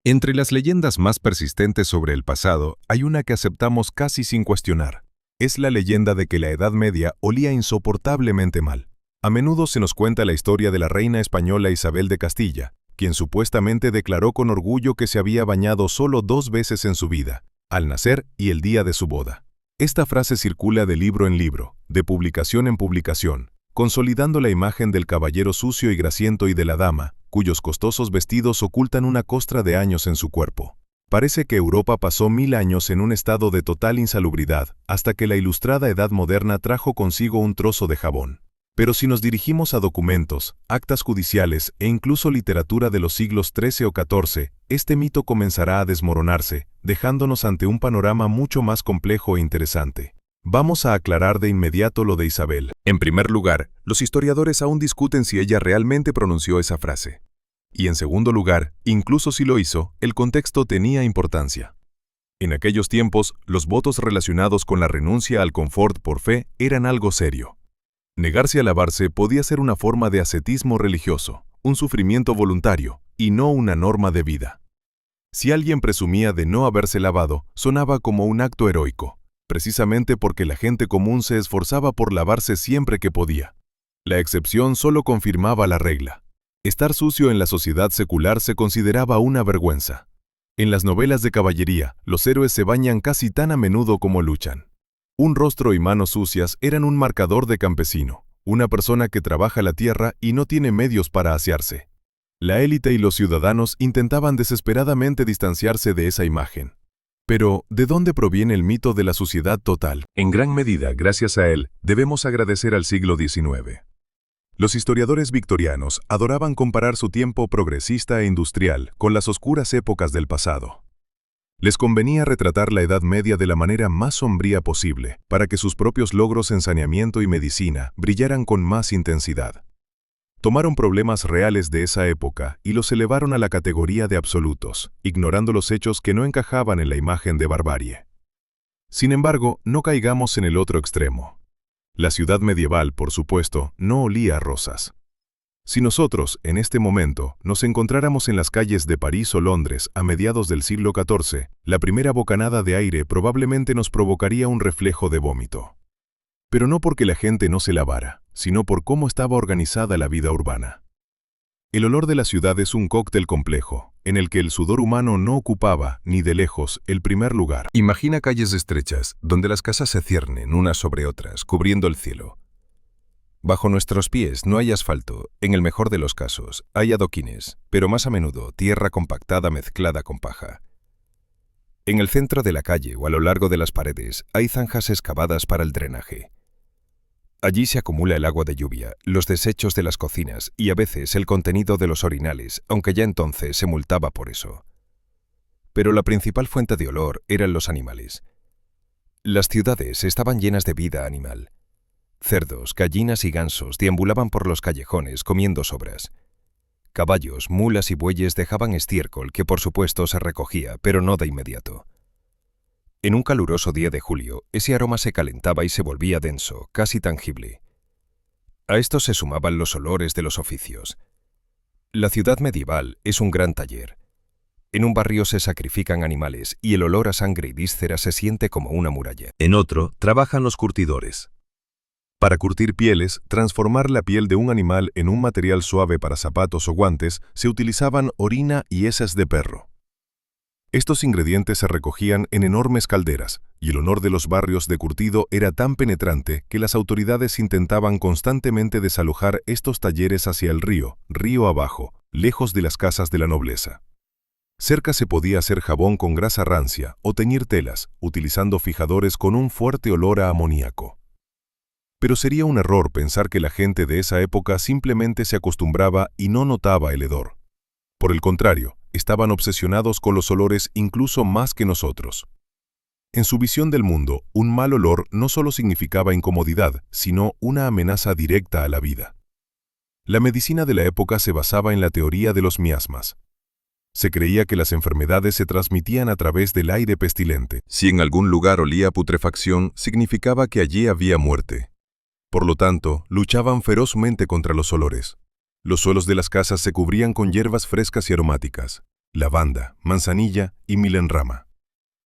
Entre las leyendas más persistentes sobre el pasado, hay una que aceptamos casi sin cuestionar. Es la leyenda de que la Edad Media olía insoportablemente mal. A menudo se nos cuenta la historia de la reina española Isabel de Castilla, quien supuestamente declaró con orgullo que se había bañado solo 2 veces en su vida, al nacer y el día de su boda. Esta frase circula de libro en libro, de publicación en publicación, consolidando la imagen del caballero sucio y grasiento y de la dama, cuyos costosos vestidos ocultan una costra de años en su cuerpo. Parece que Europa pasó 1000 años en un estado de total insalubridad, hasta que la ilustrada Edad Moderna trajo consigo un trozo de jabón. Pero si nos dirigimos a documentos, actas judiciales e incluso literatura de los siglos XIII o XIV, este mito comenzará a desmoronarse, dejándonos ante un panorama mucho más complejo e interesante. Vamos a aclarar de inmediato lo de Isabel. En primer lugar, los historiadores aún discuten si ella realmente pronunció esa frase. Y en segundo lugar, incluso si lo hizo, el contexto tenía importancia. En aquellos tiempos, los votos relacionados con la renuncia al confort por fe eran algo serio. Negarse a lavarse podía ser una forma de ascetismo religioso, un sufrimiento voluntario, y no una norma de vida. Si alguien presumía de no haberse lavado, sonaba como un acto heroico, precisamente porque la gente común se esforzaba por lavarse siempre que podía. La excepción solo confirmaba la regla. Estar sucio en la sociedad secular se consideraba una vergüenza. En las novelas de caballería, los héroes se bañan casi tan a menudo como luchan. Un rostro y manos sucias eran un marcador de campesino, una persona que trabaja la tierra y no tiene medios para asearse. La élite y los ciudadanos intentaban desesperadamente distanciarse de esa imagen. Pero, ¿de dónde proviene el mito de la suciedad total? En gran medida, gracias a él, debemos agradecer al siglo XIX. Los historiadores victorianos adoraban comparar su tiempo progresista e industrial con las oscuras épocas del pasado. Les convenía retratar la Edad Media de la manera más sombría posible, para que sus propios logros en saneamiento y medicina brillaran con más intensidad. Tomaron problemas reales de esa época y los elevaron a la categoría de absolutos, ignorando los hechos que no encajaban en la imagen de barbarie. Sin embargo, no caigamos en el otro extremo. La ciudad medieval, por supuesto, no olía a rosas. Si nosotros, en este momento, nos encontráramos en las calles de París o Londres a mediados del siglo XIV, la primera bocanada de aire probablemente nos provocaría un reflejo de vómito. Pero no porque la gente no se lavara, sino por cómo estaba organizada la vida urbana. El olor de la ciudad es un cóctel complejo, en el que el sudor humano no ocupaba, ni de lejos, el primer lugar. Imagina calles estrechas, donde las casas se ciernen unas sobre otras, cubriendo el cielo. Bajo nuestros pies no hay asfalto, en el mejor de los casos, hay adoquines, pero más a menudo tierra compactada mezclada con paja. En el centro de la calle o a lo largo de las paredes hay zanjas excavadas para el drenaje. Allí se acumula el agua de lluvia, los desechos de las cocinas y a veces el contenido de los orinales, aunque ya entonces se multaba por eso. Pero la principal fuente de olor eran los animales. Las ciudades estaban llenas de vida animal. Cerdos, gallinas y gansos deambulaban por los callejones comiendo sobras. Caballos, mulas y bueyes dejaban estiércol que por supuesto se recogía, pero no de inmediato. En un caluroso día de julio, ese aroma se calentaba y se volvía denso, casi tangible. A esto se sumaban los olores de los oficios. La ciudad medieval es un gran taller. En un barrio se sacrifican animales y el olor a sangre y vísceras se siente como una muralla. En otro, trabajan los curtidores. Para curtir pieles, transformar la piel de un animal en un material suave para zapatos o guantes, se utilizaban orina y heces de perro. Estos ingredientes se recogían en enormes calderas, y el olor de los barrios de curtido era tan penetrante que las autoridades intentaban constantemente desalojar estos talleres hacia el río abajo, lejos de las casas de la nobleza. Cerca se podía hacer jabón con grasa rancia o teñir telas, utilizando fijadores con un fuerte olor a amoníaco. Pero sería un error pensar que la gente de esa época simplemente se acostumbraba y no notaba el hedor. Por el contrario, estaban obsesionados con los olores incluso más que nosotros. En su visión del mundo, un mal olor no solo significaba incomodidad, sino una amenaza directa a la vida. La medicina de la época se basaba en la teoría de los miasmas. Se creía que las enfermedades se transmitían a través del aire pestilente. Si en algún lugar olía a putrefacción, significaba que allí había muerte. Por lo tanto, luchaban ferozmente contra los olores. Los suelos de las casas se cubrían con hierbas frescas y aromáticas. lavanda, manzanilla y milenrama.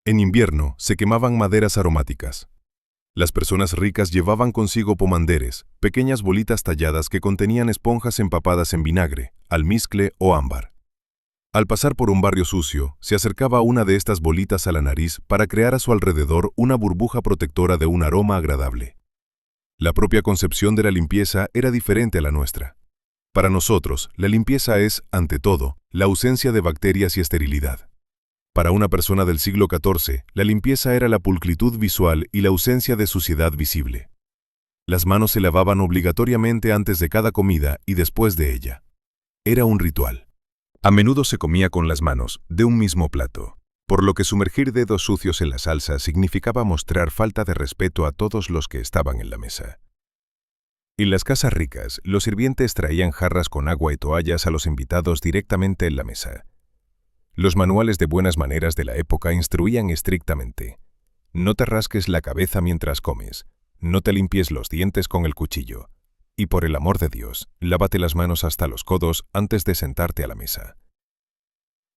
En invierno se quemaban maderas aromáticas. Las personas ricas llevaban consigo pomanderes, pequeñas bolitas talladas que contenían esponjas empapadas en vinagre, almizcle o ámbar. Al pasar por un barrio sucio, se acercaba una de estas bolitas a la nariz para crear a su alrededor una burbuja protectora de un aroma agradable. La propia concepción de la limpieza era diferente a la nuestra. Para nosotros, la limpieza es, ante todo, la ausencia de bacterias y esterilidad. Para una persona del siglo XIV, la limpieza era la pulcritud visual y la ausencia de suciedad visible. Las manos se lavaban obligatoriamente antes de cada comida y después de ella. Era un ritual. A menudo se comía con las manos, de un mismo plato, por lo que sumergir dedos sucios en la salsa significaba mostrar falta de respeto a todos los que estaban en la mesa. En las casas ricas, los sirvientes traían jarras con agua y toallas a los invitados directamente en la mesa. Los manuales de buenas maneras de la época instruían estrictamente: no te rasques la cabeza mientras comes, no te limpies los dientes con el cuchillo, y por el amor de Dios, lávate las manos hasta los codos antes de sentarte a la mesa.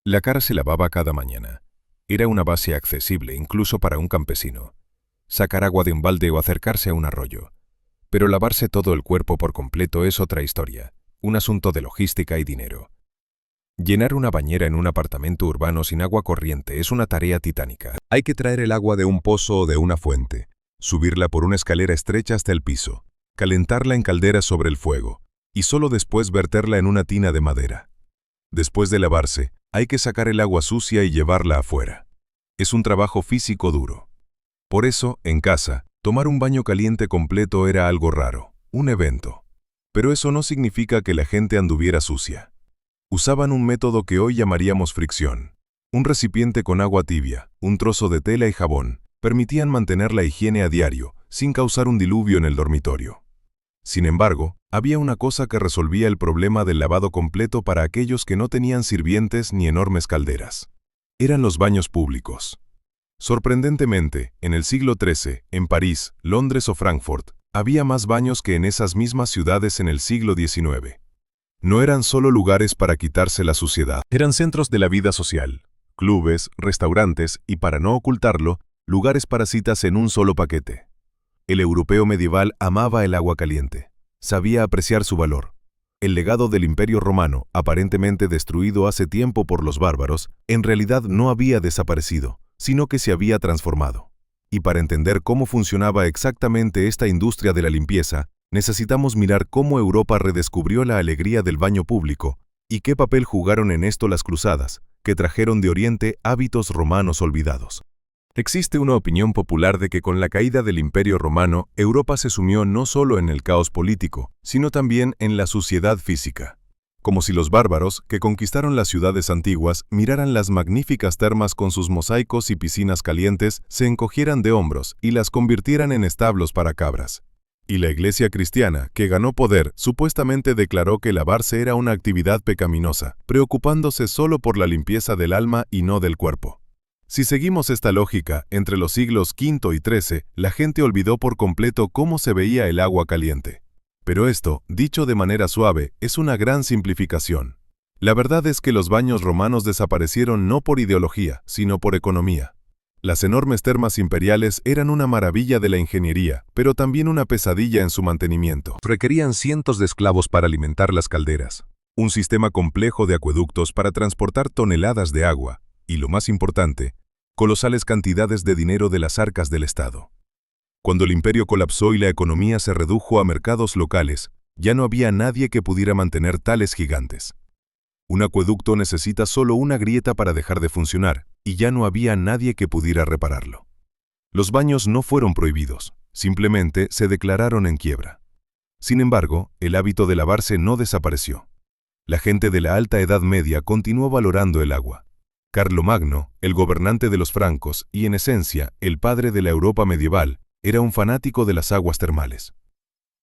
La cara se lavaba cada mañana. Era una base accesible incluso para un campesino. Sacar agua de un balde o acercarse a un arroyo. Pero lavarse todo el cuerpo por completo es otra historia, un asunto de logística y dinero. Llenar una bañera en un apartamento urbano sin agua corriente es una tarea titánica. Hay que traer el agua de un pozo o de una fuente, subirla por una escalera estrecha hasta el piso, calentarla en calderas sobre el fuego, y solo después verterla en una tina de madera. Después de lavarse, hay que sacar el agua sucia y llevarla afuera. Es un trabajo físico duro. Por eso, en casa, tomar un baño caliente completo era algo raro, un evento. Pero eso no significa que la gente anduviera sucia. Usaban un método que hoy llamaríamos fricción. Un recipiente con agua tibia, un trozo de tela y jabón, permitían mantener la higiene a diario, sin causar un diluvio en el dormitorio. Sin embargo, había una cosa que resolvía el problema del lavado completo para aquellos que no tenían sirvientes ni enormes calderas. Eran los baños públicos. Sorprendentemente, en el siglo XIII, en París, Londres o Frankfurt, había más baños que en esas mismas ciudades en el siglo XIX. No eran solo lugares para quitarse la suciedad. Eran centros de la vida social, clubes, restaurantes y, para no ocultarlo, lugares para citas en un solo paquete. El europeo medieval amaba el agua caliente. Sabía apreciar su valor. El legado del Imperio Romano, aparentemente destruido hace tiempo por los bárbaros, en realidad no había desaparecido, sino que se había transformado. Y para entender cómo funcionaba exactamente esta industria de la limpieza, necesitamos mirar cómo Europa redescubrió la alegría del baño público y qué papel jugaron en esto las cruzadas, que trajeron de Oriente hábitos romanos olvidados. Existe una opinión popular de que con la caída del Imperio Romano, Europa se sumió no solo en el caos político, sino también en la suciedad física. Como si los bárbaros, que conquistaron las ciudades antiguas, miraran las magníficas termas con sus mosaicos y piscinas calientes, se encogieran de hombros y las convirtieran en establos para cabras. Y la Iglesia cristiana, que ganó poder, supuestamente declaró que lavarse era una actividad pecaminosa, preocupándose solo por la limpieza del alma y no del cuerpo. Si seguimos esta lógica, entre los siglos V y XIII, la gente olvidó por completo cómo se veía el agua caliente. Pero esto, dicho de manera suave, es una gran simplificación. La verdad es que los baños romanos desaparecieron no por ideología, sino por economía. Las enormes termas imperiales eran una maravilla de la ingeniería, pero también una pesadilla en su mantenimiento. Requerían cientos de esclavos para alimentar las calderas, un sistema complejo de acueductos para transportar toneladas de agua, y lo más importante, colosales cantidades de dinero de las arcas del Estado. Cuando el imperio colapsó y la economía se redujo a mercados locales, ya no había nadie que pudiera mantener tales gigantes. Un acueducto necesita solo una grieta para dejar de funcionar, y ya no había nadie que pudiera repararlo. Los baños no fueron prohibidos, simplemente se declararon en quiebra. Sin embargo, el hábito de lavarse no desapareció. La gente de la Alta Edad Media continuó valorando el agua. Carlomagno, el gobernante de los francos y, en esencia, el padre de la Europa medieval, era un fanático de las aguas termales.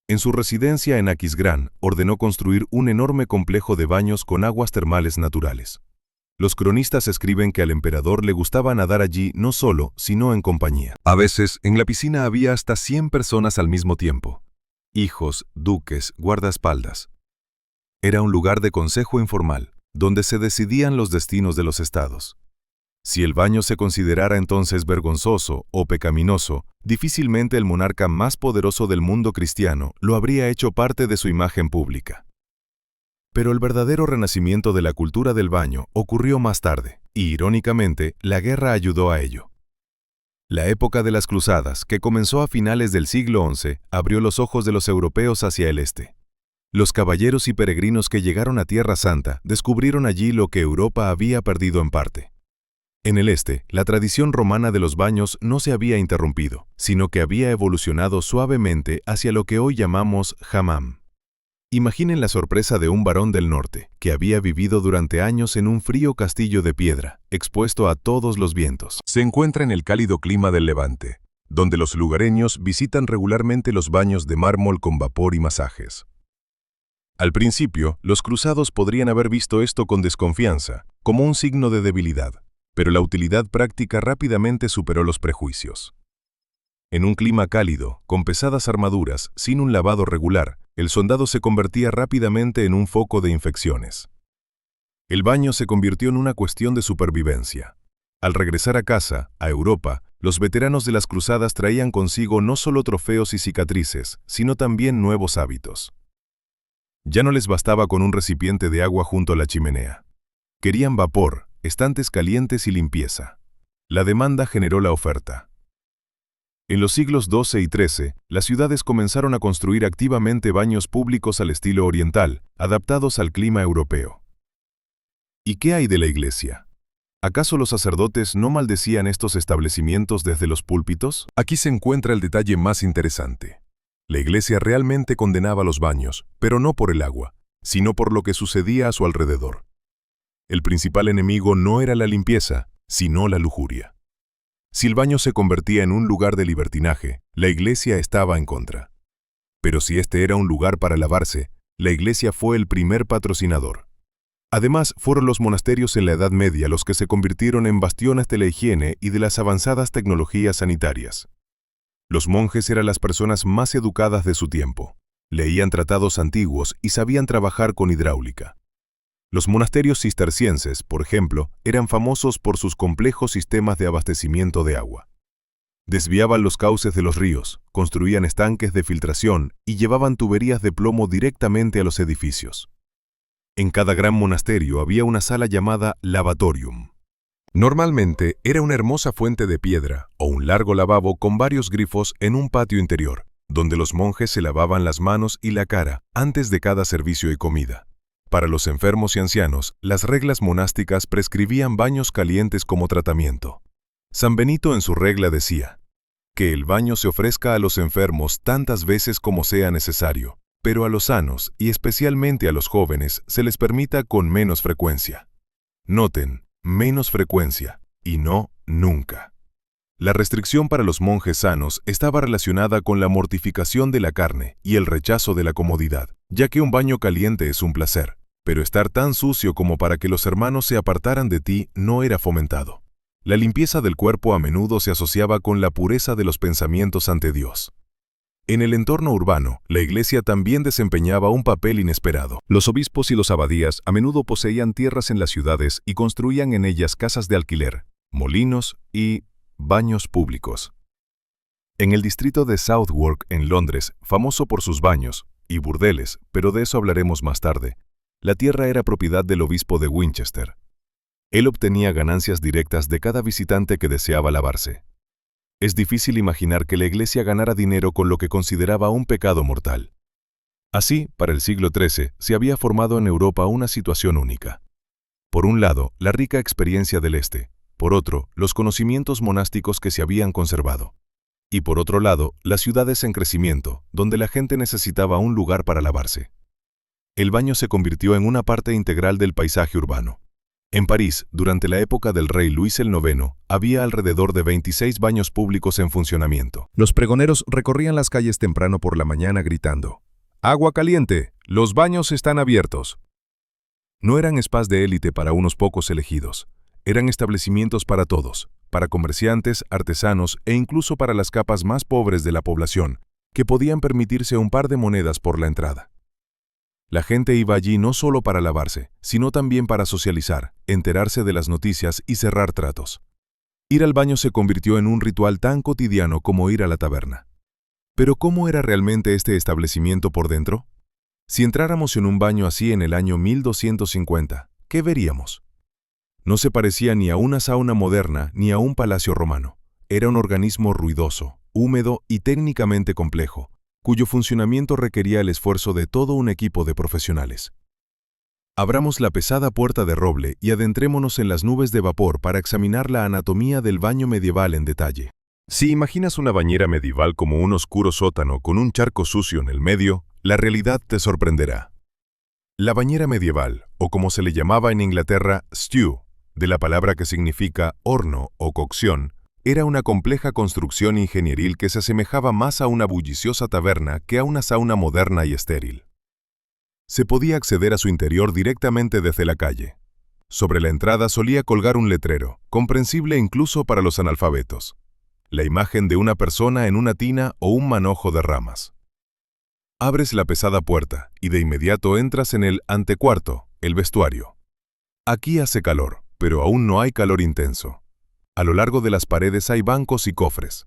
En su residencia en Aquisgrán, ordenó construir un enorme complejo de baños con aguas termales naturales. Los cronistas escriben que al emperador le gustaba nadar allí no solo, sino en compañía. A veces, en la piscina había hasta 100 personas al mismo tiempo. Hijos, duques, guardaespaldas. Era un lugar de consejo informal, donde se decidían los destinos de los estados. Si el baño se considerara entonces vergonzoso o pecaminoso, difícilmente el monarca más poderoso del mundo cristiano lo habría hecho parte de su imagen pública. Pero el verdadero renacimiento de la cultura del baño ocurrió más tarde, y irónicamente, la guerra ayudó a ello. La época de las cruzadas, que comenzó a finales del siglo XI, abrió los ojos de los europeos hacia el este. Los caballeros y peregrinos que llegaron a Tierra Santa descubrieron allí lo que Europa había perdido en parte. En el este, la tradición romana de los baños no se había interrumpido, sino que había evolucionado suavemente hacia lo que hoy llamamos hammam. Imaginen la sorpresa de un varón del norte, que había vivido durante años en un frío castillo de piedra, expuesto a todos los vientos. Se encuentra en el cálido clima del Levante, donde los lugareños visitan regularmente los baños de mármol con vapor y masajes. Al principio, los cruzados podrían haber visto esto con desconfianza, como un signo de debilidad, pero la utilidad práctica rápidamente superó los prejuicios. En un clima cálido, con pesadas armaduras, sin un lavado regular, el soldado se convertía rápidamente en un foco de infecciones. El baño se convirtió en una cuestión de supervivencia. Al regresar a casa, a Europa, los veteranos de las cruzadas traían consigo no solo trofeos y cicatrices, sino también nuevos hábitos. Ya no les bastaba con un recipiente de agua junto a la chimenea. Querían vapor, estantes calientes y limpieza. La demanda generó la oferta. En los siglos XII y XIII, las ciudades comenzaron a construir activamente baños públicos al estilo oriental, adaptados al clima europeo. ¿Y qué hay de la iglesia? ¿Acaso los sacerdotes no maldecían estos establecimientos desde los púlpitos? Aquí se encuentra el detalle más interesante. La iglesia realmente condenaba los baños, pero no por el agua, sino por lo que sucedía a su alrededor. El principal enemigo no era la limpieza, sino la lujuria. Si el baño se convertía en un lugar de libertinaje, la iglesia estaba en contra. Pero si este era un lugar para lavarse, la iglesia fue el primer patrocinador. Además, fueron los monasterios en la Edad Media los que se convirtieron en bastiones de la higiene y de las avanzadas tecnologías sanitarias. Los monjes eran las personas más educadas de su tiempo. Leían tratados antiguos y sabían trabajar con hidráulica. Los monasterios cistercienses, por ejemplo, eran famosos por sus complejos sistemas de abastecimiento de agua. Desviaban los cauces de los ríos, construían estanques de filtración y llevaban tuberías de plomo directamente a los edificios. En cada gran monasterio había una sala llamada lavatorium. Normalmente era una hermosa fuente de piedra o un largo lavabo con varios grifos en un patio interior, donde los monjes se lavaban las manos y la cara antes de cada servicio y comida. Para los enfermos y ancianos, las reglas monásticas prescribían baños calientes como tratamiento. San Benito en su regla decía, que el baño se ofrezca a los enfermos tantas veces como sea necesario, pero a los sanos y especialmente a los jóvenes se les permita con menos frecuencia. Noten, menos frecuencia, y no nunca. La restricción para los monjes sanos estaba relacionada con la mortificación de la carne y el rechazo de la comodidad, ya que un baño caliente es un placer. Pero estar tan sucio como para que los hermanos se apartaran de ti no era fomentado. La limpieza del cuerpo a menudo se asociaba con la pureza de los pensamientos ante Dios. En el entorno urbano, la iglesia también desempeñaba un papel inesperado. Los obispos y los abadías a menudo poseían tierras en las ciudades y construían en ellas casas de alquiler, molinos y baños públicos. En el distrito de Southwark, en Londres, famoso por sus baños y burdeles, pero de eso hablaremos más tarde, la tierra era propiedad del obispo de Winchester. Él obtenía ganancias directas de cada visitante que deseaba lavarse. Es difícil imaginar que la iglesia ganara dinero con lo que consideraba un pecado mortal. Así, para el siglo XIII, se había formado en Europa una situación única. Por un lado, la rica experiencia del Este, por otro, los conocimientos monásticos que se habían conservado. Y por otro lado, las ciudades en crecimiento, donde la gente necesitaba un lugar para lavarse. El baño se convirtió en una parte integral del paisaje urbano. En París, durante la época del rey Luis el IX, había alrededor de 26 baños públicos en funcionamiento. Los pregoneros recorrían las calles temprano por la mañana gritando, «¡Agua caliente! ¡Los baños están abiertos!». No eran spas de élite para unos pocos elegidos. Eran establecimientos para todos, para comerciantes, artesanos e incluso para las capas más pobres de la población, que podían permitirse un par de monedas por la entrada. La gente iba allí no solo para lavarse, sino también para socializar, enterarse de las noticias y cerrar tratos. Ir al baño se convirtió en un ritual tan cotidiano como ir a la taberna. Pero ¿cómo era realmente este establecimiento por dentro? Si entráramos en un baño así en el año 1250, ¿qué veríamos? No se parecía ni a una sauna moderna ni a un palacio romano. Era un organismo ruidoso, húmedo y técnicamente complejo, cuyo funcionamiento requería el esfuerzo de todo un equipo de profesionales. Abramos la pesada puerta de roble y adentrémonos en las nubes de vapor para examinar la anatomía del baño medieval en detalle. Si imaginas una bañera medieval como un oscuro sótano con un charco sucio en el medio, la realidad te sorprenderá. La bañera medieval, o como se le llamaba en Inglaterra, stew, de la palabra que significa horno o cocción, era una compleja construcción ingenieril que se asemejaba más a una bulliciosa taberna que a una sauna moderna y estéril. Se podía acceder a su interior directamente desde la calle. Sobre la entrada solía colgar un letrero, comprensible incluso para los analfabetos: la imagen de una persona en una tina o un manojo de ramas. Abres la pesada puerta y de inmediato entras en el antecuarto, el vestuario. Aquí hace calor, pero aún no hay calor intenso. A lo largo de las paredes hay bancos y cofres.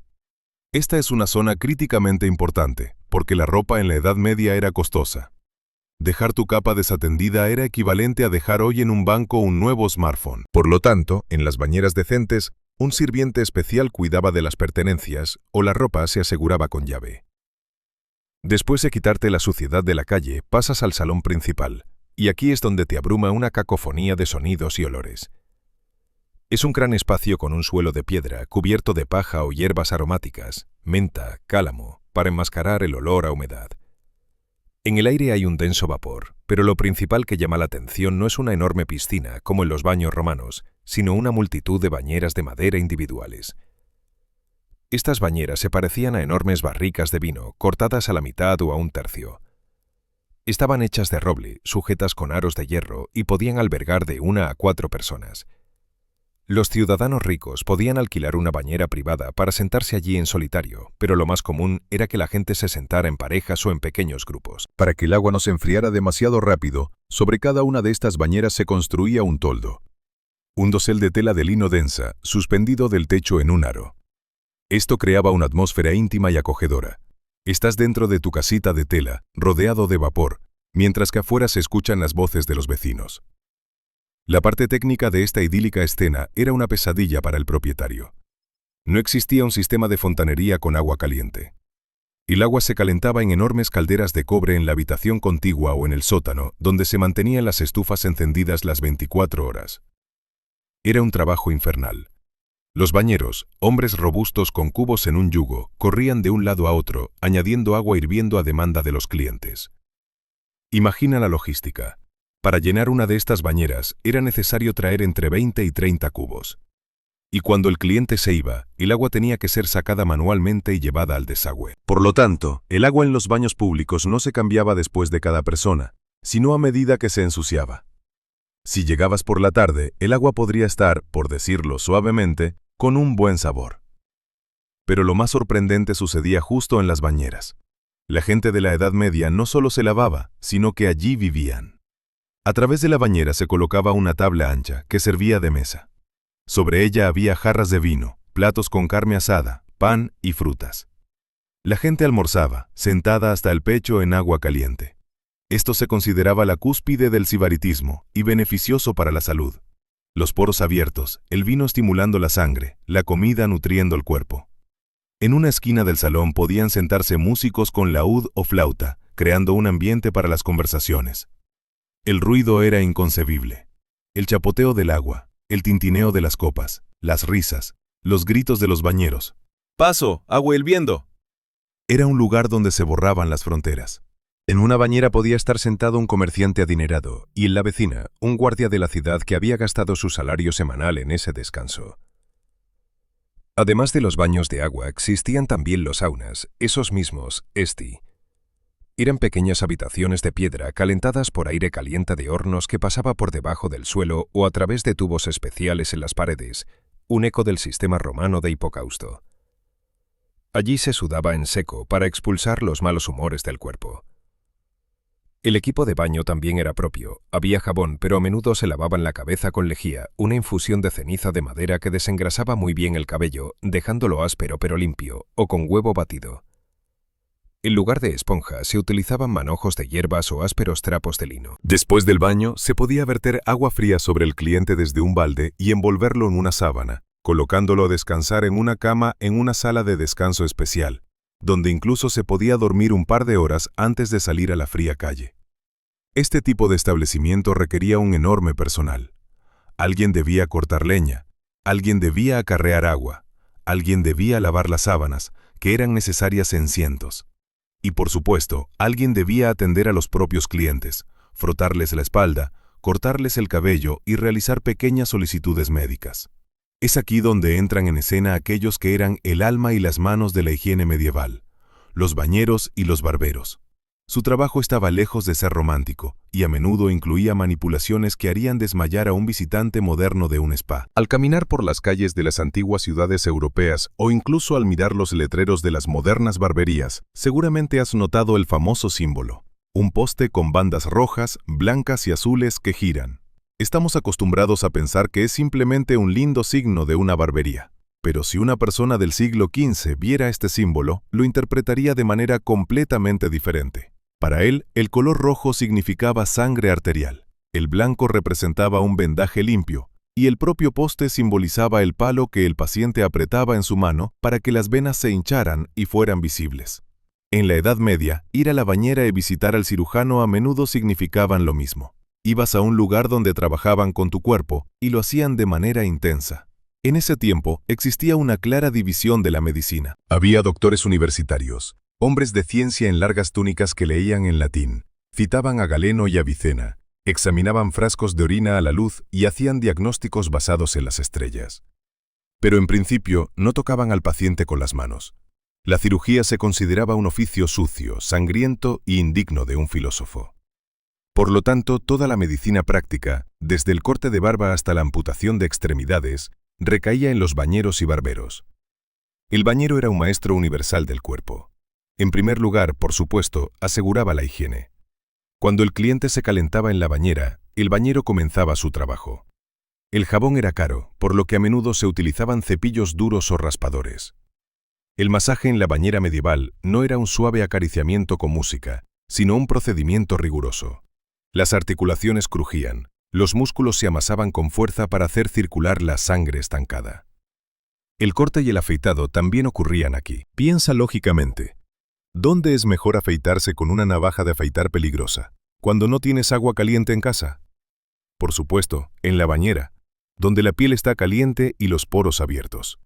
Esta es una zona críticamente importante, porque la ropa en la Edad Media era costosa. Dejar tu capa desatendida era equivalente a dejar hoy en un banco un nuevo smartphone. Por lo tanto, en las bañeras decentes, un sirviente especial cuidaba de las pertenencias o la ropa se aseguraba con llave. Después de quitarte la suciedad de la calle, pasas al salón principal, y aquí es donde te abruma una cacofonía de sonidos y olores. Es un gran espacio con un suelo de piedra cubierto de paja o hierbas aromáticas, menta, cálamo, para enmascarar el olor a humedad. En el aire hay un denso vapor, pero lo principal que llama la atención no es una enorme piscina, como en los baños romanos, sino una multitud de bañeras de madera individuales. Estas bañeras se parecían a enormes barricas de vino, cortadas a la mitad o a un tercio. Estaban hechas de roble, sujetas con aros de hierro, y podían albergar de 1 a 4 personas. Los ciudadanos ricos podían alquilar una bañera privada para sentarse allí en solitario, pero lo más común era que la gente se sentara en parejas o en pequeños grupos. Para que el agua no se enfriara demasiado rápido, sobre cada una de estas bañeras se construía un toldo. Un dosel de tela de lino densa, suspendido del techo en un aro. Esto creaba una atmósfera íntima y acogedora. Estás dentro de tu casita de tela, rodeado de vapor, mientras que afuera se escuchan las voces de los vecinos. La parte técnica de esta idílica escena era una pesadilla para el propietario. No existía un sistema de fontanería con agua caliente. El agua se calentaba en enormes calderas de cobre en la habitación contigua o en el sótano, donde se mantenían las estufas encendidas las 24 horas. Era un trabajo infernal. Los bañeros, hombres robustos con cubos en un yugo, corrían de un lado a otro, añadiendo agua hirviendo a demanda de los clientes. Imagina la logística. Para llenar una de estas bañeras era necesario traer entre 20 y 30 cubos. Y cuando el cliente se iba, el agua tenía que ser sacada manualmente y llevada al desagüe. Por lo tanto, el agua en los baños públicos no se cambiaba después de cada persona, sino a medida que se ensuciaba. Si llegabas por la tarde, el agua podría estar, por decirlo suavemente, con un buen sabor. Pero lo más sorprendente sucedía justo en las bañeras. La gente de la Edad Media no solo se lavaba, sino que allí vivían. A través de la bañera se colocaba una tabla ancha que servía de mesa. Sobre ella había jarras de vino, platos con carne asada, pan y frutas. La gente almorzaba, sentada hasta el pecho en agua caliente. Esto se consideraba la cúspide del sibaritismo y beneficioso para la salud. Los poros abiertos, el vino estimulando la sangre, la comida nutriendo el cuerpo. En una esquina del salón podían sentarse músicos con laúd o flauta, creando un ambiente para las conversaciones. El ruido era inconcebible. El chapoteo del agua, el tintineo de las copas, las risas, los gritos de los bañeros. ¡Paso! ¡Agua hirviendo! Era un lugar donde se borraban las fronteras. En una bañera podía estar sentado un comerciante adinerado y en la vecina un guardia de la ciudad que había gastado su salario semanal en ese descanso. Además de los baños de agua, existían también los saunas, esos mismos esti. Eran pequeñas habitaciones de piedra calentadas por aire caliente de hornos que pasaba por debajo del suelo o a través de tubos especiales en las paredes, un eco del sistema romano de hipocausto. Allí se sudaba en seco para expulsar los malos humores del cuerpo. El equipo de baño también era propio. Había jabón, pero a menudo se lavaban la cabeza con lejía, una infusión de ceniza de madera que desengrasaba muy bien el cabello, dejándolo áspero pero limpio, o con huevo batido. En lugar de esponja, se utilizaban manojos de hierbas o ásperos trapos de lino. Después del baño, se podía verter agua fría sobre el cliente desde un balde y envolverlo en una sábana, colocándolo a descansar en una cama en una sala de descanso especial, donde incluso se podía dormir un par de horas antes de salir a la fría calle. Este tipo de establecimiento requería un enorme personal. Alguien debía cortar leña, alguien debía acarrear agua, alguien debía lavar las sábanas, que eran necesarias en cientos. Y por supuesto, alguien debía atender a los propios clientes, frotarles la espalda, cortarles el cabello y realizar pequeñas solicitudes médicas. Es aquí donde entran en escena aquellos que eran el alma y las manos de la higiene medieval, los bañeros y los barberos. Su trabajo estaba lejos de ser romántico, y a menudo incluía manipulaciones que harían desmayar a un visitante moderno de un spa. Al caminar por las calles de las antiguas ciudades europeas o incluso al mirar los letreros de las modernas barberías, seguramente has notado el famoso símbolo, un poste con bandas rojas, blancas y azules que giran. Estamos acostumbrados a pensar que es simplemente un lindo signo de una barbería. Pero si una persona del siglo XV viera este símbolo, lo interpretaría de manera completamente diferente. Para él, el color rojo significaba sangre arterial, el blanco representaba un vendaje limpio, y el propio poste simbolizaba el palo que el paciente apretaba en su mano para que las venas se hincharan y fueran visibles. En la Edad Media, ir a la bañera y visitar al cirujano a menudo significaban lo mismo. Ibas a un lugar donde trabajaban con tu cuerpo y lo hacían de manera intensa. En ese tiempo, existía una clara división de la medicina. Había doctores universitarios, hombres de ciencia en largas túnicas que leían en latín, citaban a Galeno y Avicena, examinaban frascos de orina a la luz y hacían diagnósticos basados en las estrellas. Pero en principio no tocaban al paciente con las manos. La cirugía se consideraba un oficio sucio, sangriento y indigno de un filósofo. Por lo tanto, toda la medicina práctica, desde el corte de barba hasta la amputación de extremidades, recaía en los bañeros y barberos. El bañero era un maestro universal del cuerpo. En primer lugar, por supuesto, aseguraba la higiene. Cuando el cliente se calentaba en la bañera, el bañero comenzaba su trabajo. El jabón era caro, por lo que a menudo se utilizaban cepillos duros o raspadores. El masaje en la bañera medieval no era un suave acariciamiento con música, sino un procedimiento riguroso. Las articulaciones crujían, los músculos se amasaban con fuerza para hacer circular la sangre estancada. El corte y el afeitado también ocurrían aquí. Piensa lógicamente. ¿Dónde es mejor afeitarse con una navaja de afeitar peligrosa? ¿Cuando no tienes agua caliente en casa? Por supuesto, en la bañera, donde la piel está caliente y los poros abiertos.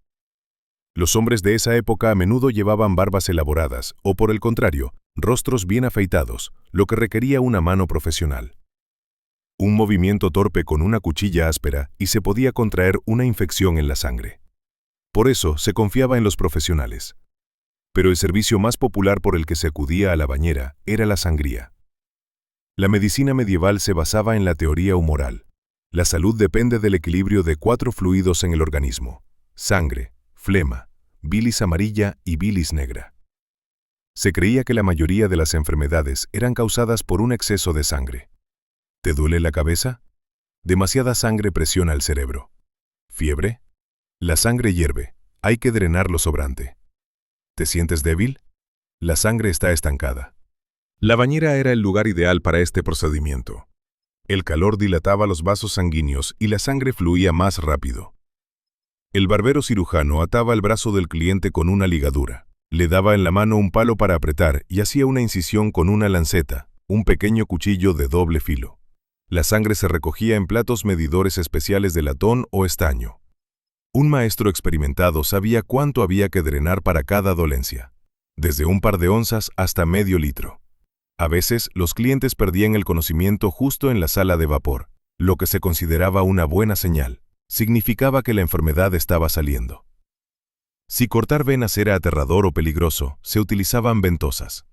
Los hombres de esa época a menudo llevaban barbas elaboradas, o por el contrario, rostros bien afeitados, lo que requería una mano profesional. Un movimiento torpe con una cuchilla áspera y se podía contraer una infección en la sangre. Por eso se confiaba en los profesionales. Pero el servicio más popular por el que se acudía a la bañera era la sangría. La medicina medieval se basaba en la teoría humoral. La salud depende del equilibrio de 4 fluidos en el organismo: sangre, flema, bilis amarilla y bilis negra. Se creía que la mayoría de las enfermedades eran causadas por un exceso de sangre. ¿Te duele la cabeza? Demasiada sangre presiona el cerebro. ¿Fiebre? La sangre hierve, hay que drenar lo sobrante. ¿Te sientes débil? La sangre está estancada. La bañera era el lugar ideal para este procedimiento. El calor dilataba los vasos sanguíneos y la sangre fluía más rápido. El barbero cirujano ataba el brazo del cliente con una ligadura. Le daba en la mano un palo para apretar y hacía una incisión con una lanceta, un pequeño cuchillo de doble filo. La sangre se recogía en platos medidores especiales de latón o estaño. Un maestro experimentado sabía cuánto había que drenar para cada dolencia, desde un par de onzas hasta medio litro. A veces, los clientes perdían el conocimiento justo en la sala de vapor, lo que se consideraba una buena señal. Significaba que la enfermedad estaba saliendo. Si cortar venas era aterrador o peligroso, se utilizaban ventosas.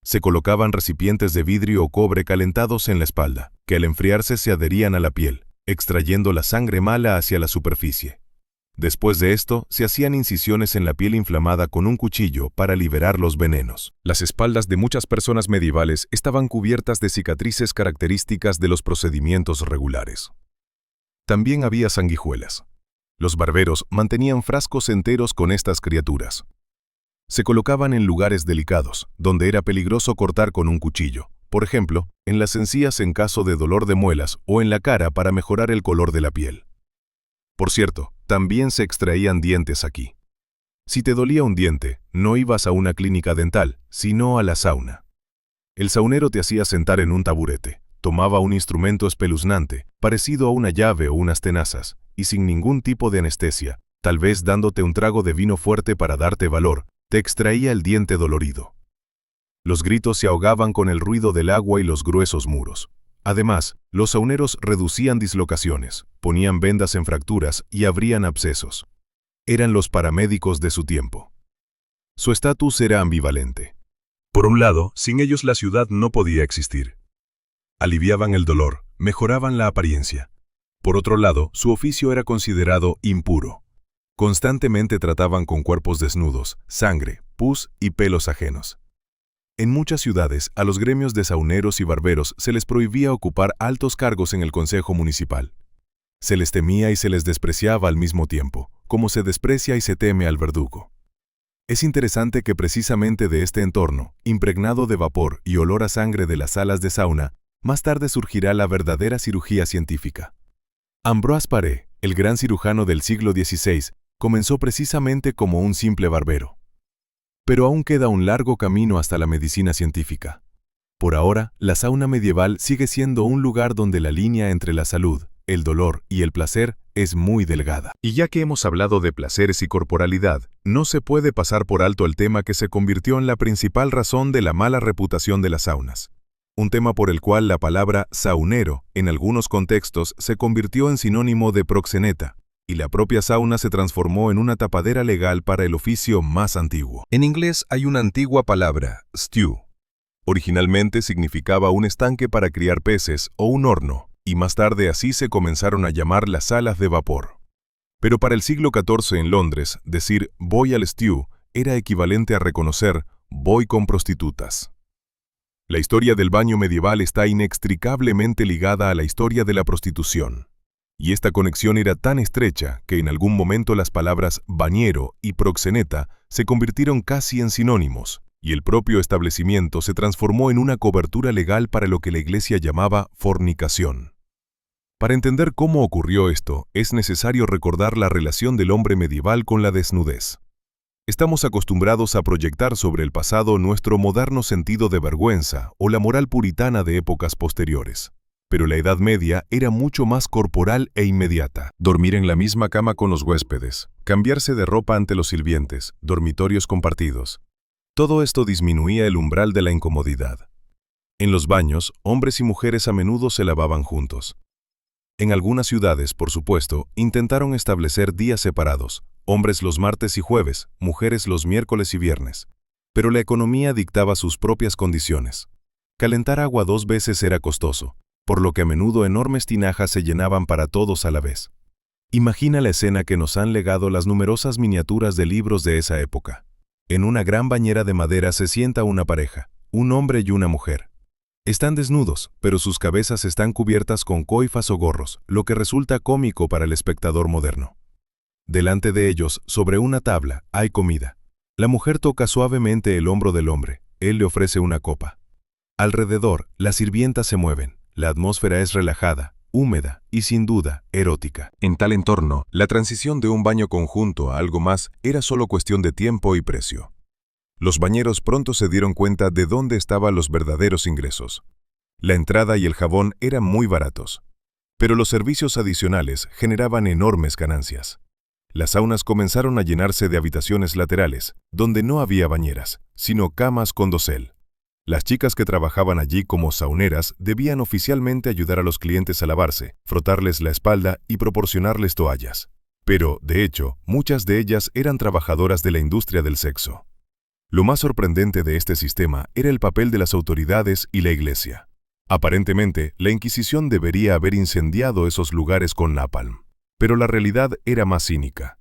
Se colocaban recipientes de vidrio o cobre calentados en la espalda, que al enfriarse se adherían a la piel, extrayendo la sangre mala hacia la superficie. Después de esto, se hacían incisiones en la piel inflamada con un cuchillo para liberar los venenos. Las espaldas de muchas personas medievales estaban cubiertas de cicatrices características de los procedimientos regulares. También había sanguijuelas. Los barberos mantenían frascos enteros con estas criaturas. Se colocaban en lugares delicados, donde era peligroso cortar con un cuchillo, por ejemplo, en las encías en caso de dolor de muelas o en la cara para mejorar el color de la piel. Por cierto, también se extraían dientes aquí. Si te dolía un diente, no ibas a una clínica dental, sino a la sauna. El saunero te hacía sentar en un taburete, tomaba un instrumento espeluznante, parecido a una llave o unas tenazas, y sin ningún tipo de anestesia, tal vez dándote un trago de vino fuerte para darte valor, te extraía el diente dolorido. Los gritos se ahogaban con el ruido del agua y los gruesos muros. Además, los sauneros reducían dislocaciones, ponían vendas en fracturas y abrían abscesos. Eran los paramédicos de su tiempo. Su estatus era ambivalente. Por un lado, sin ellos la ciudad no podía existir. Aliviaban el dolor, mejoraban la apariencia. Por otro lado, su oficio era considerado impuro. Constantemente trataban con cuerpos desnudos, sangre, pus y pelos ajenos. En muchas ciudades, a los gremios de sauneros y barberos se les prohibía ocupar altos cargos en el consejo municipal. Se les temía y se les despreciaba al mismo tiempo, como se desprecia y se teme al verdugo. Es interesante que precisamente de este entorno, impregnado de vapor y olor a sangre de las salas de sauna, más tarde surgirá la verdadera cirugía científica. Ambroise Paré, el gran cirujano del siglo XVI, comenzó precisamente como un simple barbero. Pero aún queda un largo camino hasta la medicina científica. Por ahora, la sauna medieval sigue siendo un lugar donde la línea entre la salud, el dolor y el placer es muy delgada. Y ya que hemos hablado de placeres y corporalidad, no se puede pasar por alto el tema que se convirtió en la principal razón de la mala reputación de las saunas. Un tema por el cual la palabra saunero, en algunos contextos, se convirtió en sinónimo de proxeneta, y la propia sauna se transformó en una tapadera legal para el oficio más antiguo. En inglés hay una antigua palabra, stew. Originalmente significaba un estanque para criar peces o un horno, y más tarde así se comenzaron a llamar las salas de vapor. Pero para el siglo XIV en Londres, decir voy al stew era equivalente a reconocer voy con prostitutas. La historia del baño medieval está inextricablemente ligada a la historia de la prostitución. Y esta conexión era tan estrecha que en algún momento las palabras bañero y proxeneta se convirtieron casi en sinónimos, y el propio establecimiento se transformó en una cobertura legal para lo que la Iglesia llamaba fornicación. Para entender cómo ocurrió esto, es necesario recordar la relación del hombre medieval con la desnudez. Estamos acostumbrados a proyectar sobre el pasado nuestro moderno sentido de vergüenza o la moral puritana de épocas posteriores. Pero la Edad Media era mucho más corporal e inmediata. Dormir en la misma cama con los huéspedes, cambiarse de ropa ante los sirvientes, dormitorios compartidos. Todo esto disminuía el umbral de la incomodidad. En los baños, hombres y mujeres a menudo se lavaban juntos. En algunas ciudades, por supuesto, intentaron establecer días separados, hombres los martes y jueves, mujeres los miércoles y viernes. Pero la economía dictaba sus propias condiciones. Calentar agua 2 veces era costoso, por lo que a menudo enormes tinajas se llenaban para todos a la vez. Imagina la escena que nos han legado las numerosas miniaturas de libros de esa época. En una gran bañera de madera se sienta una pareja, un hombre y una mujer. Están desnudos, pero sus cabezas están cubiertas con coifas o gorros, lo que resulta cómico para el espectador moderno. Delante de ellos, sobre una tabla, hay comida. La mujer toca suavemente el hombro del hombre, él le ofrece una copa. Alrededor, las sirvientas se mueven. La atmósfera es relajada, húmeda y sin duda erótica. En tal entorno, la transición de un baño conjunto a algo más era solo cuestión de tiempo y precio. Los bañeros pronto se dieron cuenta de dónde estaban los verdaderos ingresos. La entrada y el jabón eran muy baratos, pero los servicios adicionales generaban enormes ganancias. Las saunas comenzaron a llenarse de habitaciones laterales, donde no había bañeras, sino camas con dosel. Las chicas que trabajaban allí como sauneras debían oficialmente ayudar a los clientes a lavarse, frotarles la espalda y proporcionarles toallas. Pero, de hecho, muchas de ellas eran trabajadoras de la industria del sexo. Lo más sorprendente de este sistema era el papel de las autoridades y la Iglesia. Aparentemente, la Inquisición debería haber incendiado esos lugares con napalm. Pero la realidad era más cínica.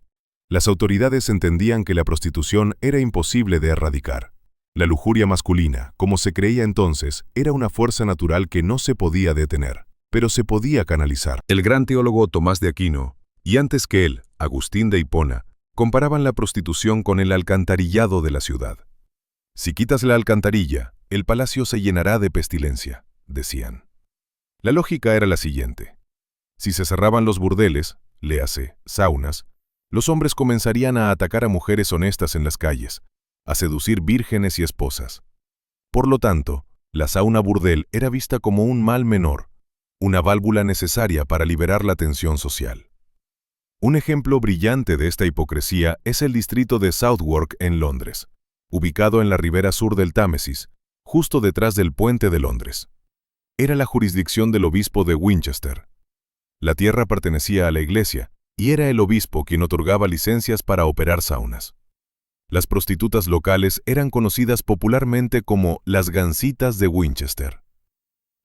Las autoridades entendían que la prostitución era imposible de erradicar. La lujuria masculina, como se creía entonces, era una fuerza natural que no se podía detener, pero se podía canalizar. El gran teólogo Tomás de Aquino, y antes que él, Agustín de Hipona, comparaban la prostitución con el alcantarillado de la ciudad. Si quitas la alcantarilla, el palacio se llenará de pestilencia, decían. La lógica era la siguiente. Si se cerraban los burdeles, léase, saunas, los hombres comenzarían a atacar a mujeres honestas en las calles, a seducir vírgenes y esposas. Por lo tanto, la sauna burdel era vista como un mal menor, una válvula necesaria para liberar la tensión social. Un ejemplo brillante de esta hipocresía es el distrito de Southwark en Londres, ubicado en la ribera sur del Támesis, justo detrás del Puente de Londres. Era la jurisdicción del obispo de Winchester. La tierra pertenecía a la iglesia, y era el obispo quien otorgaba licencias para operar saunas. Las prostitutas locales eran conocidas popularmente como las gancitas de Winchester.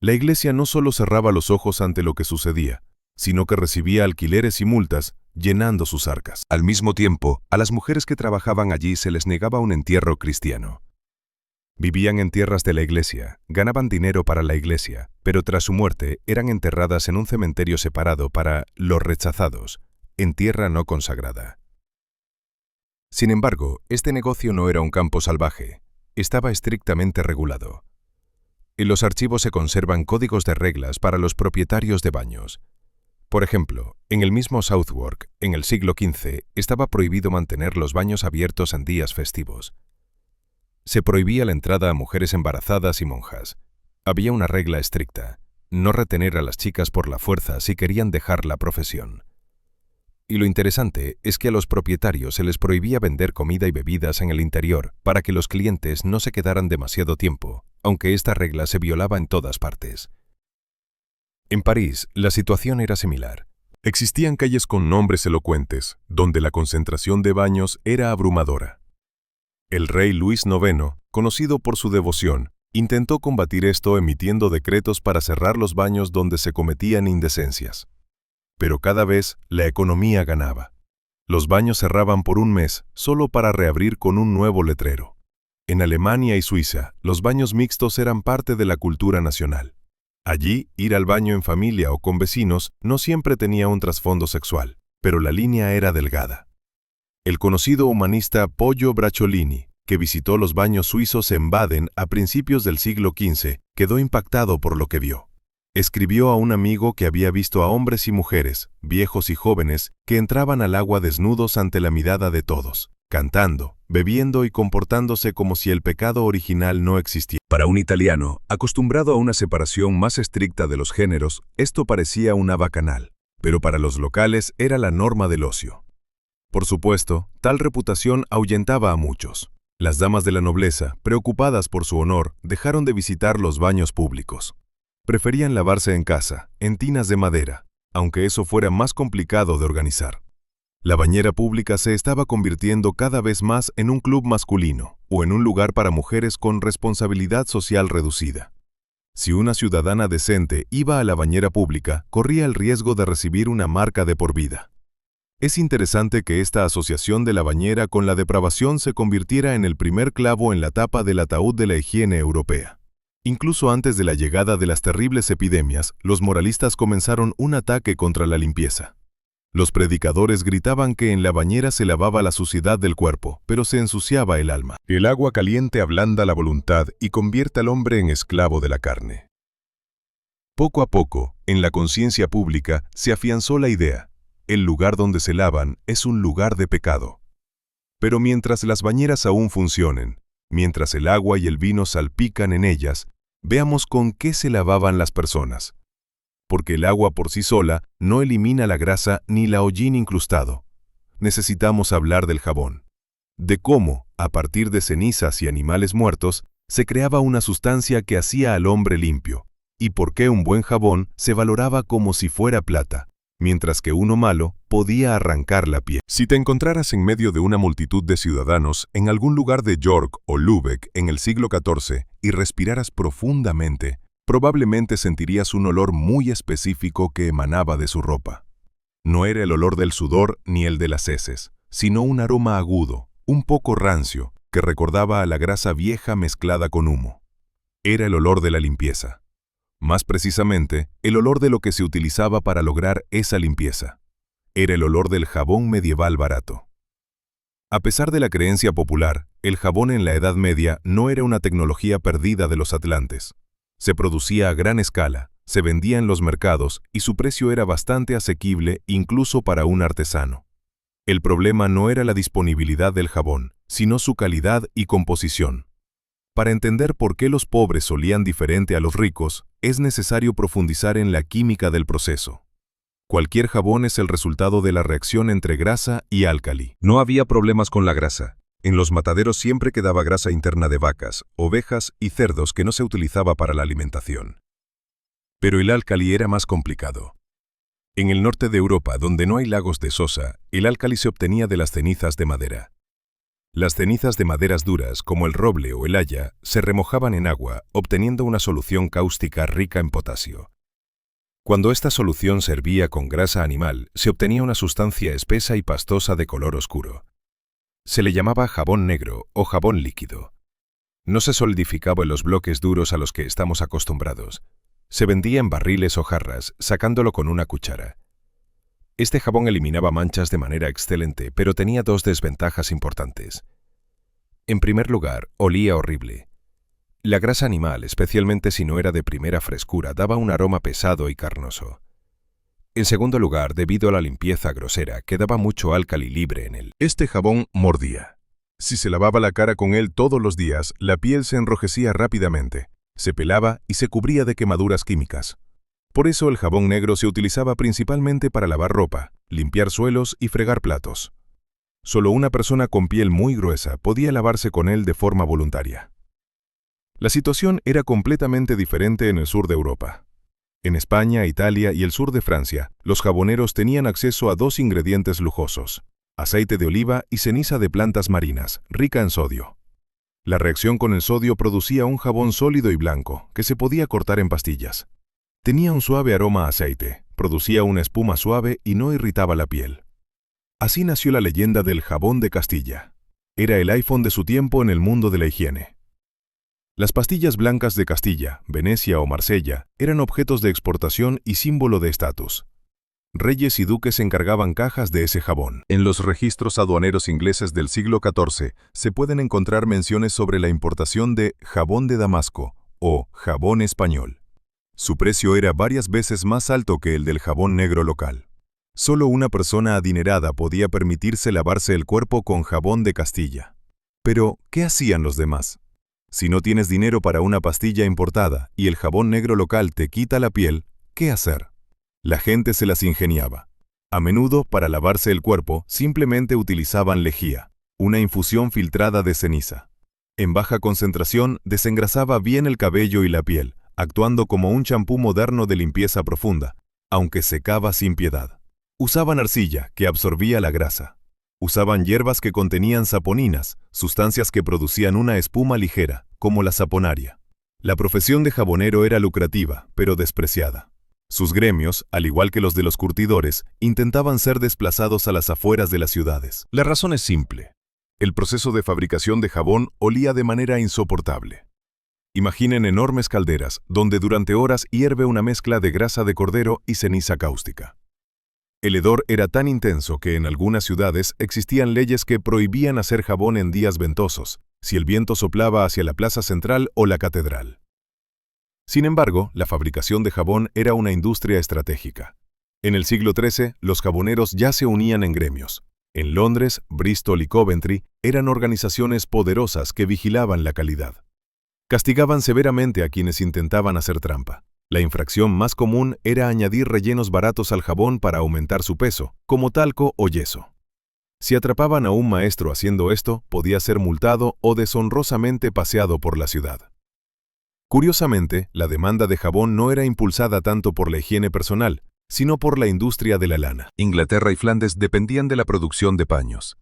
La iglesia no solo cerraba los ojos ante lo que sucedía, sino que recibía alquileres y multas, llenando sus arcas. Al mismo tiempo, a las mujeres que trabajaban allí se les negaba un entierro cristiano. Vivían en tierras de la iglesia, ganaban dinero para la iglesia, pero tras su muerte eran enterradas en un cementerio separado para los rechazados, en tierra no consagrada. Sin embargo, este negocio no era un campo salvaje, estaba estrictamente regulado. En los archivos se conservan códigos de reglas para los propietarios de baños. Por ejemplo, en el mismo Southwark, en el siglo XV, estaba prohibido mantener los baños abiertos en días festivos. Se prohibía la entrada a mujeres embarazadas y monjas. Había una regla estricta, no retener a las chicas por la fuerza si querían dejar la profesión. Y lo interesante es que a los propietarios se les prohibía vender comida y bebidas en el interior para que los clientes no se quedaran demasiado tiempo, aunque esta regla se violaba en todas partes. En París, la situación era similar. Existían calles con nombres elocuentes, donde la concentración de baños era abrumadora. El rey Luis IX, conocido por su devoción, intentó combatir esto emitiendo decretos para cerrar los baños donde se cometían indecencias. Pero cada vez la economía ganaba. Los baños cerraban por un mes solo para reabrir con un nuevo letrero. En Alemania y Suiza, los baños mixtos eran parte de la cultura nacional. Allí, ir al baño en familia o con vecinos no siempre tenía un trasfondo sexual, pero la línea era delgada. El conocido humanista Pollo Bracciolini, que visitó los baños suizos en Baden a principios del siglo XV, quedó impactado por lo que vio. Escribió a un amigo que había visto a hombres y mujeres, viejos y jóvenes, que entraban al agua desnudos ante la mirada de todos, cantando, bebiendo y comportándose como si el pecado original no existiera. Para un italiano, acostumbrado a una separación más estricta de los géneros, esto parecía una bacanal, pero para los locales era la norma del ocio. Por supuesto, tal reputación ahuyentaba a muchos. Las damas de la nobleza, preocupadas por su honor, dejaron de visitar los baños públicos. Preferían lavarse en casa, en tinas de madera, aunque eso fuera más complicado de organizar. La bañera pública se estaba convirtiendo cada vez más en un club masculino o en un lugar para mujeres con responsabilidad social reducida. Si una ciudadana decente iba a la bañera pública, corría el riesgo de recibir una marca de por vida. Es interesante que esta asociación de la bañera con la depravación se convirtiera en el primer clavo en la tapa del ataúd de la higiene europea. Incluso antes de la llegada de las terribles epidemias, los moralistas comenzaron un ataque contra la limpieza. Los predicadores gritaban que en la bañera se lavaba la suciedad del cuerpo, pero se ensuciaba el alma. El agua caliente ablanda la voluntad y convierte al hombre en esclavo de la carne. Poco a poco, en la conciencia pública, se afianzó la idea: el lugar donde se lavan es un lugar de pecado. Pero mientras las bañeras aún funcionen, mientras el agua y el vino salpican en ellas, veamos con qué se lavaban las personas. Porque el agua por sí sola no elimina la grasa ni la hollín incrustado. Necesitamos hablar del jabón. De cómo, a partir de cenizas y animales muertos, se creaba una sustancia que hacía al hombre limpio, y por qué un buen jabón se valoraba como si fuera plata, mientras que uno malo podía arrancar la piel. Si te encontraras en medio de una multitud de ciudadanos en algún lugar de York o Lübeck en el siglo XIV y respiraras profundamente, probablemente sentirías un olor muy específico que emanaba de su ropa. No era el olor del sudor ni el de las heces, sino un aroma agudo, un poco rancio, que recordaba a la grasa vieja mezclada con humo. Era el olor de la limpieza. Más precisamente, el olor de lo que se utilizaba para lograr esa limpieza. Era el olor del jabón medieval barato. A pesar de la creencia popular, el jabón en la Edad Media no era una tecnología perdida de los atlantes. Se producía a gran escala, se vendía en los mercados y su precio era bastante asequible incluso para un artesano. El problema no era la disponibilidad del jabón, sino su calidad y composición. Para entender por qué los pobres olían diferente a los ricos, es necesario profundizar en la química del proceso. Cualquier jabón es el resultado de la reacción entre grasa y álcali. No había problemas con la grasa. En los mataderos siempre quedaba grasa interna de vacas, ovejas y cerdos que no se utilizaba para la alimentación. Pero el álcali era más complicado. En el norte de Europa, donde no hay lagos de sosa, el álcali se obtenía de las cenizas de madera. Las cenizas de maderas duras, como el roble o el haya, se remojaban en agua, obteniendo una solución cáustica rica en potasio. Cuando esta solución se hervía con grasa animal, se obtenía una sustancia espesa y pastosa de color oscuro. Se le llamaba jabón negro o jabón líquido. No se solidificaba en los bloques duros a los que estamos acostumbrados. Se vendía en barriles o jarras, sacándolo con una cuchara. Este jabón eliminaba manchas de manera excelente, pero tenía dos desventajas importantes. En primer lugar, olía horrible. La grasa animal, especialmente si no era de primera frescura, daba un aroma pesado y carnoso. En segundo lugar, debido a la limpieza grosera, quedaba mucho álcali libre en él. Este jabón mordía. Si se lavaba la cara con él todos los días, la piel se enrojecía rápidamente, se pelaba y se cubría de quemaduras químicas. Por eso el jabón negro se utilizaba principalmente para lavar ropa, limpiar suelos y fregar platos. Solo una persona con piel muy gruesa podía lavarse con él de forma voluntaria. La situación era completamente diferente en el sur de Europa. En España, Italia y el sur de Francia, los jaboneros tenían acceso a dos ingredientes lujosos: aceite de oliva y ceniza de plantas marinas, rica en sodio. La reacción con el sodio producía un jabón sólido y blanco, que se podía cortar en pastillas. Tenía un suave aroma a aceite, producía una espuma suave y no irritaba la piel. Así nació la leyenda del jabón de Castilla. Era el iPhone de su tiempo en el mundo de la higiene. Las pastillas blancas de Castilla, Venecia o Marsella eran objetos de exportación y símbolo de estatus. Reyes y duques encargaban cajas de ese jabón. En los registros aduaneros ingleses del siglo XIV se pueden encontrar menciones sobre la importación de jabón de Damasco o jabón español. Su precio era varias veces más alto que el del jabón negro local. Solo una persona adinerada podía permitirse lavarse el cuerpo con jabón de Castilla. Pero, ¿qué hacían los demás? Si no tienes dinero para una pastilla importada y el jabón negro local te quita la piel, ¿qué hacer? La gente se las ingeniaba. A menudo, para lavarse el cuerpo, simplemente utilizaban lejía, una infusión filtrada de ceniza. En baja concentración, desengrasaba bien el cabello y la piel, actuando como un champú moderno de limpieza profunda, aunque secaba sin piedad. Usaban arcilla, que absorbía la grasa. Usaban hierbas que contenían saponinas, sustancias que producían una espuma ligera, como la saponaria. La profesión de jabonero era lucrativa, pero despreciada. Sus gremios, al igual que los de los curtidores, intentaban ser desplazados a las afueras de las ciudades. La razón es simple. El proceso de fabricación de jabón olía de manera insoportable. Imaginen enormes calderas, donde durante horas hierve una mezcla de grasa de cordero y ceniza cáustica. El hedor era tan intenso que en algunas ciudades existían leyes que prohibían hacer jabón en días ventosos, si el viento soplaba hacia la plaza central o la catedral. Sin embargo, la fabricación de jabón era una industria estratégica. En el siglo XIII, los jaboneros ya se unían en gremios. En Londres, Bristol y Coventry eran organizaciones poderosas que vigilaban la calidad. Castigaban severamente a quienes intentaban hacer trampa. La infracción más común era añadir rellenos baratos al jabón para aumentar su peso, como talco o yeso. Si atrapaban a un maestro haciendo esto, podía ser multado o deshonrosamente paseado por la ciudad. Curiosamente, la demanda de jabón no era impulsada tanto por la higiene personal, sino por la industria de la lana. Inglaterra y Flandes dependían de la producción de paños.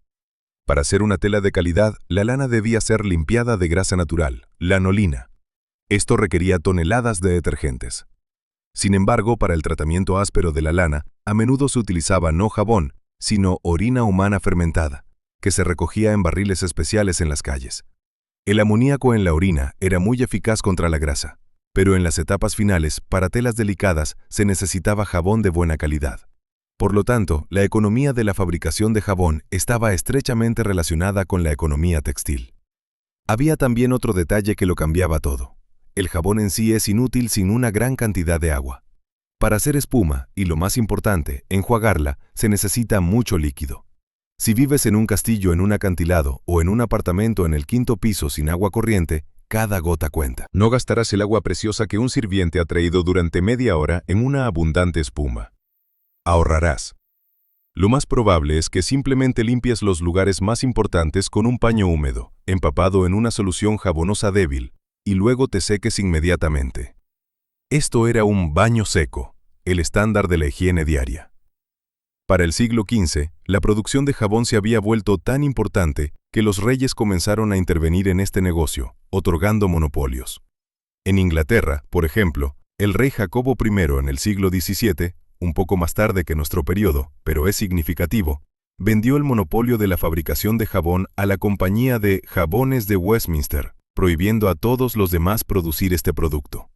Para hacer una tela de calidad, la lana debía ser limpiada de grasa natural, lanolina. Esto requería toneladas de detergentes. Sin embargo, para el tratamiento áspero de la lana, a menudo se utilizaba no jabón, sino orina humana fermentada, que se recogía en barriles especiales en las calles. El amoníaco en la orina era muy eficaz contra la grasa, pero en las etapas finales, para telas delicadas, se necesitaba jabón de buena calidad. Por lo tanto, la economía de la fabricación de jabón estaba estrechamente relacionada con la economía textil. Había también otro detalle que lo cambiaba todo. El jabón en sí es inútil sin una gran cantidad de agua. Para hacer espuma, y lo más importante, enjuagarla, se necesita mucho líquido. Si vives en un castillo en un acantilado o en un apartamento en el 5º piso sin agua corriente, cada gota cuenta. No gastarás el agua preciosa que un sirviente ha traído durante media hora en una abundante espuma. Ahorrarás. Lo más probable es que simplemente limpies los lugares más importantes con un paño húmedo, empapado en una solución jabonosa débil, y luego te seques inmediatamente. Esto era un baño seco, el estándar de la higiene diaria. Para el siglo XV, la producción de jabón se había vuelto tan importante que los reyes comenzaron a intervenir en este negocio, otorgando monopolios. En Inglaterra, por ejemplo, el rey Jacobo I en el siglo XVII, un poco más tarde que nuestro periodo, pero es significativo, vendió el monopolio de la fabricación de jabón a la Compañía de Jabones de Westminster, prohibiendo a todos los demás producir este producto.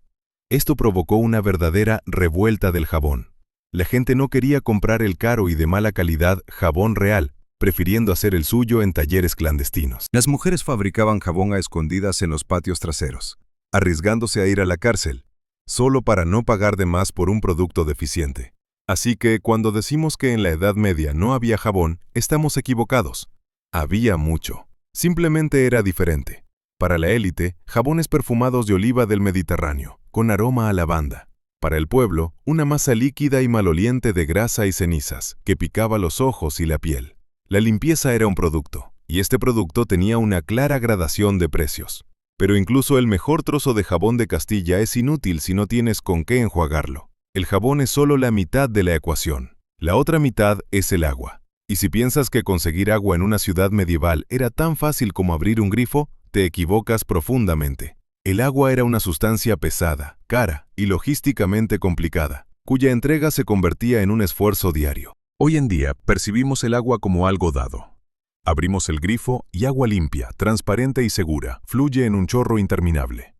Esto provocó una verdadera revuelta del jabón. La gente no quería comprar el caro y de mala calidad jabón real, prefiriendo hacer el suyo en talleres clandestinos. Las mujeres fabricaban jabón a escondidas en los patios traseros, arriesgándose a ir a la cárcel, solo para no pagar de más por un producto deficiente. Así que cuando decimos que en la Edad Media no había jabón, estamos equivocados. Había mucho. Simplemente era diferente. Para la élite, jabones perfumados de oliva del Mediterráneo, con aroma a lavanda. Para el pueblo, una masa líquida y maloliente de grasa y cenizas, que picaba los ojos y la piel. La limpieza era un producto, y este producto tenía una clara gradación de precios. Pero incluso el mejor trozo de jabón de Castilla es inútil si no tienes con qué enjuagarlo. El jabón es solo la mitad de la ecuación. La otra mitad es el agua. Y si piensas que conseguir agua en una ciudad medieval era tan fácil como abrir un grifo, te equivocas profundamente. El agua era una sustancia pesada, cara y logísticamente complicada, cuya entrega se convertía en un esfuerzo diario. Hoy en día percibimos el agua como algo dado. Abrimos el grifo y agua limpia, transparente y segura fluye en un chorro interminable.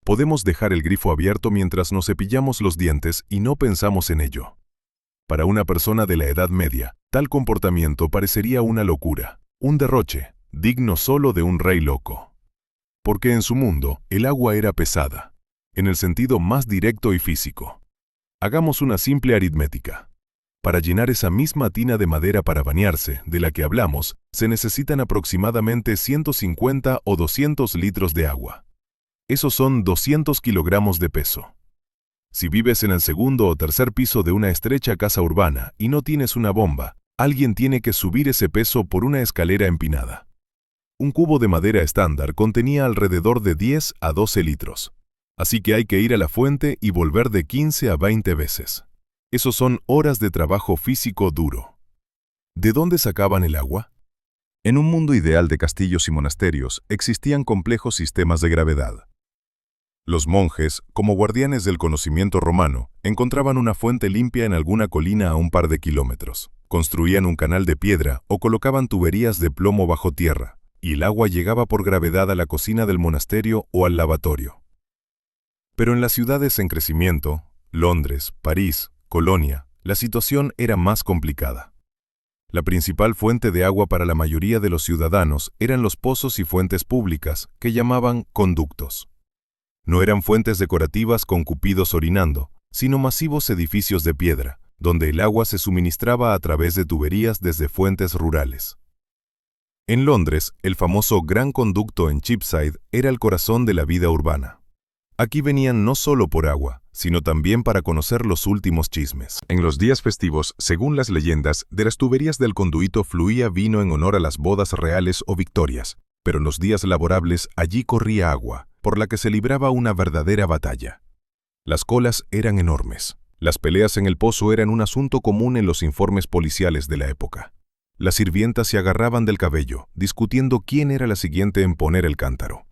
Podemos dejar el grifo abierto mientras nos cepillamos los dientes y no pensamos en ello. Para una persona de la Edad Media, tal comportamiento parecería una locura, un derroche, digno solo de un rey loco. Porque en su mundo, el agua era pesada, en el sentido más directo y físico. Hagamos una simple aritmética. Para llenar esa misma tina de madera para bañarse, de la que hablamos, se necesitan aproximadamente 150 o 200 litros de agua. Esos son 200 kilogramos de peso. Si vives en el 2º o 3er piso de una estrecha casa urbana y no tienes una bomba, alguien tiene que subir ese peso por una escalera empinada. Un cubo de madera estándar contenía alrededor de 10 a 12 litros, así que hay que ir a la fuente y volver de 15 a 20 veces. Esos son horas de trabajo físico duro. ¿De dónde sacaban el agua? En un mundo ideal de castillos y monasterios existían complejos sistemas de gravedad. Los monjes, como guardianes del conocimiento romano, encontraban una fuente limpia en alguna colina a un par de kilómetros. Construían un canal de piedra o colocaban tuberías de plomo bajo tierra, y el agua llegaba por gravedad a la cocina del monasterio o al lavatorio. Pero en las ciudades en crecimiento, Londres, París, Colonia, la situación era más complicada. La principal fuente de agua para la mayoría de los ciudadanos eran los pozos y fuentes públicas, que llamaban conductos. No eran fuentes decorativas con cupidos orinando, sino masivos edificios de piedra, donde el agua se suministraba a través de tuberías desde fuentes rurales. En Londres, el famoso Gran Conducto en Cheapside era el corazón de la vida urbana. Aquí venían no solo por agua, sino también para conocer los últimos chismes. En los días festivos, según las leyendas, de las tuberías del conduito fluía vino en honor a las bodas reales o victorias, pero en los días laborables allí corría agua, por la que se libraba una verdadera batalla. Las colas eran enormes. Las peleas en el pozo eran un asunto común en los informes policiales de la época. Las sirvientas se agarraban del cabello, discutiendo quién era la siguiente en poner el cántaro.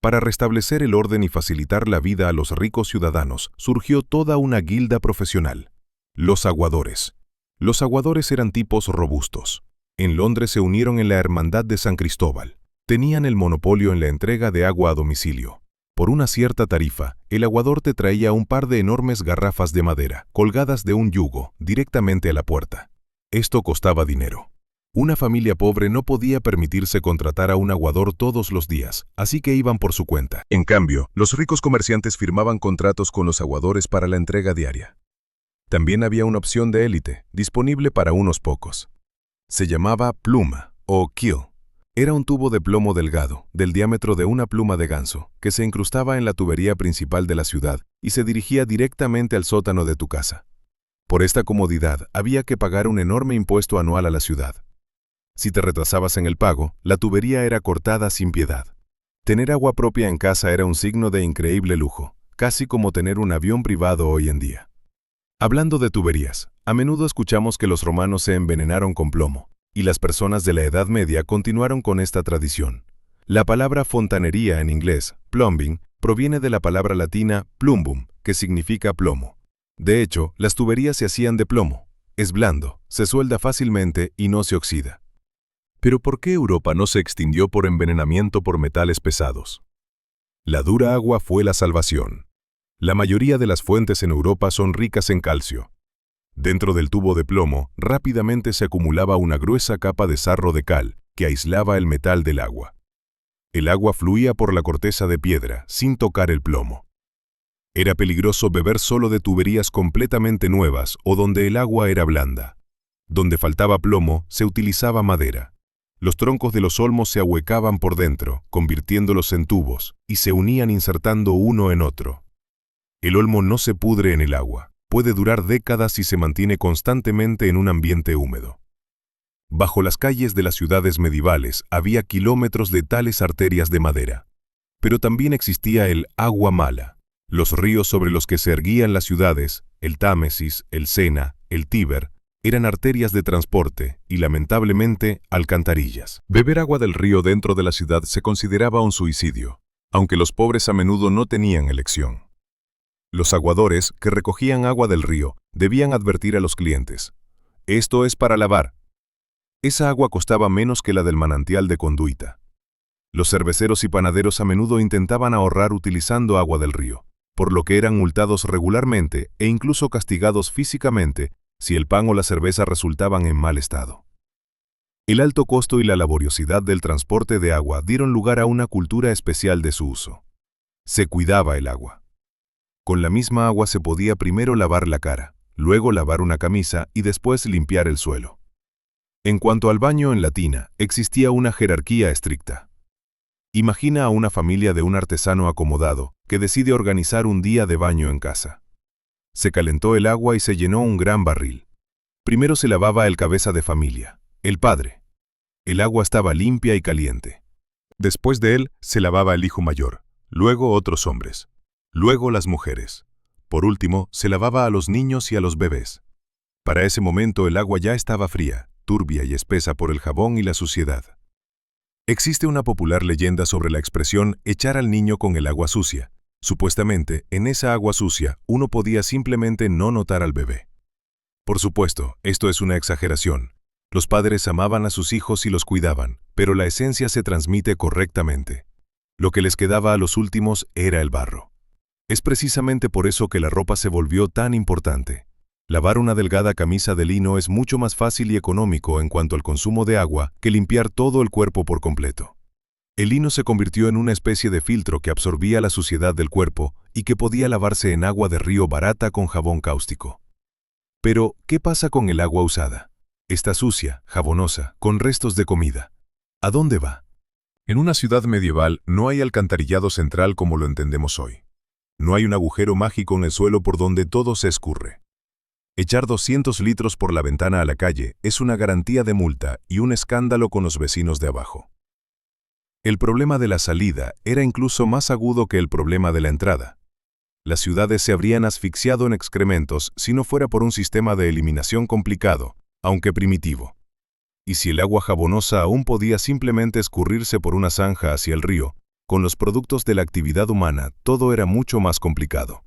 Para restablecer el orden y facilitar la vida a los ricos ciudadanos, surgió toda una guilda profesional, los aguadores. Los aguadores eran tipos robustos. En Londres se unieron en la Hermandad de San Cristóbal. Tenían el monopolio en la entrega de agua a domicilio. Por una cierta tarifa, el aguador te traía un par de enormes garrafas de madera, colgadas de un yugo, directamente a la puerta. Esto costaba dinero. Una familia pobre no podía permitirse contratar a un aguador todos los días, así que iban por su cuenta. En cambio, los ricos comerciantes firmaban contratos con los aguadores para la entrega diaria. También había una opción de élite, disponible para unos pocos. Se llamaba pluma, o keel. Era un tubo de plomo delgado, del diámetro de una pluma de ganso, que se incrustaba en la tubería principal de la ciudad y se dirigía directamente al sótano de tu casa. Por esta comodidad, había que pagar un enorme impuesto anual a la ciudad. Si te retrasabas en el pago, la tubería era cortada sin piedad. Tener agua propia en casa era un signo de increíble lujo, casi como tener un avión privado hoy en día. Hablando de tuberías, a menudo escuchamos que los romanos se envenenaron con plomo, y las personas de la Edad Media continuaron con esta tradición. La palabra fontanería en inglés, plumbing, proviene de la palabra latina plumbum, que significa plomo. De hecho, las tuberías se hacían de plomo. Es blando, se suelda fácilmente y no se oxida. Pero ¿por qué Europa no se extinguió por envenenamiento por metales pesados? La dura agua fue la salvación. La mayoría de las fuentes en Europa son ricas en calcio. Dentro del tubo de plomo, rápidamente se acumulaba una gruesa capa de sarro de cal que aislaba el metal del agua. El agua fluía por la corteza de piedra, sin tocar el plomo. Era peligroso beber solo de tuberías completamente nuevas o donde el agua era blanda. Donde faltaba plomo, se utilizaba madera. Los troncos de los olmos se ahuecaban por dentro, convirtiéndolos en tubos, y se unían insertando uno en otro. El olmo no se pudre en el agua. Puede durar décadas si se mantiene constantemente en un ambiente húmedo. Bajo las calles de las ciudades medievales había kilómetros de tales arterias de madera. Pero también existía el agua mala. Los ríos sobre los que se erguían las ciudades, el Támesis, el Sena, el Tíber, eran arterias de transporte y, lamentablemente, alcantarillas. Beber agua del río dentro de la ciudad se consideraba un suicidio, aunque los pobres a menudo no tenían elección. Los aguadores, que recogían agua del río, debían advertir a los clientes: «Esto es para lavar». Esa agua costaba menos que la del manantial de conduita. Los cerveceros y panaderos a menudo intentaban ahorrar utilizando agua del río, por lo que eran multados regularmente e incluso castigados físicamente si el pan o la cerveza resultaban en mal estado. El alto costo y la laboriosidad del transporte de agua dieron lugar a una cultura especial de su uso. Se cuidaba el agua. Con la misma agua se podía primero lavar la cara, luego lavar una camisa y después limpiar el suelo. En cuanto al baño en la tina, existía una jerarquía estricta. Imagina a una familia de un artesano acomodado que decide organizar un día de baño en casa. Se calentó el agua y se llenó un gran barril. Primero se lavaba el cabeza de familia, el padre. El agua estaba limpia y caliente. Después de él se lavaba el hijo mayor, luego otros hombres, luego las mujeres. Por último, se lavaba a los niños y a los bebés. Para ese momento el agua ya estaba fría, turbia y espesa por el jabón y la suciedad. Existe una popular leyenda sobre la expresión echar al niño con el agua sucia. Supuestamente, en esa agua sucia, uno podía simplemente no notar al bebé. Por supuesto, esto es una exageración. Los padres amaban a sus hijos y los cuidaban, pero la esencia se transmite correctamente. Lo que les quedaba a los últimos era el barro. Es precisamente por eso que la ropa se volvió tan importante. Lavar una delgada camisa de lino es mucho más fácil y económico en cuanto al consumo de agua que limpiar todo el cuerpo por completo. El lino se convirtió en una especie de filtro que absorbía la suciedad del cuerpo y que podía lavarse en agua de río barata con jabón cáustico. Pero, ¿qué pasa con el agua usada? Está sucia, jabonosa, con restos de comida. ¿A dónde va? En una ciudad medieval no hay alcantarillado central como lo entendemos hoy. No hay un agujero mágico en el suelo por donde todo se escurre. Echar 200 litros por la ventana a la calle es una garantía de multa y un escándalo con los vecinos de abajo. El problema de la salida era incluso más agudo que el problema de la entrada. Las ciudades se habrían asfixiado en excrementos si no fuera por un sistema de eliminación complicado, aunque primitivo. Y si el agua jabonosa aún podía simplemente escurrirse por una zanja hacia el río, con los productos de la actividad humana todo era mucho más complicado.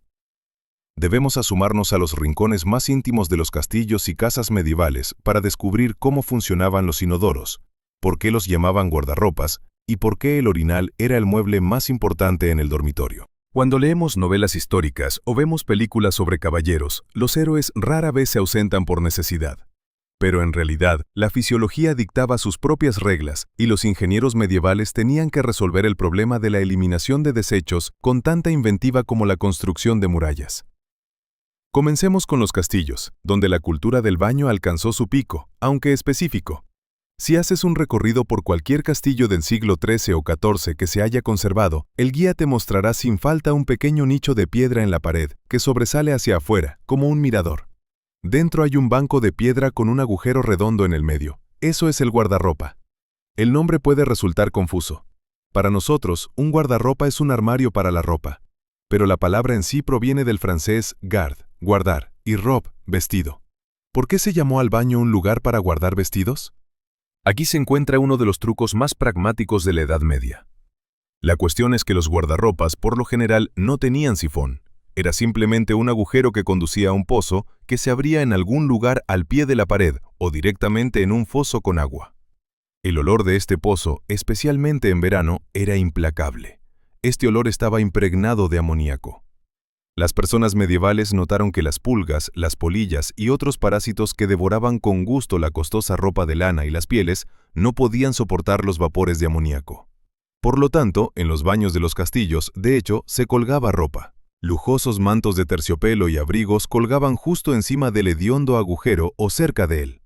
Debemos asomarnos a los rincones más íntimos de los castillos y casas medievales para descubrir cómo funcionaban los inodoros, por qué los llamaban guardarropas y por qué el orinal era el mueble más importante en el dormitorio. Cuando leemos novelas históricas o vemos películas sobre caballeros, los héroes rara vez se ausentan por necesidad. Pero en realidad, la fisiología dictaba sus propias reglas y los ingenieros medievales tenían que resolver el problema de la eliminación de desechos con tanta inventiva como la construcción de murallas. Comencemos con los castillos, donde la cultura del baño alcanzó su pico, aunque específico. Si haces un recorrido por cualquier castillo del siglo XIII o XIV que se haya conservado, el guía te mostrará sin falta un pequeño nicho de piedra en la pared que sobresale hacia afuera, como un mirador. Dentro hay un banco de piedra con un agujero redondo en el medio. Eso es el guardarropa. El nombre puede resultar confuso. Para nosotros, un guardarropa es un armario para la ropa. Pero la palabra en sí proviene del francés garde, guardar, y robe, vestido. ¿Por qué se llamó al baño un lugar para guardar vestidos? Aquí se encuentra uno de los trucos más pragmáticos de la Edad Media. La cuestión es que los guardarropas, por lo general, no tenían sifón. Era simplemente un agujero que conducía a un pozo que se abría en algún lugar al pie de la pared o directamente en un foso con agua. El olor de este pozo, especialmente en verano, era implacable. Este olor estaba impregnado de amoníaco. Las personas medievales notaron que las pulgas, las polillas y otros parásitos que devoraban con gusto la costosa ropa de lana y las pieles no podían soportar los vapores de amoníaco. Por lo tanto, en los baños de los castillos, de hecho, se colgaba ropa. Lujosos mantos de terciopelo y abrigos colgaban justo encima del hediondo agujero o cerca de él.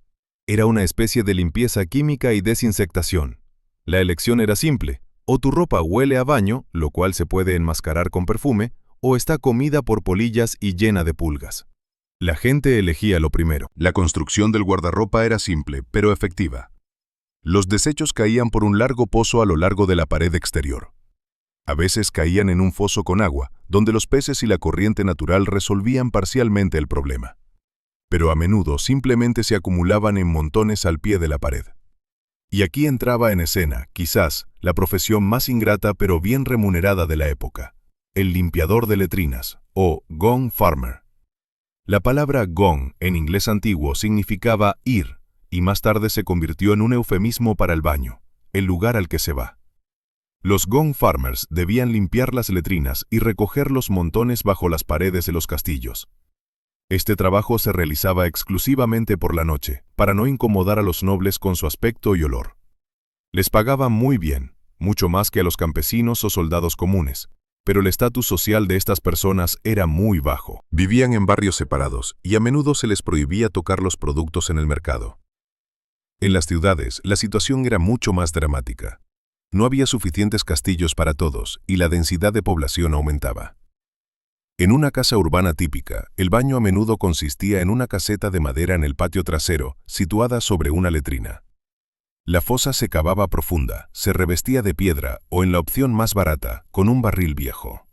Era una especie de limpieza química y desinsectación. La elección era simple: o tu ropa huele a baño, lo cual se puede enmascarar con perfume, o está comida por polillas y llena de pulgas. La gente elegía lo primero. La construcción del guardarropa era simple, pero efectiva. Los desechos caían por un largo pozo a lo largo de la pared exterior. A veces caían en un foso con agua, donde los peces y la corriente natural resolvían parcialmente el problema. Pero a menudo simplemente se acumulaban en montones al pie de la pared. Y aquí entraba en escena, quizás, la profesión más ingrata pero bien remunerada de la época: el limpiador de letrinas, o gong farmer. La palabra gong en inglés antiguo significaba ir, y más tarde se convirtió en un eufemismo para el baño, el lugar al que se va. Los gong farmers debían limpiar las letrinas y recoger los montones bajo las paredes de los castillos. Este trabajo se realizaba exclusivamente por la noche, para no incomodar a los nobles con su aspecto y olor. Les pagaban muy bien, mucho más que a los campesinos o soldados comunes, pero el estatus social de estas personas era muy bajo. Vivían en barrios separados y a menudo se les prohibía tocar los productos en el mercado. En las ciudades, la situación era mucho más dramática. No había suficientes castillos para todos y la densidad de población aumentaba. En una casa urbana típica, el baño a menudo consistía en una caseta de madera en el patio trasero, situada sobre una letrina. La fosa se cavaba profunda, se revestía de piedra o, en la opción más barata, con un barril viejo.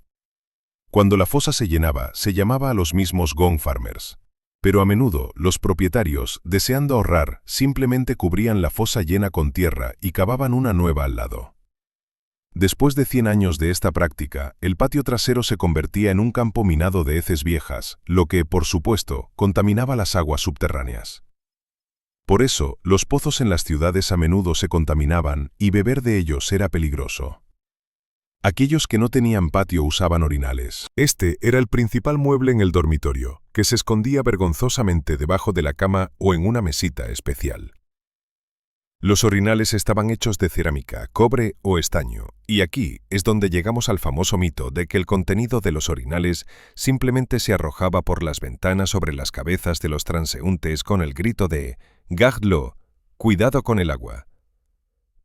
Cuando la fosa se llenaba, se llamaba a los mismos gong farmers. Pero a menudo, los propietarios, deseando ahorrar, simplemente cubrían la fosa llena con tierra y cavaban una nueva al lado. Después de 100 años de esta práctica, el patio trasero se convertía en un campo minado de heces viejas, lo que, por supuesto, contaminaba las aguas subterráneas. Por eso, los pozos en las ciudades a menudo se contaminaban y beber de ellos era peligroso. Aquellos que no tenían patio usaban orinales. Este era el principal mueble en el dormitorio, que se escondía vergonzosamente debajo de la cama o en una mesita especial. Los orinales estaban hechos de cerámica, cobre o estaño, y aquí es donde llegamos al famoso mito de que el contenido de los orinales simplemente se arrojaba por las ventanas sobre las cabezas de los transeúntes con el grito de «Garde l'eau», cuidado con el agua.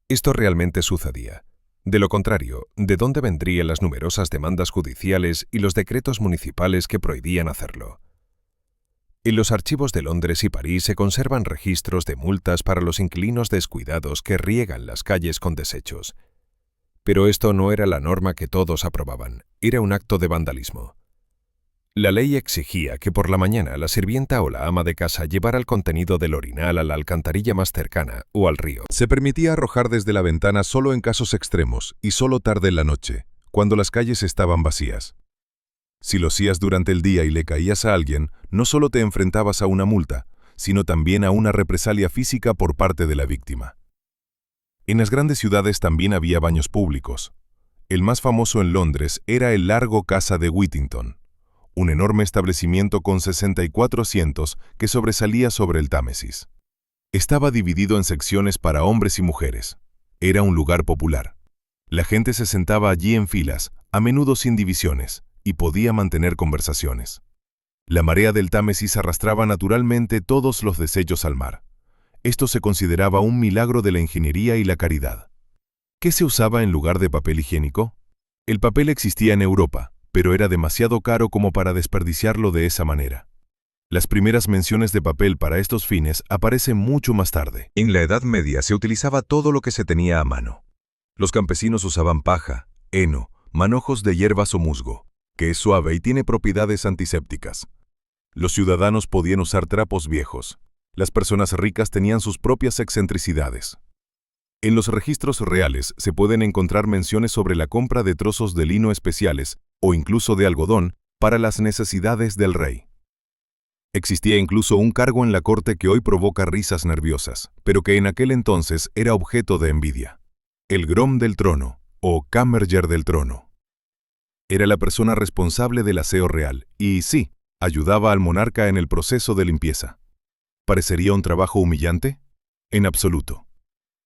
Esto realmente sucedía. De lo contrario, ¿de dónde vendrían las numerosas demandas judiciales y los decretos municipales que prohibían hacerlo? En los archivos de Londres y París se conservan registros de multas para los inquilinos descuidados que riegan las calles con desechos. Pero esto no era la norma que todos aprobaban, era un acto de vandalismo. La ley exigía que por la mañana la sirvienta o la ama de casa llevara el contenido del orinal a la alcantarilla más cercana o al río. Se permitía arrojar desde la ventana solo en casos extremos y solo tarde en la noche, cuando las calles estaban vacías. Si lo hacías durante el día y le caías a alguien, no solo te enfrentabas a una multa, sino también a una represalia física por parte de la víctima. En las grandes ciudades también había baños públicos. El más famoso en Londres era el Largo Casa de Whittington, un enorme establecimiento con 64 asientos que sobresalía sobre el Támesis. Estaba dividido en secciones para hombres y mujeres. Era un lugar popular. La gente se sentaba allí en filas, a menudo sin divisiones, y podía mantener conversaciones. La marea del Támesis arrastraba naturalmente todos los desechos al mar. Esto se consideraba un milagro de la ingeniería y la caridad. ¿Qué se usaba en lugar de papel higiénico? El papel existía en Europa, pero era demasiado caro como para desperdiciarlo de esa manera. Las primeras menciones de papel para estos fines aparecen mucho más tarde. En la Edad Media se utilizaba todo lo que se tenía a mano. Los campesinos usaban paja, heno, manojos de hierbas o musgo, que es suave y tiene propiedades antisépticas. Los ciudadanos podían usar trapos viejos. Las personas ricas tenían sus propias excentricidades. En los registros reales se pueden encontrar menciones sobre la compra de trozos de lino especiales o incluso de algodón para las necesidades del rey. Existía incluso un cargo en la corte que hoy provoca risas nerviosas, pero que en aquel entonces era objeto de envidia. El grom del trono, o camerger del trono. Era la persona responsable del aseo real y, sí, ayudaba al monarca en el proceso de limpieza. ¿Parecería un trabajo humillante? En absoluto.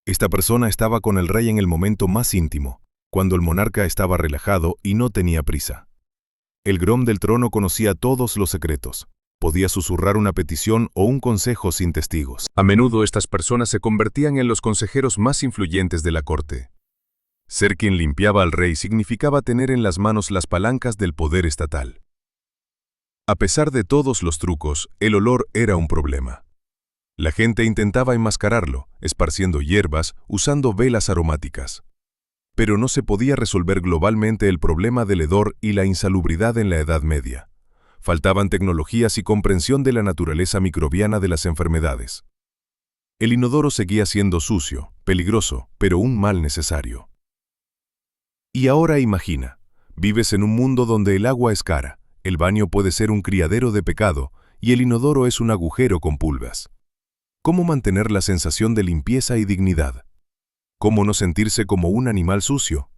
Esta persona estaba con el rey en el momento más íntimo, cuando el monarca estaba relajado y no tenía prisa. El grom del trono conocía todos los secretos. Podía susurrar una petición o un consejo sin testigos. A menudo estas personas se convertían en los consejeros más influyentes de la corte. Ser quien limpiaba al rey significaba tener en las manos las palancas del poder estatal. A pesar de todos los trucos, el olor era un problema. La gente intentaba enmascararlo, esparciendo hierbas, usando velas aromáticas. Pero no se podía resolver globalmente el problema del hedor y la insalubridad en la Edad Media. Faltaban tecnologías y comprensión de la naturaleza microbiana de las enfermedades. El inodoro seguía siendo sucio, peligroso, pero un mal necesario. Y ahora imagina, vives en un mundo donde el agua es cara, el baño puede ser un criadero de pecado y el inodoro es un agujero con pulgas. ¿Cómo mantener la sensación de limpieza y dignidad? ¿Cómo no sentirse como un animal sucio?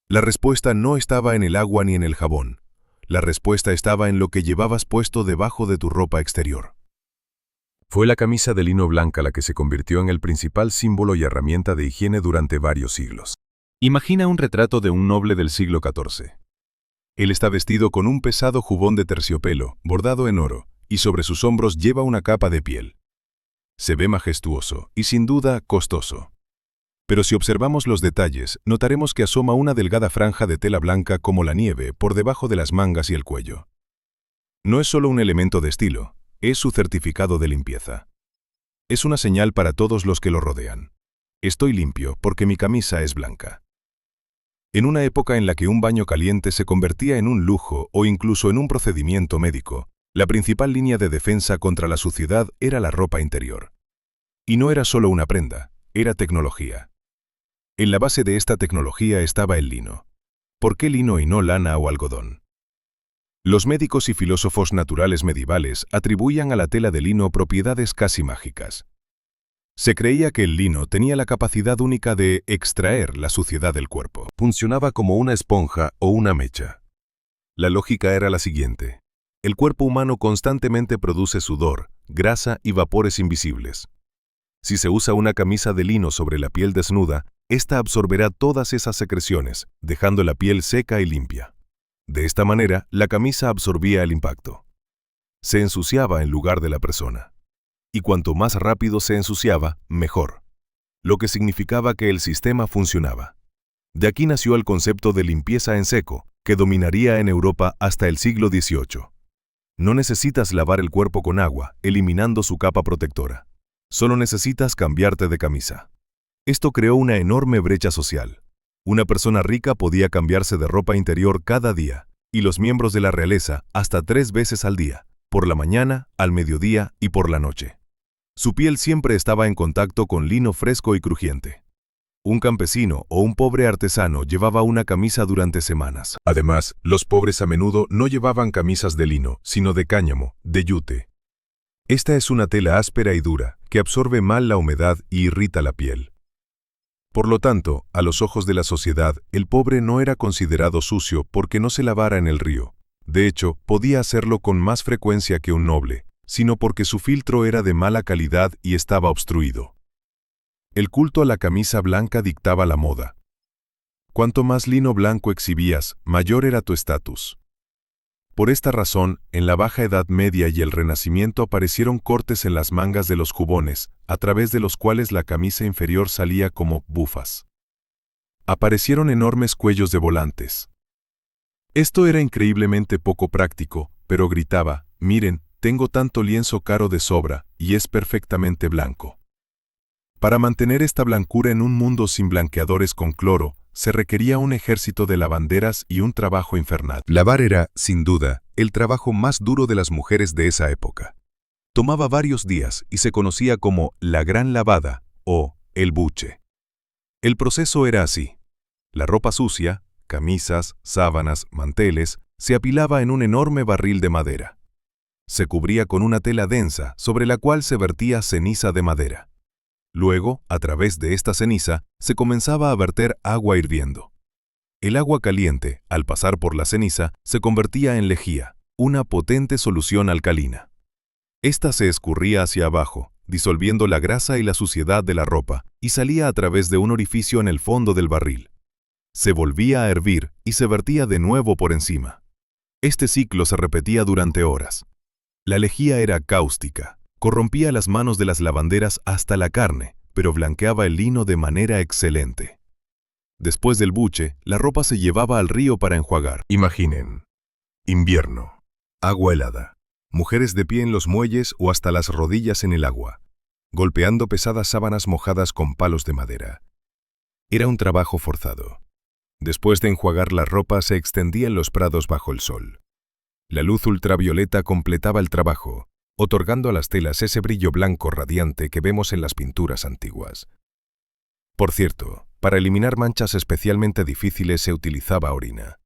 La respuesta no estaba en el agua ni en el jabón. La respuesta estaba en lo que llevabas puesto debajo de tu ropa exterior. Fue la camisa de lino blanca la que se convirtió en el principal símbolo y herramienta de higiene durante varios siglos. Imagina un retrato de un noble del siglo XIV. Él está vestido con un pesado jubón de terciopelo, bordado en oro, y sobre sus hombros lleva una capa de piel. Se ve majestuoso y sin duda costoso. Pero si observamos los detalles, notaremos que asoma una delgada franja de tela blanca como la nieve por debajo de las mangas y el cuello. No es solo un elemento de estilo, es su certificado de limpieza. Es una señal para todos los que lo rodean. Estoy limpio porque mi camisa es blanca. En una época en la que un baño caliente se convertía en un lujo o incluso en un procedimiento médico, la principal línea de defensa contra la suciedad era la ropa interior. Y no era solo una prenda, era tecnología. En la base de esta tecnología estaba el lino. ¿Por qué lino y no lana o algodón? Los médicos y filósofos naturales medievales atribuían a la tela de lino propiedades casi mágicas. Se creía que el lino tenía la capacidad única de extraer la suciedad del cuerpo. Funcionaba como una esponja o una mecha. La lógica era la siguiente. El cuerpo humano constantemente produce sudor, grasa y vapores invisibles. Si se usa una camisa de lino sobre la piel desnuda, esta absorberá todas esas secreciones, dejando la piel seca y limpia. De esta manera, la camisa absorbía el impacto. Se ensuciaba en lugar de la persona. Y cuanto más rápido se ensuciaba, mejor. Lo que significaba que el sistema funcionaba. De aquí nació el concepto de limpieza en seco, que dominaría en Europa hasta el siglo XVIII. No necesitas lavar el cuerpo con agua, eliminando su capa protectora. Solo necesitas cambiarte de camisa. Esto creó una enorme brecha social. Una persona rica podía cambiarse de ropa interior cada día, y los miembros de la realeza hasta 3 veces al día, por la mañana, al mediodía y por la noche. Su piel siempre estaba en contacto con lino fresco y crujiente. Un campesino o un pobre artesano llevaba una camisa durante semanas. Además, los pobres a menudo no llevaban camisas de lino, sino de cáñamo, de yute. Esta es una tela áspera y dura, que absorbe mal la humedad y irrita la piel. Por lo tanto, a los ojos de la sociedad, el pobre no era considerado sucio porque no se lavara en el río. De hecho, podía hacerlo con más frecuencia que un noble, sino porque su filtro era de mala calidad y estaba obstruido. El culto a la camisa blanca dictaba la moda. Cuanto más lino blanco exhibías, mayor era tu estatus. Por esta razón, en la Baja Edad Media y el Renacimiento aparecieron cortes en las mangas de los jubones, a través de los cuales la camisa inferior salía como bufas. Aparecieron enormes cuellos de volantes. Esto era increíblemente poco práctico, pero gritaba, miren, tengo tanto lienzo caro de sobra, y es perfectamente blanco. Para mantener esta blancura en un mundo sin blanqueadores con cloro, se requería un ejército de lavanderas y un trabajo infernal. Lavar era, sin duda, el trabajo más duro de las mujeres de esa época. Tomaba varios días y se conocía como la gran lavada o el buche. El proceso era así. La ropa sucia, camisas, sábanas, manteles, se apilaba en un enorme barril de madera. Se cubría con una tela densa sobre la cual se vertía ceniza de madera. Luego, a través de esta ceniza, se comenzaba a verter agua hirviendo. El agua caliente, al pasar por la ceniza, se convertía en lejía, una potente solución alcalina. Esta se escurría hacia abajo, disolviendo la grasa y la suciedad de la ropa, y salía a través de un orificio en el fondo del barril. Se volvía a hervir y se vertía de nuevo por encima. Este ciclo se repetía durante horas. La lejía era cáustica. Corrompía las manos de las lavanderas hasta la carne, pero blanqueaba el lino de manera excelente. Después del buche, la ropa se llevaba al río para enjuagar. Imaginen. Invierno. Agua helada. Mujeres de pie en los muelles o hasta las rodillas en el agua, golpeando pesadas sábanas mojadas con palos de madera. Era un trabajo forzado. Después de enjuagar la ropa, se extendía en los prados bajo el sol. La luz ultravioleta completaba el trabajo, otorgando a las telas ese brillo blanco radiante que vemos en las pinturas antiguas. Por cierto, para eliminar manchas especialmente difíciles se utilizaba orina.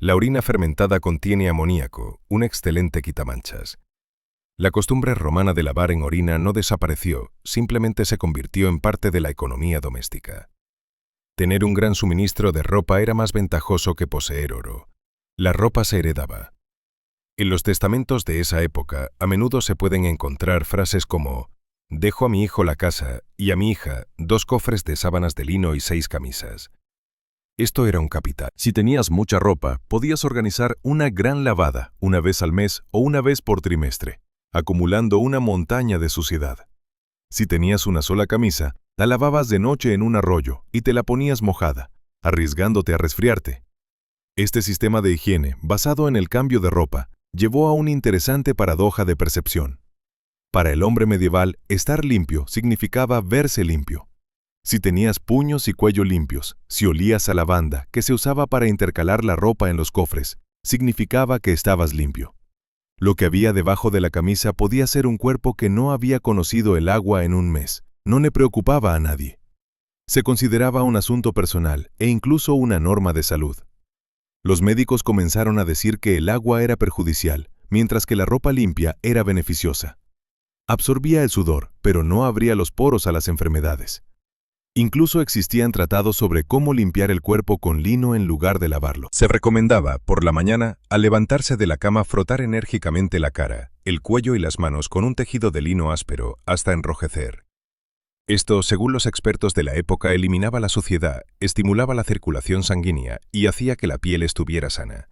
La orina fermentada contiene amoníaco, un excelente quitamanchas. La costumbre romana de lavar en orina no desapareció, simplemente se convirtió en parte de la economía doméstica. Tener un gran suministro de ropa era más ventajoso que poseer oro. La ropa se heredaba. En los testamentos de esa época, a menudo se pueden encontrar frases como «Dejo a mi hijo la casa y a mi hija 2 cofres de sábanas de lino y 6 camisas». Esto era un capital. Si tenías mucha ropa, podías organizar una gran lavada, una vez al mes o una vez por trimestre, acumulando una montaña de suciedad. Si tenías una sola camisa, la lavabas de noche en un arroyo y te la ponías mojada, arriesgándote a resfriarte. Este sistema de higiene, basado en el cambio de ropa, llevó a una interesante paradoja de percepción. Para el hombre medieval, estar limpio significaba verse limpio. Si tenías puños y cuello limpios, si olías a lavanda que se usaba para intercalar la ropa en los cofres, significaba que estabas limpio. Lo que había debajo de la camisa podía ser un cuerpo que no había conocido el agua en un mes. No le preocupaba a nadie. Se consideraba un asunto personal e incluso una norma de salud. Los médicos comenzaron a decir que el agua era perjudicial, mientras que la ropa limpia era beneficiosa. Absorbía el sudor, pero no abría los poros a las enfermedades. Incluso existían tratados sobre cómo limpiar el cuerpo con lino en lugar de lavarlo. Se recomendaba, por la mañana, al levantarse de la cama, frotar enérgicamente la cara, el cuello y las manos con un tejido de lino áspero hasta enrojecer. Esto, según los expertos de la época, eliminaba la suciedad, estimulaba la circulación sanguínea y hacía que la piel estuviera sana.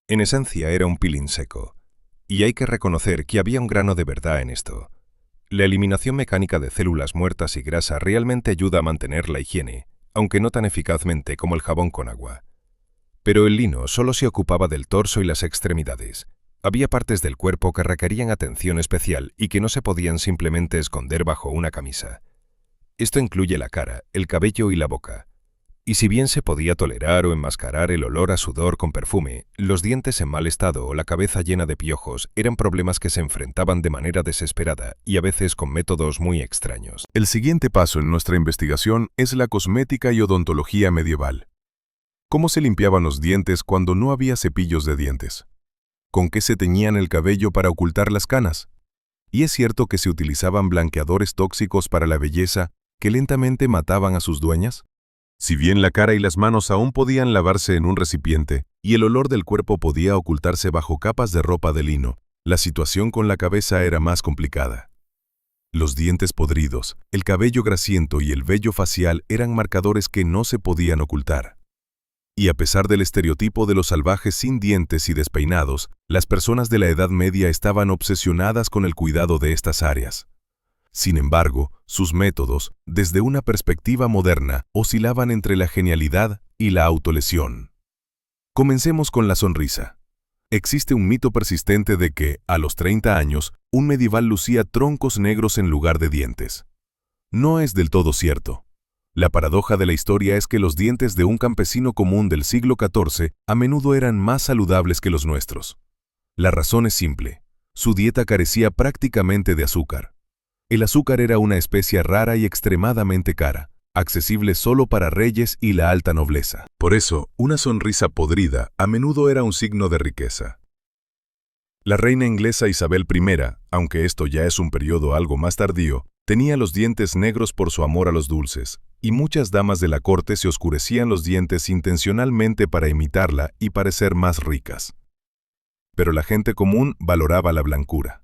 En esencia era un peeling seco, y hay que reconocer que había un grano de verdad en esto. La eliminación mecánica de células muertas y grasa realmente ayuda a mantener la higiene, aunque no tan eficazmente como el jabón con agua. Pero el lino solo se ocupaba del torso y las extremidades. Había partes del cuerpo que requerían atención especial y que no se podían simplemente esconder bajo una camisa. Esto incluye la cara, el cabello y la boca. Y si bien se podía tolerar o enmascarar el olor a sudor con perfume, los dientes en mal estado o la cabeza llena de piojos eran problemas que se enfrentaban de manera desesperada y a veces con métodos muy extraños. El siguiente paso en nuestra investigación es la cosmética y odontología medieval. ¿Cómo se limpiaban los dientes cuando no había cepillos de dientes? ¿Con qué se teñían el cabello para ocultar las canas? ¿Y es cierto que se utilizaban blanqueadores tóxicos para la belleza que lentamente mataban a sus dueñas? Si bien la cara y las manos aún podían lavarse en un recipiente y el olor del cuerpo podía ocultarse bajo capas de ropa de lino, la situación con la cabeza era más complicada. Los dientes podridos, el cabello grasiento y el vello facial eran marcadores que no se podían ocultar. Y a pesar del estereotipo de los salvajes sin dientes y despeinados, las personas de la Edad Media estaban obsesionadas con el cuidado de estas áreas. Sin embargo, sus métodos, desde una perspectiva moderna, oscilaban entre la genialidad y la autolesión. Comencemos con la sonrisa. Existe un mito persistente de que, a los 30 años, un medieval lucía troncos negros en lugar de dientes. No es del todo cierto. La paradoja de la historia es que los dientes de un campesino común del siglo XIV a menudo eran más saludables que los nuestros. La razón es simple. Su dieta carecía prácticamente de azúcar. El azúcar era una especia rara y extremadamente cara, accesible solo para reyes y la alta nobleza. Por eso, una sonrisa podrida a menudo era un signo de riqueza. La reina inglesa Isabel I, aunque esto ya es un periodo algo más tardío, tenía los dientes negros por su amor a los dulces, y muchas damas de la corte se oscurecían los dientes intencionalmente para imitarla y parecer más ricas. Pero la gente común valoraba la blancura.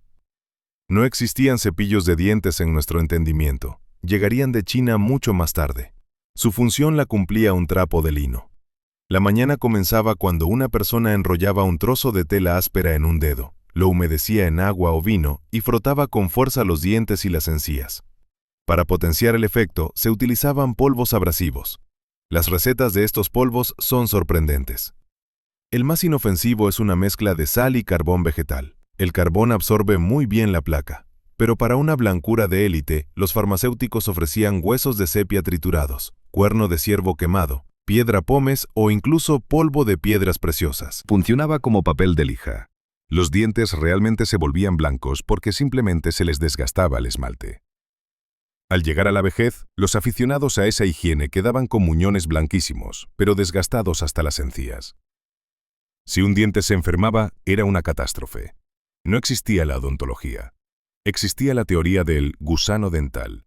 No existían cepillos de dientes en nuestro entendimiento. Llegarían de China mucho más tarde. Su función la cumplía un trapo de lino. La mañana comenzaba cuando una persona enrollaba un trozo de tela áspera en un dedo, lo humedecía en agua o vino y frotaba con fuerza los dientes y las encías. Para potenciar el efecto, se utilizaban polvos abrasivos. Las recetas de estos polvos son sorprendentes. El más inofensivo es una mezcla de sal y carbón vegetal. El carbón absorbe muy bien la placa, pero para una blancura de élite, los farmacéuticos ofrecían huesos de sepia triturados, cuerno de ciervo quemado, piedra pómez o incluso polvo de piedras preciosas. Funcionaba como papel de lija. Los dientes realmente se volvían blancos porque simplemente se les desgastaba el esmalte. Al llegar a la vejez, los aficionados a esa higiene quedaban con muñones blanquísimos, pero desgastados hasta las encías. Si un diente se enfermaba, era una catástrofe. No existía la odontología. Existía la teoría del gusano dental.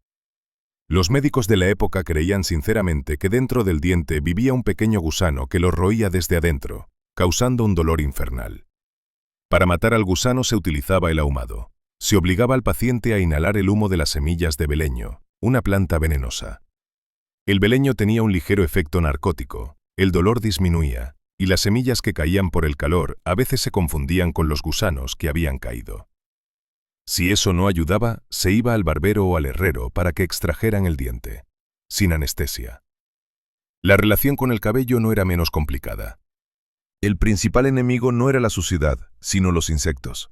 Los médicos de la época creían sinceramente que dentro del diente vivía un pequeño gusano que lo roía desde adentro, causando un dolor infernal. Para matar al gusano se utilizaba el ahumado. Se obligaba al paciente a inhalar el humo de las semillas de beleño, una planta venenosa. El beleño tenía un ligero efecto narcótico, el dolor disminuía, y las semillas que caían por el calor a veces se confundían con los gusanos que habían caído. Si eso no ayudaba, se iba al barbero o al herrero para que extrajeran el diente, sin anestesia. La relación con el cabello no era menos complicada. El principal enemigo no era la suciedad, sino los insectos.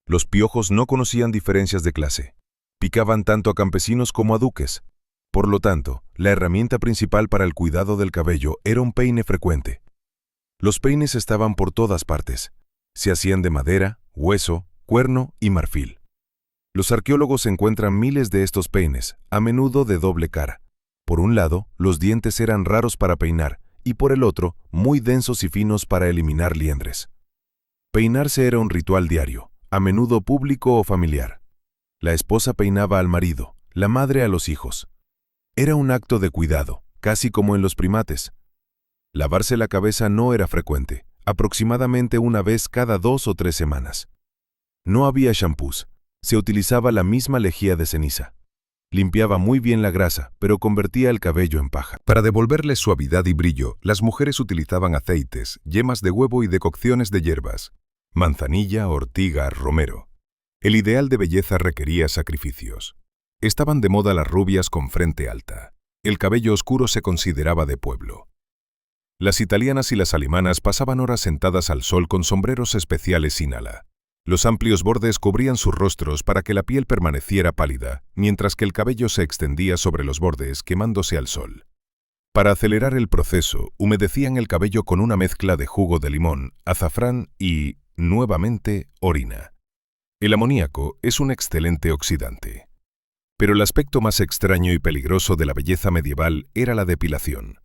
Los piojos no conocían diferencias de clase. Picaban tanto a campesinos como a duques. Por lo tanto, la herramienta principal para el cuidado del cabello era un peine frecuente. Los peines estaban por todas partes. Se hacían de madera, hueso, cuerno y marfil. Los arqueólogos encuentran miles de estos peines, a menudo de doble cara. Por un lado, los dientes eran raros para peinar, y por el otro, muy densos y finos para eliminar liendres. Peinarse era un ritual diario, a menudo público o familiar. La esposa peinaba al marido, la madre a los hijos. Era un acto de cuidado, casi como en los primates. Lavarse la cabeza no era frecuente, aproximadamente una vez cada 2 o 3 semanas. No había shampoos, se utilizaba la misma lejía de ceniza. Limpiaba muy bien la grasa, pero convertía el cabello en paja. Para devolverle suavidad y brillo, las mujeres utilizaban aceites, yemas de huevo y decocciones de hierbas, manzanilla, ortiga, romero. El ideal de belleza requería sacrificios. Estaban de moda las rubias con frente alta. El cabello oscuro se consideraba de pueblo. Las italianas y las alemanas pasaban horas sentadas al sol con sombreros especiales sin ala. Los amplios bordes cubrían sus rostros para que la piel permaneciera pálida, mientras que el cabello se extendía sobre los bordes quemándose al sol. Para acelerar el proceso, humedecían el cabello con una mezcla de jugo de limón, azafrán y, nuevamente, orina. El amoníaco es un excelente oxidante. Pero el aspecto más extraño y peligroso de la belleza medieval era la depilación.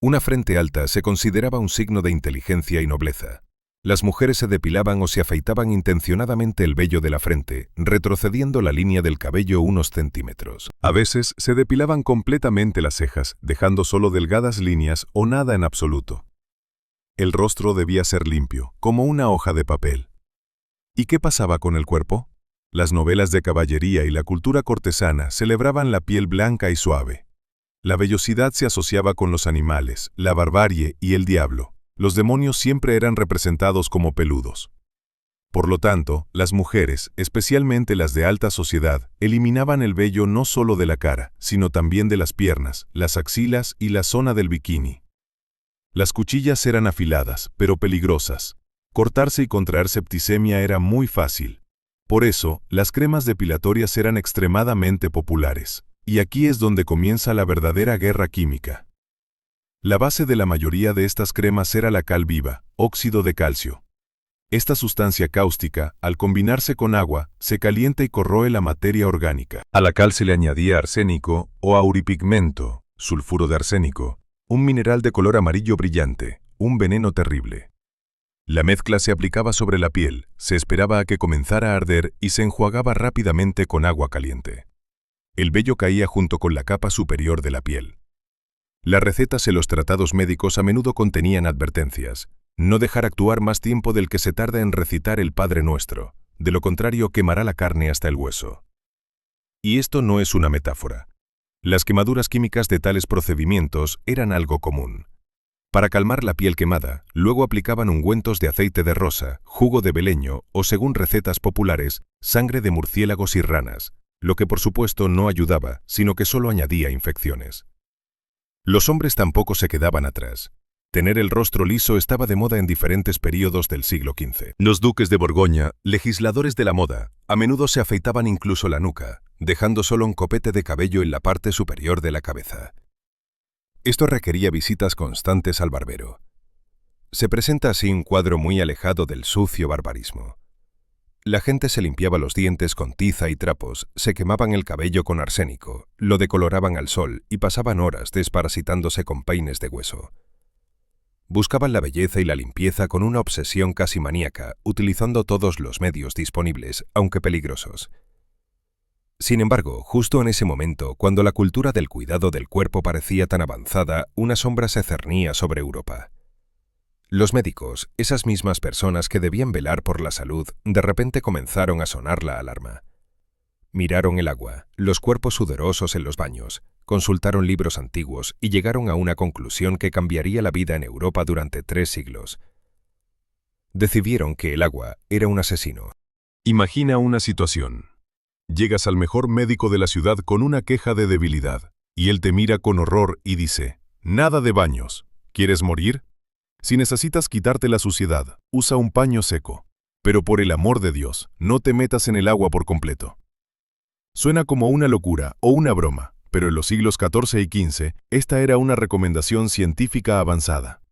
Una frente alta se consideraba un signo de inteligencia y nobleza. Las mujeres se depilaban o se afeitaban intencionadamente el vello de la frente, retrocediendo la línea del cabello unos centímetros. A veces se depilaban completamente las cejas, dejando solo delgadas líneas o nada en absoluto. El rostro debía ser limpio, como una hoja de papel. ¿Y qué pasaba con el cuerpo? Las novelas de caballería y la cultura cortesana celebraban la piel blanca y suave. La vellosidad se asociaba con los animales, la barbarie y el diablo. Los demonios siempre eran representados como peludos. Por lo tanto, las mujeres, especialmente las de alta sociedad, eliminaban el vello no solo de la cara, sino también de las piernas, las axilas y la zona del bikini. Las cuchillas eran afiladas, pero peligrosas. Cortarse y contraer septicemia era muy fácil. Por eso, las cremas depilatorias eran extremadamente populares. Y aquí es donde comienza la verdadera guerra química. La base de la mayoría de estas cremas era la cal viva, óxido de calcio. Esta sustancia cáustica, al combinarse con agua, se calienta y corroe la materia orgánica. A la cal se le añadía arsénico o auripigmento, sulfuro de arsénico, un mineral de color amarillo brillante, un veneno terrible. La mezcla se aplicaba sobre la piel, se esperaba a que comenzara a arder y se enjuagaba rápidamente con agua caliente. El vello caía junto con la capa superior de la piel. Las recetas en los tratados médicos a menudo contenían advertencias. No dejar actuar más tiempo del que se tarda en recitar el Padre Nuestro, de lo contrario quemará la carne hasta el hueso. Y esto no es una metáfora. Las quemaduras químicas de tales procedimientos eran algo común. Para calmar la piel quemada, luego aplicaban ungüentos de aceite de rosa, jugo de beleño o, según recetas populares, sangre de murciélagos y ranas, lo que por supuesto no ayudaba, sino que solo añadía infecciones. Los hombres tampoco se quedaban atrás. Tener el rostro liso estaba de moda en diferentes períodos del siglo XV. Los duques de Borgoña, legisladores de la moda, a menudo se afeitaban incluso la nuca, dejando solo un copete de cabello en la parte superior de la cabeza. Esto requería visitas constantes al barbero. Se presenta así un cuadro muy alejado del sucio barbarismo. La gente se limpiaba los dientes con tiza y trapos, se quemaban el cabello con arsénico, lo decoloraban al sol y pasaban horas desparasitándose con peines de hueso. Buscaban la belleza y la limpieza con una obsesión casi maníaca, utilizando todos los medios disponibles, aunque peligrosos. Sin embargo, justo en ese momento, cuando la cultura del cuidado del cuerpo parecía tan avanzada, una sombra se cernía sobre Europa. Los médicos, esas mismas personas que debían velar por la salud, de repente comenzaron a sonar la alarma. Miraron el agua, los cuerpos sudorosos en los baños, consultaron libros antiguos y llegaron a una conclusión que cambiaría la vida en Europa durante 3 siglos. Decidieron que el agua era un asesino. Imagina una situación. Llegas al mejor médico de la ciudad con una queja de debilidad, y él te mira con horror y dice, «Nada de baños. ¿Quieres morir? Si necesitas quitarte la suciedad, usa un paño seco. Pero por el amor de Dios, no te metas en el agua por completo». Suena como una locura o una broma, pero en los siglos XIV y XV, esta era una recomendación científica avanzada.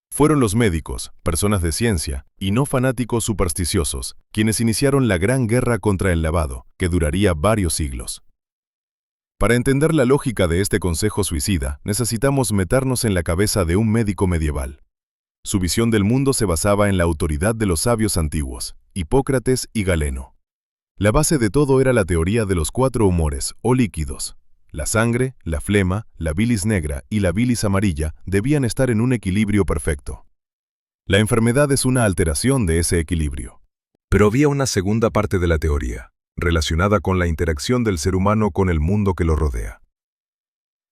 Fueron los médicos, personas de ciencia, y no fanáticos supersticiosos, quienes iniciaron la gran guerra contra el lavado, que duraría varios siglos. Para entender la lógica de este consejo suicida, necesitamos meternos en la cabeza de un médico medieval. Su visión del mundo se basaba en la autoridad de los sabios antiguos, Hipócrates y Galeno. La base de todo era la teoría de los 4 humores, o líquidos. La sangre, la flema, la bilis negra y la bilis amarilla debían estar en un equilibrio perfecto. La enfermedad es una alteración de ese equilibrio. Pero había una segunda parte de la teoría, relacionada con la interacción del ser humano con el mundo que lo rodea.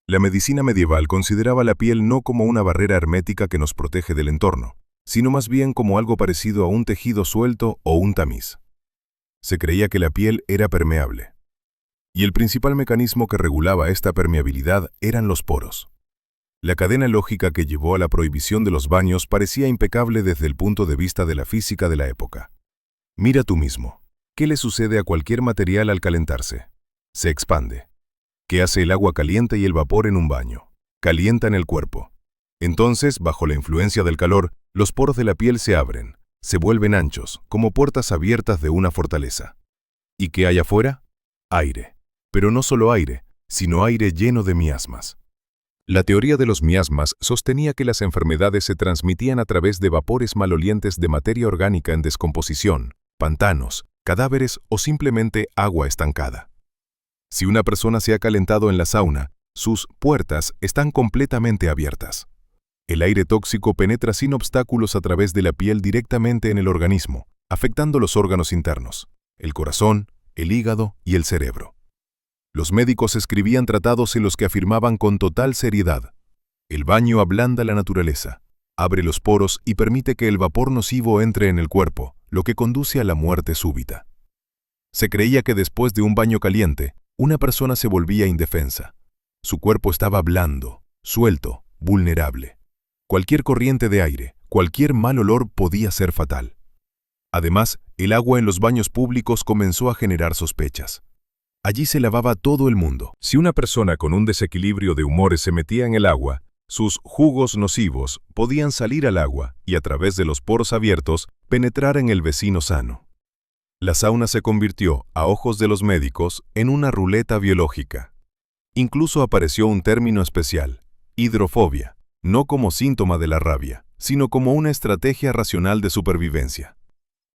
La medicina medieval consideraba la piel no como una barrera hermética que nos protege del entorno, sino más bien como algo parecido a un tejido suelto o un tamiz. Se creía que la piel era permeable. Y el principal mecanismo que regulaba esta permeabilidad eran los poros. La cadena lógica que llevó a la prohibición de los baños parecía impecable desde el punto de vista de la física de la época. Mira tú mismo. ¿Qué le sucede a cualquier material al calentarse? Se expande. ¿Qué hace el agua caliente y el vapor en un baño? calientan el cuerpo. Entonces, bajo la influencia del calor, los poros de la piel se abren, se vuelven anchos, como puertas abiertas de una fortaleza. ¿Y qué hay afuera? Aire. Pero no solo aire, sino aire lleno de miasmas. La teoría de los miasmas sostenía que las enfermedades se transmitían a través de vapores malolientes de materia orgánica en descomposición, pantanos, cadáveres o simplemente agua estancada. Si una persona se ha calentado en la sauna, sus puertas están completamente abiertas. El aire tóxico penetra sin obstáculos a través de la piel directamente en el organismo, afectando los órganos internos, el corazón, el hígado y el cerebro. Los médicos escribían tratados en los que afirmaban con total seriedad: el baño ablanda la naturaleza, abre los poros y permite que el vapor nocivo entre en el cuerpo, lo que conduce a la muerte súbita. Se creía que después de un baño caliente, una persona se volvía indefensa. Su cuerpo estaba blando, suelto, vulnerable. Cualquier corriente de aire, cualquier mal olor podía ser fatal. Además, el agua en los baños públicos comenzó a generar sospechas. Allí se lavaba todo el mundo. Si una persona con un desequilibrio de humores se metía en el agua, sus jugos nocivos podían salir al agua y a través de los poros abiertos penetrar en el vecino sano. La sauna se convirtió, a ojos de los médicos, en una ruleta biológica. Incluso apareció un término especial: hidrofobia, no como síntoma de la rabia, sino como una estrategia racional de supervivencia.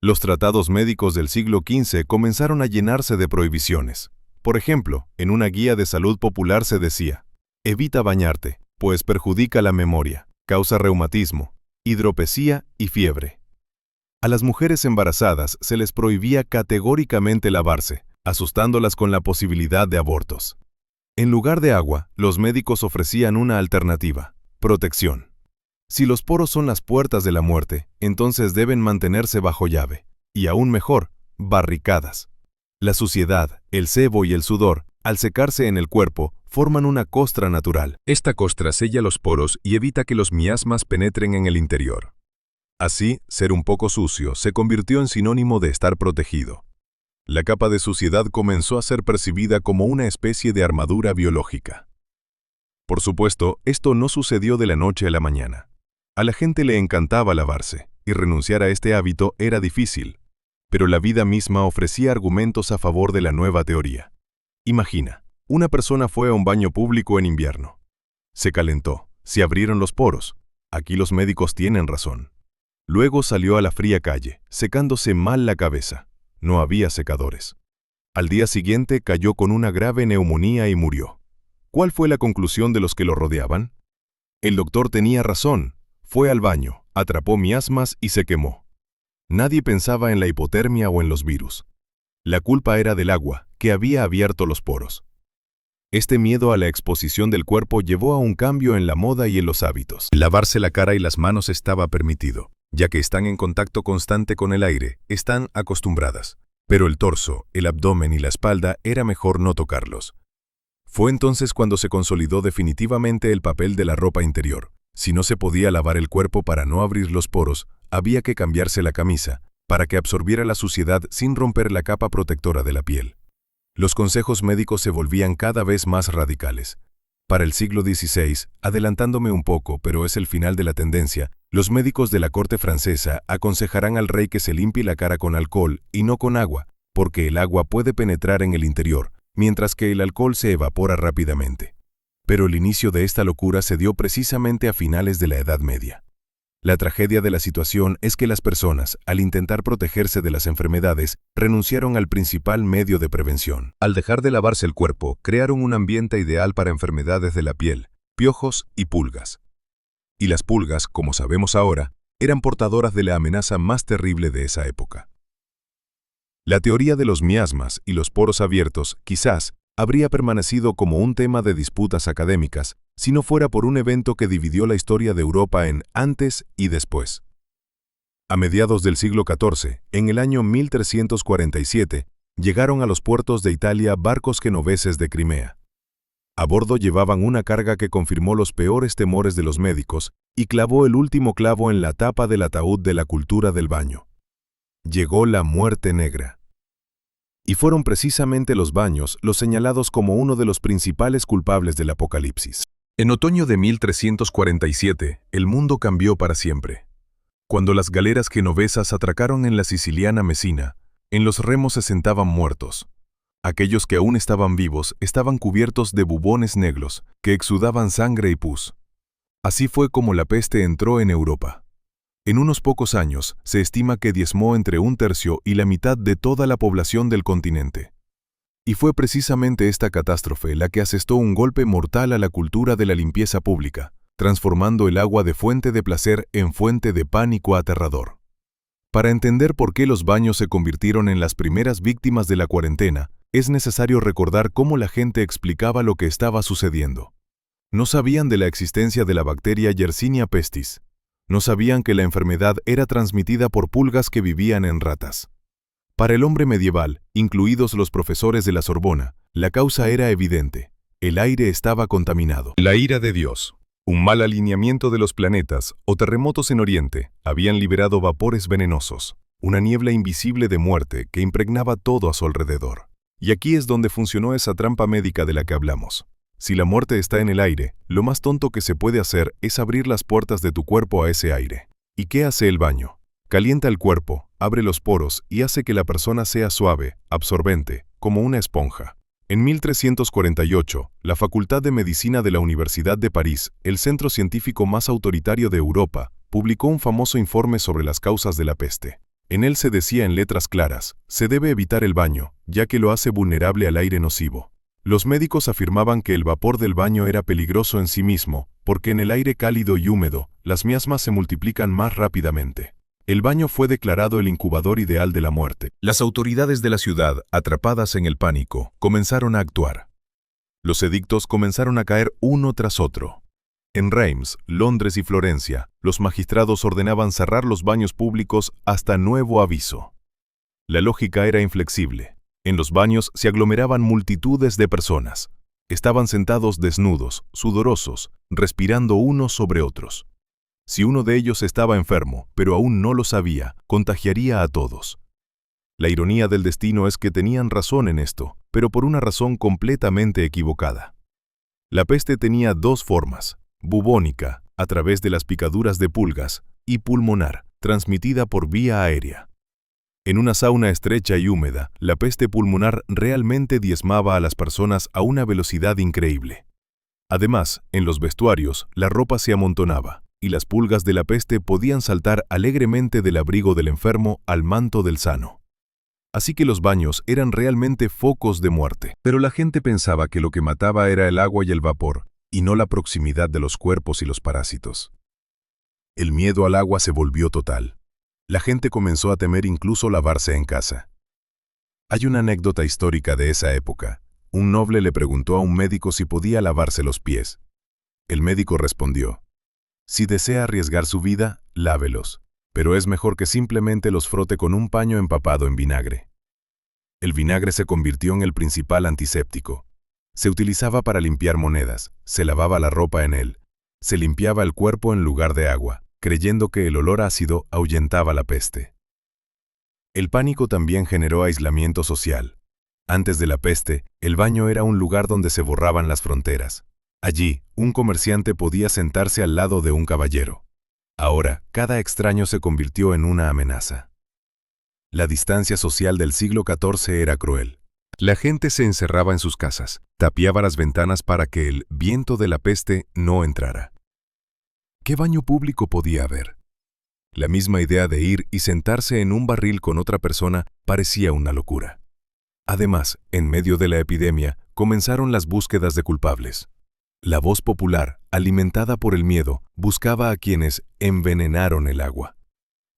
Los tratados médicos del siglo XV comenzaron a llenarse de prohibiciones. Por ejemplo, en una guía de salud popular se decía: evita bañarte, pues perjudica la memoria, causa reumatismo, hidropesía y fiebre. A las mujeres embarazadas se les prohibía categóricamente lavarse, asustándolas con la posibilidad de abortos. En lugar de agua, los médicos ofrecían una alternativa: protección. Si los poros son las puertas de la muerte, entonces deben mantenerse bajo llave. Y aún mejor, barricadas. La suciedad, el sebo y el sudor, al secarse en el cuerpo, forman una costra natural. Esta costra sella los poros y evita que los miasmas penetren en el interior. Así, ser un poco sucio se convirtió en sinónimo de estar protegido. La capa de suciedad comenzó a ser percibida como una especie de armadura biológica. Por supuesto, esto no sucedió de la noche a la mañana. A la gente le encantaba lavarse, y renunciar a este hábito era difícil. Pero la vida misma ofrecía argumentos a favor de la nueva teoría. Imagina, una persona fue a un baño público en invierno. Se calentó, se abrieron los poros. Aquí los médicos tienen razón. Luego salió a la fría calle, secándose mal la cabeza. No había secadores. Al día siguiente cayó con una grave neumonía y murió. ¿Cuál fue la conclusión de los que lo rodeaban? El doctor tenía razón. Fue al baño, atrapó miasmas y se quemó. Nadie pensaba en la hipotermia o en los virus. La culpa era del agua, que había abierto los poros. Este miedo a la exposición del cuerpo llevó a un cambio en la moda y en los hábitos. Lavarse la cara y las manos estaba permitido, ya que están en contacto constante con el aire, están acostumbradas. Pero el torso, el abdomen y la espalda era mejor no tocarlos. Fue entonces cuando se consolidó definitivamente el papel de la ropa interior. Si no se podía lavar el cuerpo para no abrir los poros, había que cambiarse la camisa, para que absorbiera la suciedad sin romper la capa protectora de la piel. Los consejos médicos se volvían cada vez más radicales. Para el siglo XVI, adelantándome un poco, pero es el final de la tendencia, los médicos de la corte francesa aconsejarán al rey que se limpie la cara con alcohol y no con agua, porque el agua puede penetrar en el interior, mientras que el alcohol se evapora rápidamente. Pero el inicio de esta locura se dio precisamente a finales de la Edad Media. La tragedia de la situación es que las personas, al intentar protegerse de las enfermedades, renunciaron al principal medio de prevención. Al dejar de lavarse el cuerpo, crearon un ambiente ideal para enfermedades de la piel, piojos y pulgas. Y las pulgas, como sabemos ahora, eran portadoras de la amenaza más terrible de esa época. La teoría de los miasmas y los poros abiertos, quizás, habría permanecido como un tema de disputas académicas si no fuera por un evento que dividió la historia de Europa en antes y después. A mediados del siglo XIV, en el año 1347, llegaron a los puertos de Italia barcos genoveses de Crimea. A bordo llevaban una carga que confirmó los peores temores de los médicos y clavó el último clavo en la tapa del ataúd de la cultura del baño. Llegó la muerte negra. Y fueron precisamente los baños los señalados como uno de los principales culpables del apocalipsis. En otoño de 1347, el mundo cambió para siempre. Cuando las galeras genovesas atracaron en la siciliana Mesina, en los remos se sentaban muertos. Aquellos que aún estaban vivos estaban cubiertos de bubones negros que exudaban sangre y pus. Así fue como la peste entró en Europa. En unos pocos años, se estima que diezmó entre 1/3 y la mitad de toda la población del continente. Y fue precisamente esta catástrofe la que asestó un golpe mortal a la cultura de la limpieza pública, transformando el agua de fuente de placer en fuente de pánico aterrador. Para entender por qué los baños se convirtieron en las primeras víctimas de la cuarentena, es necesario recordar cómo la gente explicaba lo que estaba sucediendo. No sabían de la existencia de la bacteria Yersinia pestis. No sabían que la enfermedad era transmitida por pulgas que vivían en ratas. Para el hombre medieval, incluidos los profesores de la Sorbona, la causa era evidente. El aire estaba contaminado. La ira de Dios, un mal alineamiento de los planetas o terremotos en Oriente habían liberado vapores venenosos, una niebla invisible de muerte que impregnaba todo a su alrededor. Y aquí es donde funcionó esa trampa médica de la que hablamos. Si la muerte está en el aire, lo más tonto que se puede hacer es abrir las puertas de tu cuerpo a ese aire. ¿Y qué hace el baño? Calienta el cuerpo, abre los poros y hace que la persona sea suave, absorbente, como una esponja. En 1348, la Facultad de Medicina de la Universidad de París, el centro científico más autoritario de Europa, publicó un famoso informe sobre las causas de la peste. En él se decía en letras claras, se debe evitar el baño, ya que lo hace vulnerable al aire nocivo. Los médicos afirmaban que el vapor del baño era peligroso en sí mismo, porque en el aire cálido y húmedo, las miasmas se multiplican más rápidamente. El baño fue declarado el incubador ideal de la muerte. Las autoridades de la ciudad, atrapadas en el pánico, comenzaron a actuar. Los edictos comenzaron a caer uno tras otro. En Reims, Londres y Florencia, los magistrados ordenaban cerrar los baños públicos hasta nuevo aviso. La lógica era inflexible. En los baños se aglomeraban multitudes de personas. Estaban sentados desnudos, sudorosos, respirando unos sobre otros. Si uno de ellos estaba enfermo, pero aún no lo sabía, contagiaría a todos. La ironía del destino es que tenían razón en esto, pero por una razón completamente equivocada. La peste tenía dos formas: bubónica, a través de las picaduras de pulgas, y pulmonar, transmitida por vía aérea. En una sauna estrecha y húmeda, la peste pulmonar realmente diezmaba a las personas a una velocidad increíble. Además, en los vestuarios, la ropa se amontonaba, y las pulgas de la peste podían saltar alegremente del abrigo del enfermo al manto del sano. Así que los baños eran realmente focos de muerte. Pero la gente pensaba que lo que mataba era el agua y el vapor, y no la proximidad de los cuerpos y los parásitos. El miedo al agua se volvió total. La gente comenzó a temer incluso lavarse en casa. Hay una anécdota histórica de esa época. Un noble le preguntó a un médico si podía lavarse los pies. El médico respondió: si desea arriesgar su vida, lávelos, pero es mejor que simplemente los frote con un paño empapado en vinagre. El vinagre se convirtió en el principal antiséptico. Se utilizaba para limpiar monedas, se lavaba la ropa en él, se limpiaba el cuerpo en lugar de agua, creyendo que el olor ácido ahuyentaba la peste. El pánico también generó aislamiento social. Antes de la peste, el baño era un lugar donde se borraban las fronteras. Allí, un comerciante podía sentarse al lado de un caballero. Ahora, cada extraño se convirtió en una amenaza. La distancia social del siglo XIV era cruel. La gente se encerraba en sus casas, tapiaba las ventanas para que el viento de la peste no entrara. ¿Qué baño público podía haber? La misma idea de ir y sentarse en un barril con otra persona parecía una locura. Además, en medio de la epidemia, comenzaron las búsquedas de culpables. La voz popular, alimentada por el miedo, buscaba a quienes envenenaron el agua.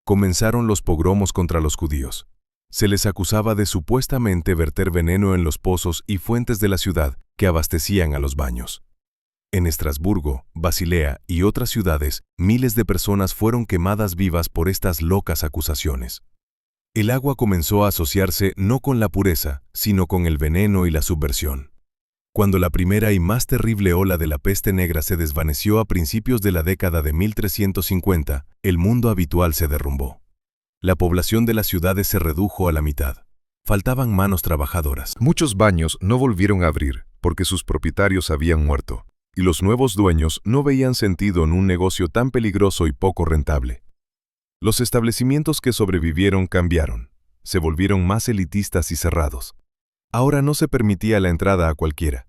Comenzaron los pogromos contra los judíos. Se les acusaba de supuestamente verter veneno en los pozos y fuentes de la ciudad que abastecían a los baños. En Estrasburgo, Basilea y otras ciudades, miles de personas fueron quemadas vivas por estas locas acusaciones. El agua comenzó a asociarse no con la pureza, sino con el veneno y la subversión. Cuando la primera y más terrible ola de la peste negra se desvaneció a principios de la década de 1350, el mundo habitual se derrumbó. La población de las ciudades se redujo a la mitad. Faltaban manos trabajadoras. Muchos baños no volvieron a abrir porque sus propietarios habían muerto, y los nuevos dueños no veían sentido en un negocio tan peligroso y poco rentable. Los establecimientos que sobrevivieron cambiaron, se volvieron más elitistas y cerrados. Ahora no se permitía la entrada a cualquiera.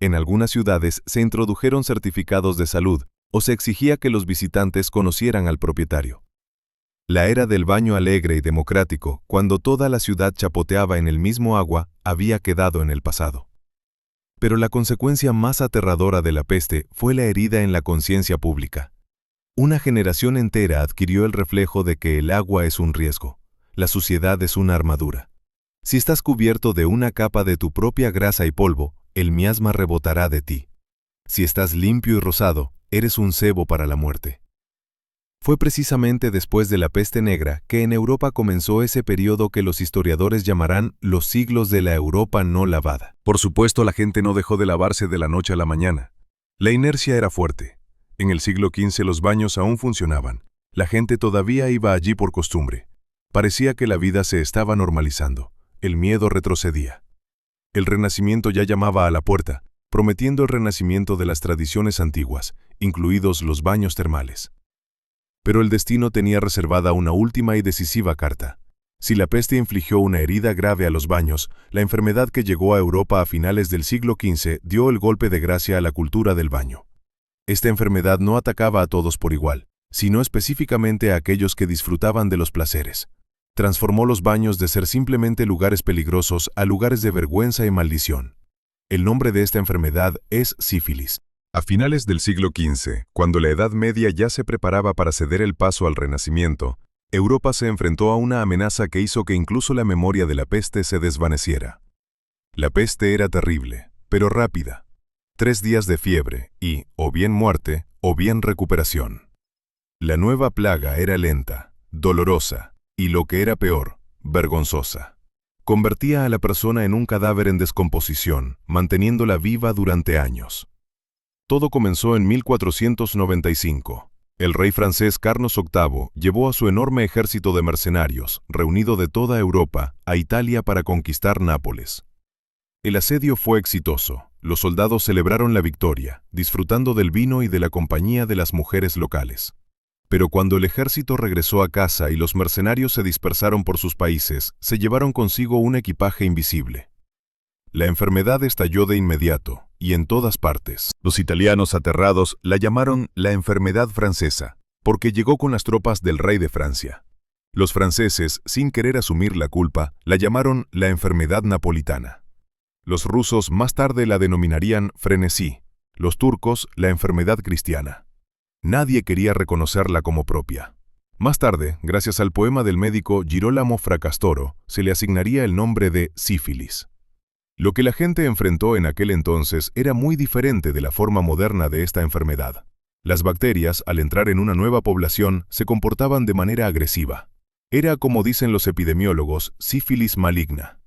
En algunas ciudades se introdujeron certificados de salud o se exigía que los visitantes conocieran al propietario. La era del baño alegre y democrático, cuando toda la ciudad chapoteaba en el mismo agua, había quedado en el pasado. Pero la consecuencia más aterradora de la peste fue la herida en la conciencia pública. Una generación entera adquirió el reflejo de que el agua es un riesgo, la suciedad es una armadura. Si estás cubierto de una capa de tu propia grasa y polvo, el miasma rebotará de ti. Si estás limpio y rosado, eres un cebo para la muerte. Fue precisamente después de la peste negra que en Europa comenzó ese periodo que los historiadores llamarán los siglos de la Europa no lavada. Por supuesto, la gente no dejó de lavarse de la noche a la mañana. La inercia era fuerte. En el siglo XV los baños aún funcionaban. La gente todavía iba allí por costumbre. Parecía que la vida se estaba normalizando. El miedo retrocedía. El Renacimiento ya llamaba a la puerta, prometiendo el renacimiento de las tradiciones antiguas, incluidos los baños termales. Pero el destino tenía reservada una última y decisiva carta. Si la peste infligió una herida grave a los baños, la enfermedad que llegó a Europa a finales del siglo XV dio el golpe de gracia a la cultura del baño. Esta enfermedad no atacaba a todos por igual, sino específicamente a aquellos que disfrutaban de los placeres. Transformó los baños de ser simplemente lugares peligrosos a lugares de vergüenza y maldición. El nombre de esta enfermedad es sífilis. A finales del siglo XV, cuando la Edad Media ya se preparaba para ceder el paso al Renacimiento, Europa se enfrentó a una amenaza que hizo que incluso la memoria de la peste se desvaneciera. La peste era terrible, pero rápida. 3 días de fiebre y, o bien muerte, o bien recuperación. La nueva plaga era lenta, dolorosa, y lo que era peor, vergonzosa. Convertía a la persona en un cadáver en descomposición, manteniéndola viva durante años. Todo comenzó en 1495. El rey francés Carlos VIII llevó a su enorme ejército de mercenarios, reunido de toda Europa, a Italia para conquistar Nápoles. El asedio fue exitoso. Los soldados celebraron la victoria, disfrutando del vino y de la compañía de las mujeres locales. Pero cuando el ejército regresó a casa y los mercenarios se dispersaron por sus países, se llevaron consigo un equipaje invisible. La enfermedad estalló de inmediato, y en todas partes. Los italianos aterrados la llamaron la enfermedad francesa, porque llegó con las tropas del rey de Francia. Los franceses, sin querer asumir la culpa, la llamaron la enfermedad napolitana. Los rusos más tarde la denominarían frenesí, los turcos la enfermedad cristiana. Nadie quería reconocerla como propia. Más tarde, gracias al poema del médico Girolamo Fracastoro, se le asignaría el nombre de sífilis. Lo que la gente enfrentó en aquel entonces era muy diferente de la forma moderna de esta enfermedad. Las bacterias, al entrar en una nueva población, se comportaban de manera agresiva. Era, como dicen los epidemiólogos, sífilis maligna.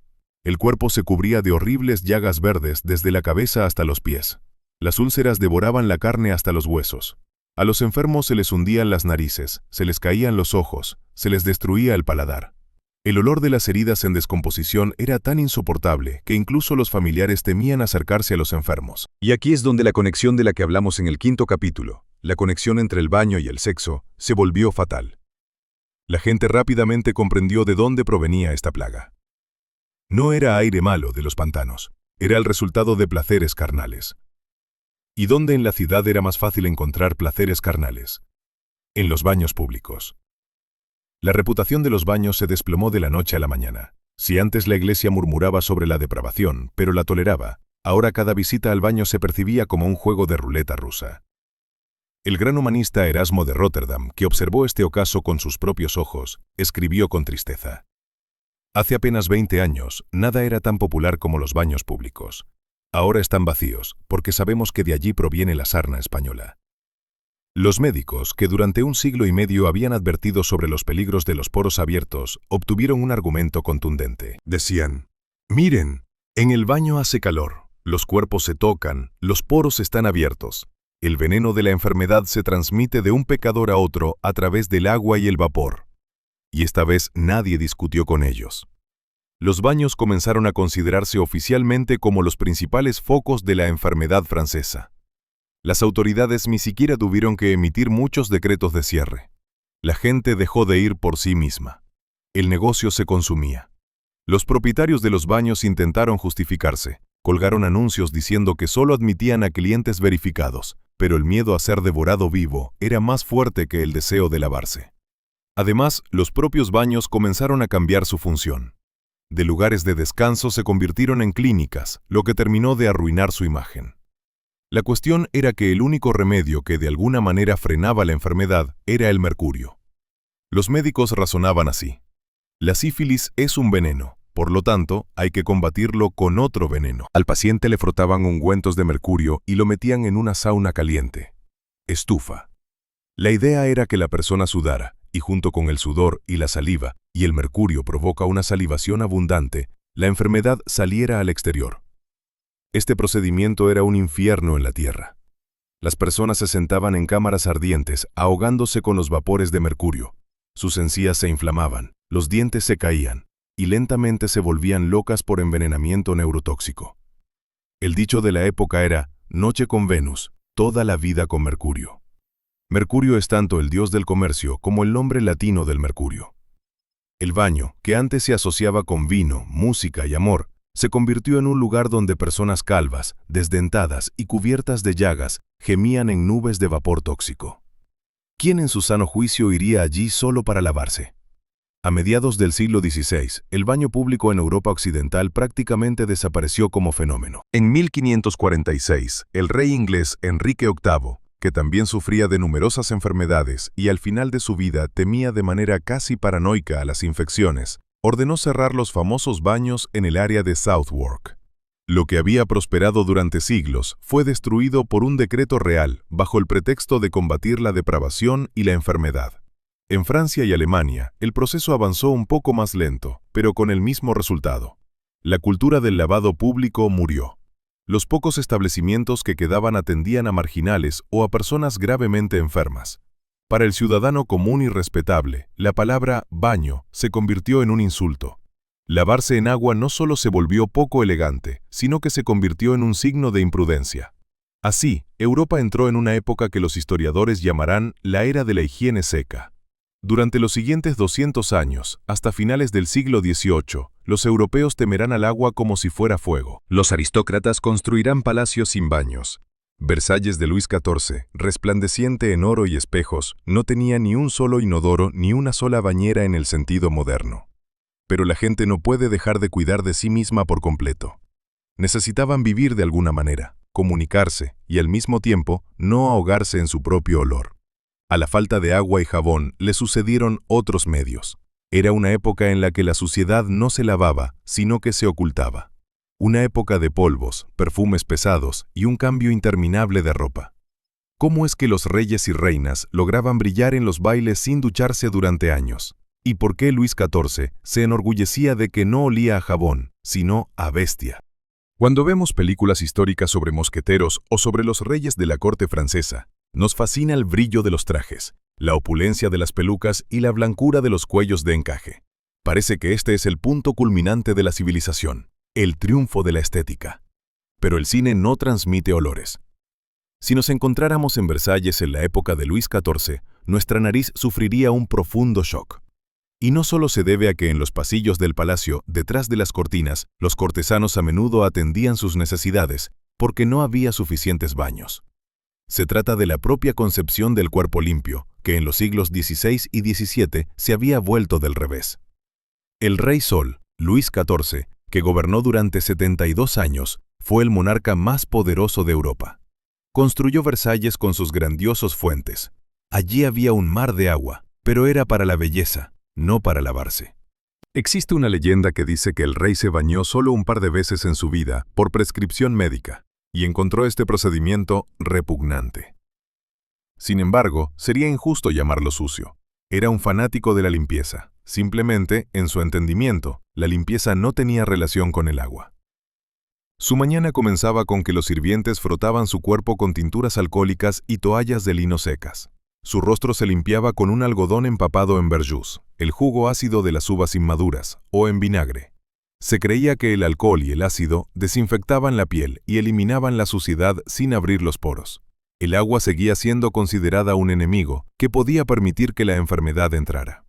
El cuerpo se cubría de horribles llagas verdes desde la cabeza hasta los pies. Las úlceras devoraban la carne hasta los huesos. A los enfermos se les hundían las narices, se les caían los ojos, se les destruía el paladar. El olor de las heridas en descomposición era tan insoportable que incluso los familiares temían acercarse a los enfermos. Y aquí es donde la conexión de la que hablamos en el 5º capítulo, la conexión entre el baño y el sexo, se volvió fatal. La gente rápidamente comprendió de dónde provenía esta plaga. No era aire malo de los pantanos, era el resultado de placeres carnales. ¿Y dónde en la ciudad era más fácil encontrar placeres carnales? En los baños públicos. La reputación de los baños se desplomó de la noche a la mañana. Si antes la iglesia murmuraba sobre la depravación, pero la toleraba, ahora cada visita al baño se percibía como un juego de ruleta rusa. El gran humanista Erasmo de Róterdam, que observó este ocaso con sus propios ojos, escribió con tristeza: hace apenas 20 años, nada era tan popular como los baños públicos. Ahora están vacíos, porque sabemos que de allí proviene la sarna española. Los médicos, que durante 1 siglo y medio habían advertido sobre los peligros de los poros abiertos, obtuvieron un argumento contundente. Decían: miren, en el baño hace calor, los cuerpos se tocan, los poros están abiertos. El veneno de la enfermedad se transmite de un pecador a otro a través del agua y el vapor. Y esta vez nadie discutió con ellos. Los baños comenzaron a considerarse oficialmente como los principales focos de la enfermedad francesa. Las autoridades ni siquiera tuvieron que emitir muchos decretos de cierre. La gente dejó de ir por sí misma. El negocio se consumía. Los propietarios de los baños intentaron justificarse. Colgaron anuncios diciendo que solo admitían a clientes verificados, pero el miedo a ser devorado vivo era más fuerte que el deseo de lavarse. Además, los propios baños comenzaron a cambiar su función. De lugares de descanso se convirtieron en clínicas, lo que terminó de arruinar su imagen. La cuestión era que el único remedio que de alguna manera frenaba la enfermedad era el mercurio. Los médicos razonaban así. La sífilis es un veneno, por lo tanto, hay que combatirlo con otro veneno. Al paciente le frotaban ungüentos de mercurio y lo metían en una sauna caliente. Estufa. La idea era que la persona sudara, y junto con el sudor y la saliva, y el mercurio provoca una salivación abundante, la enfermedad saliera al exterior. Este procedimiento era un infierno en la tierra. Las personas se sentaban en cámaras ardientes, ahogándose con los vapores de mercurio. Sus encías se inflamaban, los dientes se caían, y lentamente se volvían locas por envenenamiento neurotóxico. El dicho de la época era, noche con Venus, toda la vida con Mercurio. Mercurio es tanto el dios del comercio como el nombre latino del mercurio. El baño, que antes se asociaba con vino, música y amor, se convirtió en un lugar donde personas calvas, desdentadas y cubiertas de llagas gemían en nubes de vapor tóxico. ¿Quién en su sano juicio iría allí solo para lavarse? A mediados del siglo XVI, el baño público en Europa occidental prácticamente desapareció como fenómeno. En 1546, el rey inglés Enrique VIII, que también sufría de numerosas enfermedades y al final de su vida temía de manera casi paranoica a las infecciones, ordenó cerrar los famosos baños en el área de Southwark. Lo que había prosperado durante siglos fue destruido por un decreto real bajo el pretexto de combatir la depravación y la enfermedad. En Francia y Alemania, el proceso avanzó un poco más lento, pero con el mismo resultado. La cultura del lavado público murió. Los pocos establecimientos que quedaban atendían a marginales o a personas gravemente enfermas. Para el ciudadano común y respetable, la palabra baño se convirtió en un insulto. Lavarse en agua no solo se volvió poco elegante, sino que se convirtió en un signo de imprudencia. Así, Europa entró en una época que los historiadores llamarán la era de la higiene seca. Durante los siguientes 200 años, hasta finales del siglo XVIII, los europeos temerán al agua como si fuera fuego. Los aristócratas construirán palacios sin baños. Versalles de Luis XIV, resplandeciente en oro y espejos, no tenía ni un solo inodoro ni una sola bañera en el sentido moderno. Pero la gente no puede dejar de cuidar de sí misma por completo. Necesitaban vivir de alguna manera, comunicarse y al mismo tiempo no ahogarse en su propio olor. A la falta de agua y jabón le sucedieron otros medios. Era una época en la que la suciedad no se lavaba, sino que se ocultaba. Una época de polvos, perfumes pesados y un cambio interminable de ropa. ¿Cómo es que los reyes y reinas lograban brillar en los bailes sin ducharse durante años? ¿Y por qué Luis XIV se enorgullecía de que no olía a jabón, sino a bestia? Cuando vemos películas históricas sobre mosqueteros o sobre los reyes de la corte francesa, nos fascina el brillo de los trajes, la opulencia de las pelucas y la blancura de los cuellos de encaje. Parece que este es el punto culminante de la civilización, el triunfo de la estética. Pero el cine no transmite olores. Si nos encontráramos en Versalles en la época de Luis XIV, nuestra nariz sufriría un profundo shock. Y no solo se debe a que en los pasillos del palacio, detrás de las cortinas, los cortesanos a menudo atendían sus necesidades, porque no había suficientes baños. Se trata de la propia concepción del cuerpo limpio, que en los siglos XVI y XVII se había vuelto del revés. El rey Sol, Luis XIV, que gobernó durante 72 años, fue el monarca más poderoso de Europa. Construyó Versalles con sus grandiosos fuentes. Allí había un mar de agua, pero era para la belleza, no para lavarse. Existe una leyenda que dice que el rey se bañó solo un par de veces en su vida por prescripción médica, y encontró este procedimiento repugnante. Sin embargo, sería injusto llamarlo sucio. Era un fanático de la limpieza. Simplemente, en su entendimiento, la limpieza no tenía relación con el agua. Su mañana comenzaba con que los sirvientes frotaban su cuerpo con tinturas alcohólicas y toallas de lino secas. Su rostro se limpiaba con un algodón empapado en verjus, el jugo ácido de las uvas inmaduras, o en vinagre. Se creía que el alcohol y el ácido desinfectaban la piel y eliminaban la suciedad sin abrir los poros. El agua seguía siendo considerada un enemigo que podía permitir que la enfermedad entrara.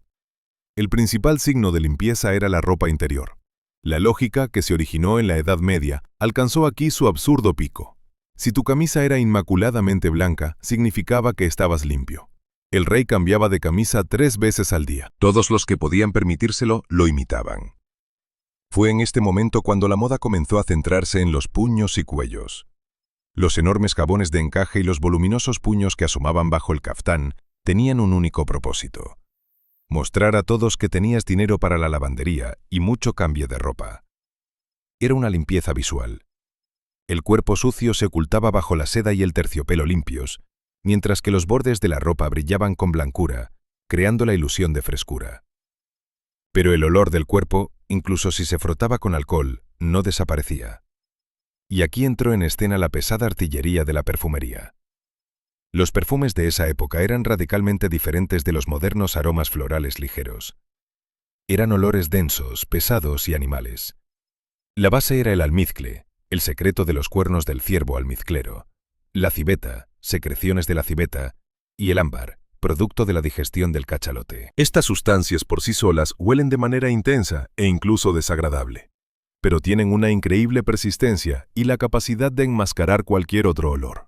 El principal signo de limpieza era la ropa interior. La lógica, que se originó en la Edad Media, alcanzó aquí su absurdo pico. Si tu camisa era inmaculadamente blanca, significaba que estabas limpio. El rey cambiaba de camisa 3 veces al día. Todos los que podían permitírselo lo imitaban. Fue en este momento cuando la moda comenzó a centrarse en los puños y cuellos. Los enormes jabones de encaje y los voluminosos puños que asomaban bajo el caftán tenían un único propósito: mostrar a todos que tenías dinero para la lavandería y mucho cambio de ropa. Era una limpieza visual. El cuerpo sucio se ocultaba bajo la seda y el terciopelo limpios, mientras que los bordes de la ropa brillaban con blancura, creando la ilusión de frescura. Pero el olor del cuerpo, incluso si se frotaba con alcohol, no desaparecía. Y aquí entró en escena la pesada artillería de la perfumería. Los perfumes de esa época eran radicalmente diferentes de los modernos aromas florales ligeros. Eran olores densos, pesados y animales. La base era el almizcle, el secreto de los cuernos del ciervo almizclero, la civeta, secreciones de la civeta, y el ámbar, producto de la digestión del cachalote. Estas sustancias por sí solas huelen de manera intensa e incluso desagradable, pero tienen una increíble persistencia y la capacidad de enmascarar cualquier otro olor.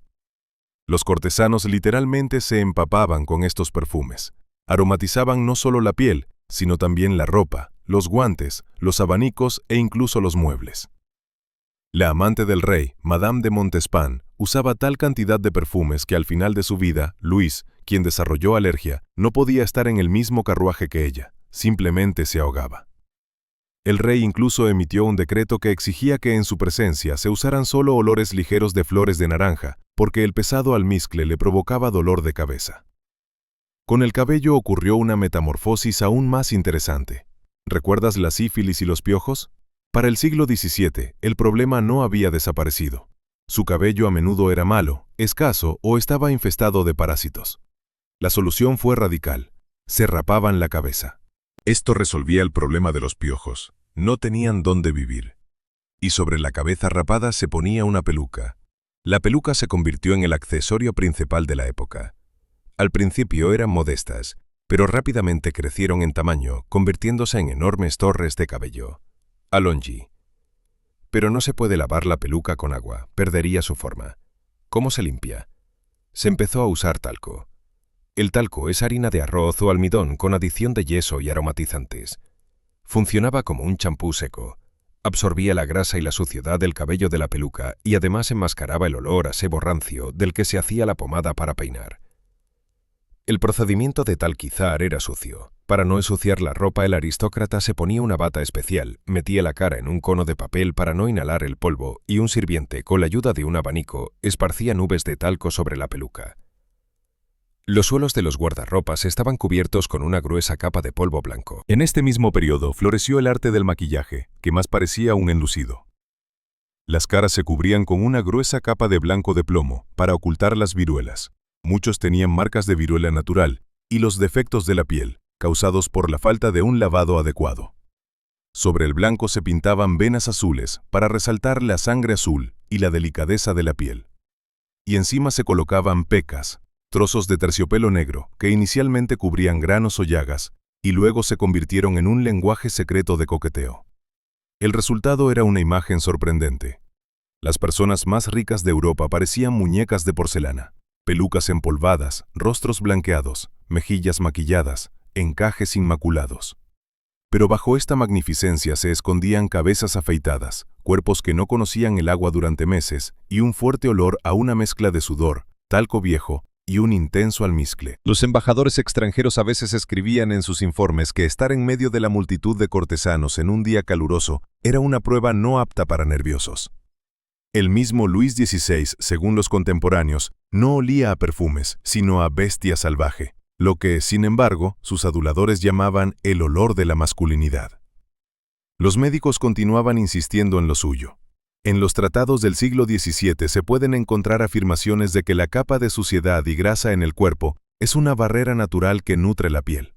Los cortesanos literalmente se empapaban con estos perfumes. Aromatizaban no solo la piel, sino también la ropa, los guantes, los abanicos e incluso los muebles. La amante del rey, Madame de Montespan, usaba tal cantidad de perfumes que al final de su vida, Luis, quien desarrolló alergia, no podía estar en el mismo carruaje que ella, simplemente se ahogaba. El rey incluso emitió un decreto que exigía que en su presencia se usaran solo olores ligeros de flores de naranja, porque el pesado almizcle le provocaba dolor de cabeza. Con el cabello ocurrió una metamorfosis aún más interesante. ¿Recuerdas la sífilis y los piojos? Para el siglo XVII, el problema no había desaparecido. Su cabello a menudo era malo, escaso o estaba infestado de parásitos. La solución fue radical: se rapaban la cabeza. Esto resolvía el problema de los piojos. No tenían dónde vivir. Y sobre la cabeza rapada se ponía una peluca. La peluca se convirtió en el accesorio principal de la época. Al principio eran modestas, pero rápidamente crecieron en tamaño, convirtiéndose en enormes torres de cabello. Alongi. Pero no se puede lavar la peluca con agua, perdería su forma. ¿Cómo se limpia? Se empezó a usar talco. El talco es harina de arroz o almidón con adición de yeso y aromatizantes. Funcionaba como un champú seco. Absorbía la grasa y la suciedad del cabello de la peluca y además enmascaraba el olor a sebo rancio del que se hacía la pomada para peinar. El procedimiento de talquizar era sucio. Para no ensuciar la ropa, el aristócrata se ponía una bata especial, metía la cara en un cono de papel para no inhalar el polvo y un sirviente, con la ayuda de un abanico, esparcía nubes de talco sobre la peluca. Los suelos de los guardarropas estaban cubiertos con una gruesa capa de polvo blanco. En este mismo periodo floreció el arte del maquillaje, que más parecía un enlucido. Las caras se cubrían con una gruesa capa de blanco de plomo para ocultar las viruelas. Muchos tenían marcas de viruela natural y los defectos de la piel, causados por la falta de un lavado adecuado. Sobre el blanco se pintaban venas azules para resaltar la sangre azul y la delicadeza de la piel. Y encima se colocaban pecas, trozos de terciopelo negro que inicialmente cubrían granos o llagas y luego se convirtieron en un lenguaje secreto de coqueteo. El resultado era una imagen sorprendente. Las personas más ricas de Europa parecían muñecas de porcelana. Pelucas empolvadas, rostros blanqueados, mejillas maquilladas, encajes inmaculados. Pero bajo esta magnificencia se escondían cabezas afeitadas, cuerpos que no conocían el agua durante meses y un fuerte olor a una mezcla de sudor, talco viejo y un intenso almizcle. Los embajadores extranjeros a veces escribían en sus informes que estar en medio de la multitud de cortesanos en un día caluroso era una prueba no apta para nerviosos. El mismo Luis XVI, según los contemporáneos, no olía a perfumes, sino a bestia salvaje, lo que, sin embargo, sus aduladores llamaban el olor de la masculinidad. Los médicos continuaban insistiendo en lo suyo. En los tratados del siglo XVII se pueden encontrar afirmaciones de que la capa de suciedad y grasa en el cuerpo es una barrera natural que nutre la piel.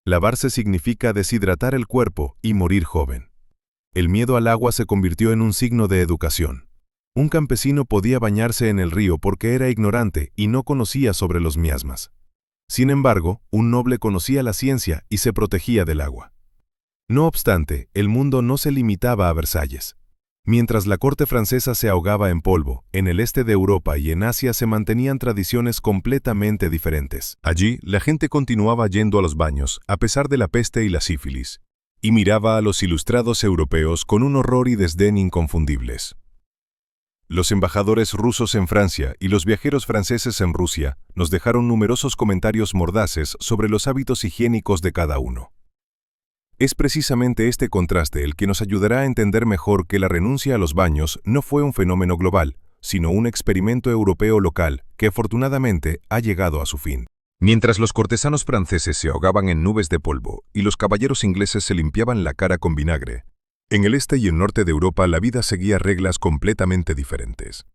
Lavarse significa deshidratar el cuerpo y morir joven. El miedo al agua se convirtió en un signo de educación. Un campesino podía bañarse en el río porque era ignorante y no conocía sobre los miasmas. Sin embargo, un noble conocía la ciencia y se protegía del agua. No obstante, el mundo no se limitaba a Versalles. Mientras la corte francesa se ahogaba en polvo, en el este de Europa y en Asia se mantenían tradiciones completamente diferentes. Allí, la gente continuaba yendo a los baños, a pesar de la peste y la sífilis, y miraba a los ilustrados europeos con un horror y desdén inconfundibles. Los embajadores rusos en Francia y los viajeros franceses en Rusia nos dejaron numerosos comentarios mordaces sobre los hábitos higiénicos de cada uno. Es precisamente este contraste el que nos ayudará a entender mejor que la renuncia a los baños no fue un fenómeno global, sino un experimento europeo local que afortunadamente ha llegado a su fin. Mientras los cortesanos franceses se ahogaban en nubes de polvo y los caballeros ingleses se limpiaban la cara con vinagre, en el este y el norte de Europa la vida seguía reglas completamente diferentes.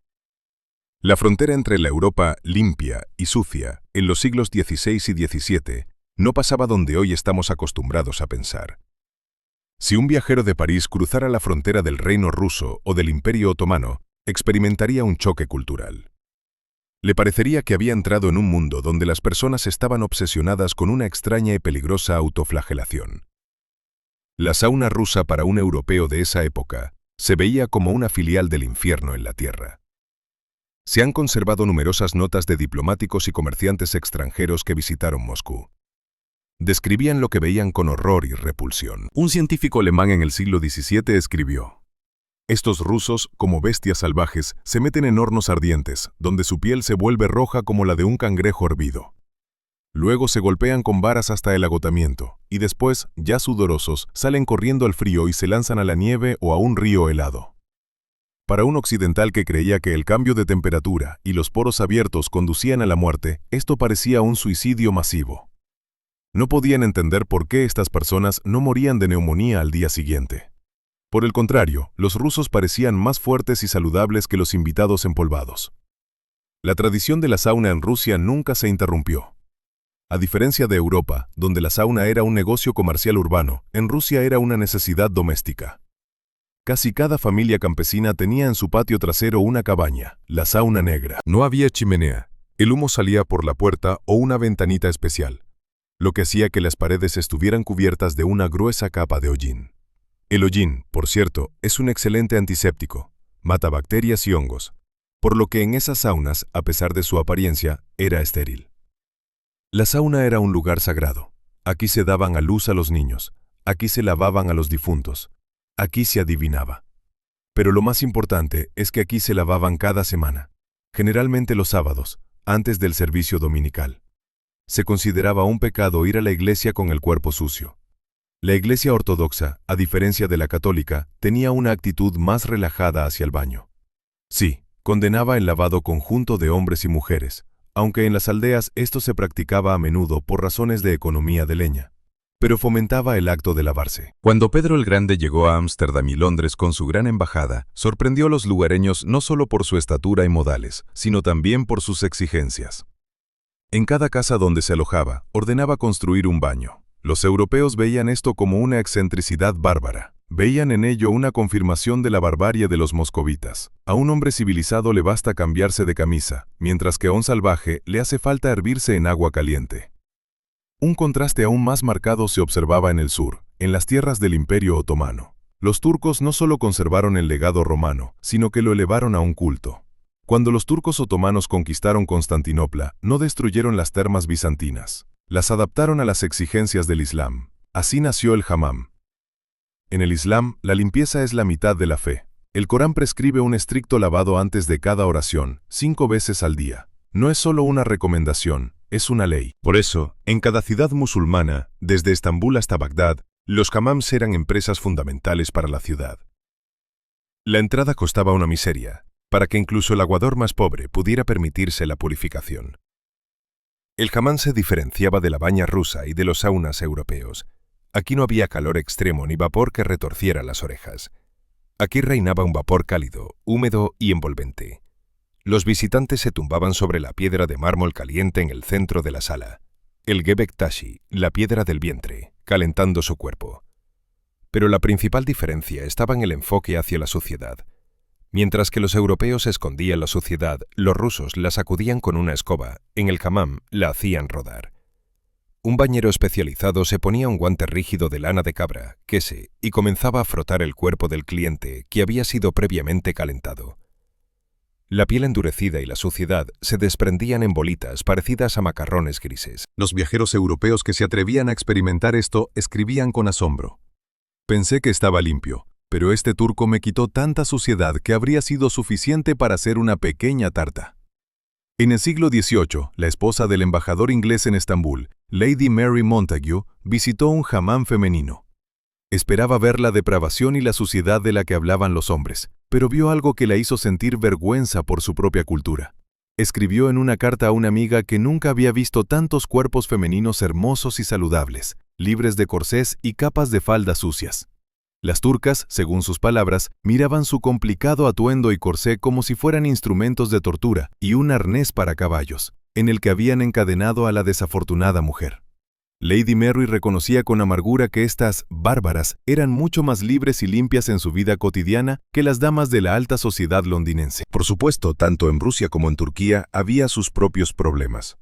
La frontera entre la Europa limpia y sucia en los siglos XVI y XVII no pasaba donde hoy estamos acostumbrados a pensar. Si un viajero de París cruzara la frontera del Reino ruso o del Imperio otomano, experimentaría un choque cultural. Le parecería que había entrado en un mundo donde las personas estaban obsesionadas con una extraña y peligrosa autoflagelación. La sauna rusa para un europeo de esa época se veía como una filial del infierno en la tierra. Se han conservado numerosas notas de diplomáticos y comerciantes extranjeros que visitaron Moscú. Describían lo que veían con horror y repulsión. Un científico alemán en el siglo XVII escribió: «Estos rusos, como bestias salvajes, se meten en hornos ardientes, donde su piel se vuelve roja como la de un cangrejo hervido. Luego se golpean con varas hasta el agotamiento, y después, ya sudorosos, salen corriendo al frío y se lanzan a la nieve o a un río helado». Para un occidental que creía que el cambio de temperatura y los poros abiertos conducían a la muerte, esto parecía un suicidio masivo. No podían entender por qué estas personas no morían de neumonía al día siguiente. Por el contrario, los rusos parecían más fuertes y saludables que los invitados empolvados. La tradición de la sauna en Rusia nunca se interrumpió. A diferencia de Europa, donde la sauna era un negocio comercial urbano, en Rusia era una necesidad doméstica. Casi cada familia campesina tenía en su patio trasero una cabaña, la sauna negra. No había chimenea, el humo salía por la puerta o una ventanita especial, lo que hacía que las paredes estuvieran cubiertas de una gruesa capa de hollín. El hollín, por cierto, es un excelente antiséptico, mata bacterias y hongos, por lo que en esas saunas, a pesar de su apariencia, era estéril. La sauna era un lugar sagrado. Aquí se daban a luz a los niños, aquí se lavaban a los difuntos, aquí se adivinaba. Pero lo más importante es que aquí se lavaban cada semana, generalmente los sábados, antes del servicio dominical. Se consideraba un pecado ir a la iglesia con el cuerpo sucio. La iglesia ortodoxa, a diferencia de la católica, tenía una actitud más relajada hacia el baño. Sí, condenaba el lavado conjunto de hombres y mujeres, aunque en las aldeas esto se practicaba a menudo por razones de economía de leña, pero fomentaba el acto de lavarse. Cuando Pedro el Grande llegó a Ámsterdam y Londres con su gran embajada, sorprendió a los lugareños no solo por su estatura y modales, sino también por sus exigencias. En cada casa donde se alojaba, ordenaba construir un baño. Los europeos veían esto como una excentricidad bárbara. Veían en ello una confirmación de la barbarie de los moscovitas. A un hombre civilizado le basta cambiarse de camisa, mientras que a un salvaje le hace falta hervirse en agua caliente. Un contraste aún más marcado se observaba en el sur, en las tierras del Imperio Otomano. Los turcos no solo conservaron el legado romano, sino que lo elevaron a un culto. Cuando los turcos otomanos conquistaron Constantinopla, no destruyeron las termas bizantinas. Las adaptaron a las exigencias del Islam. Así nació el hammam. En el Islam, la limpieza es la mitad de la fe. El Corán prescribe un estricto lavado antes de cada oración, 5 veces al día. No es solo una recomendación, es una ley. Por eso, en cada ciudad musulmana, desde Estambul hasta Bagdad, los hammams eran empresas fundamentales para la ciudad. La entrada costaba una miseria, para que incluso el aguador más pobre pudiera permitirse la purificación. El hammam se diferenciaba de la baña rusa y de los saunas europeos. Aquí no había calor extremo ni vapor que retorciera las orejas. Aquí reinaba un vapor cálido, húmedo y envolvente. Los visitantes se tumbaban sobre la piedra de mármol caliente en el centro de la sala, el gebek tashi, la piedra del vientre, calentando su cuerpo. Pero la principal diferencia estaba en el enfoque hacia la suciedad. Mientras que los europeos escondían la suciedad, los rusos la sacudían con una escoba, en el hammam la hacían rodar. Un bañero especializado se ponía un guante rígido de lana de cabra, quese, y comenzaba a frotar el cuerpo del cliente, que había sido previamente calentado. La piel endurecida y la suciedad se desprendían en bolitas parecidas a macarrones grises. Los viajeros europeos que se atrevían a experimentar esto escribían con asombro. Pensé que estaba limpio, pero este turco me quitó tanta suciedad que habría sido suficiente para hacer una pequeña tarta. En el siglo XVIII, la esposa del embajador inglés en Estambul, Lady Mary Montagu, visitó un hammam femenino. Esperaba ver la depravación y la suciedad de la que hablaban los hombres, pero vio algo que la hizo sentir vergüenza por su propia cultura. Escribió en una carta a una amiga que nunca había visto tantos cuerpos femeninos hermosos y saludables, libres de corsés y capas de faldas sucias. Las turcas, según sus palabras, miraban su complicado atuendo y corsé como si fueran instrumentos de tortura y un arnés para caballos, en el que habían encadenado a la desafortunada mujer. Lady Mary reconocía con amargura que estas bárbaras eran mucho más libres y limpias en su vida cotidiana que las damas de la alta sociedad londinense. Por supuesto, tanto en Rusia como en Turquía había sus propios problemas.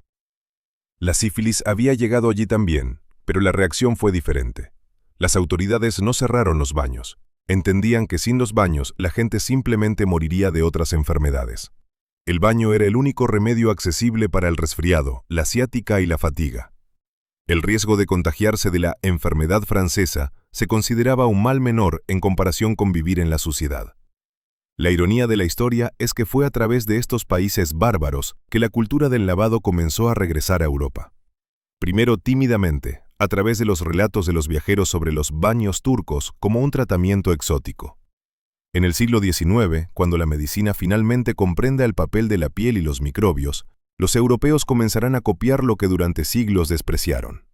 La sífilis había llegado allí también, pero la reacción fue diferente. Las autoridades no cerraron los baños. Entendían que sin los baños la gente simplemente moriría de otras enfermedades. El baño era el único remedio accesible para el resfriado, la ciática y la fatiga. El riesgo de contagiarse de la enfermedad francesa se consideraba un mal menor en comparación con vivir en la suciedad. La ironía de la historia es que fue a través de estos países bárbaros que la cultura del lavado comenzó a regresar a Europa. Primero tímidamente, a través de los relatos de los viajeros sobre los baños turcos como un tratamiento exótico. En el siglo XIX, cuando la medicina finalmente comprenda el papel de la piel y los microbios, los europeos comenzarán a copiar lo que durante siglos despreciaron.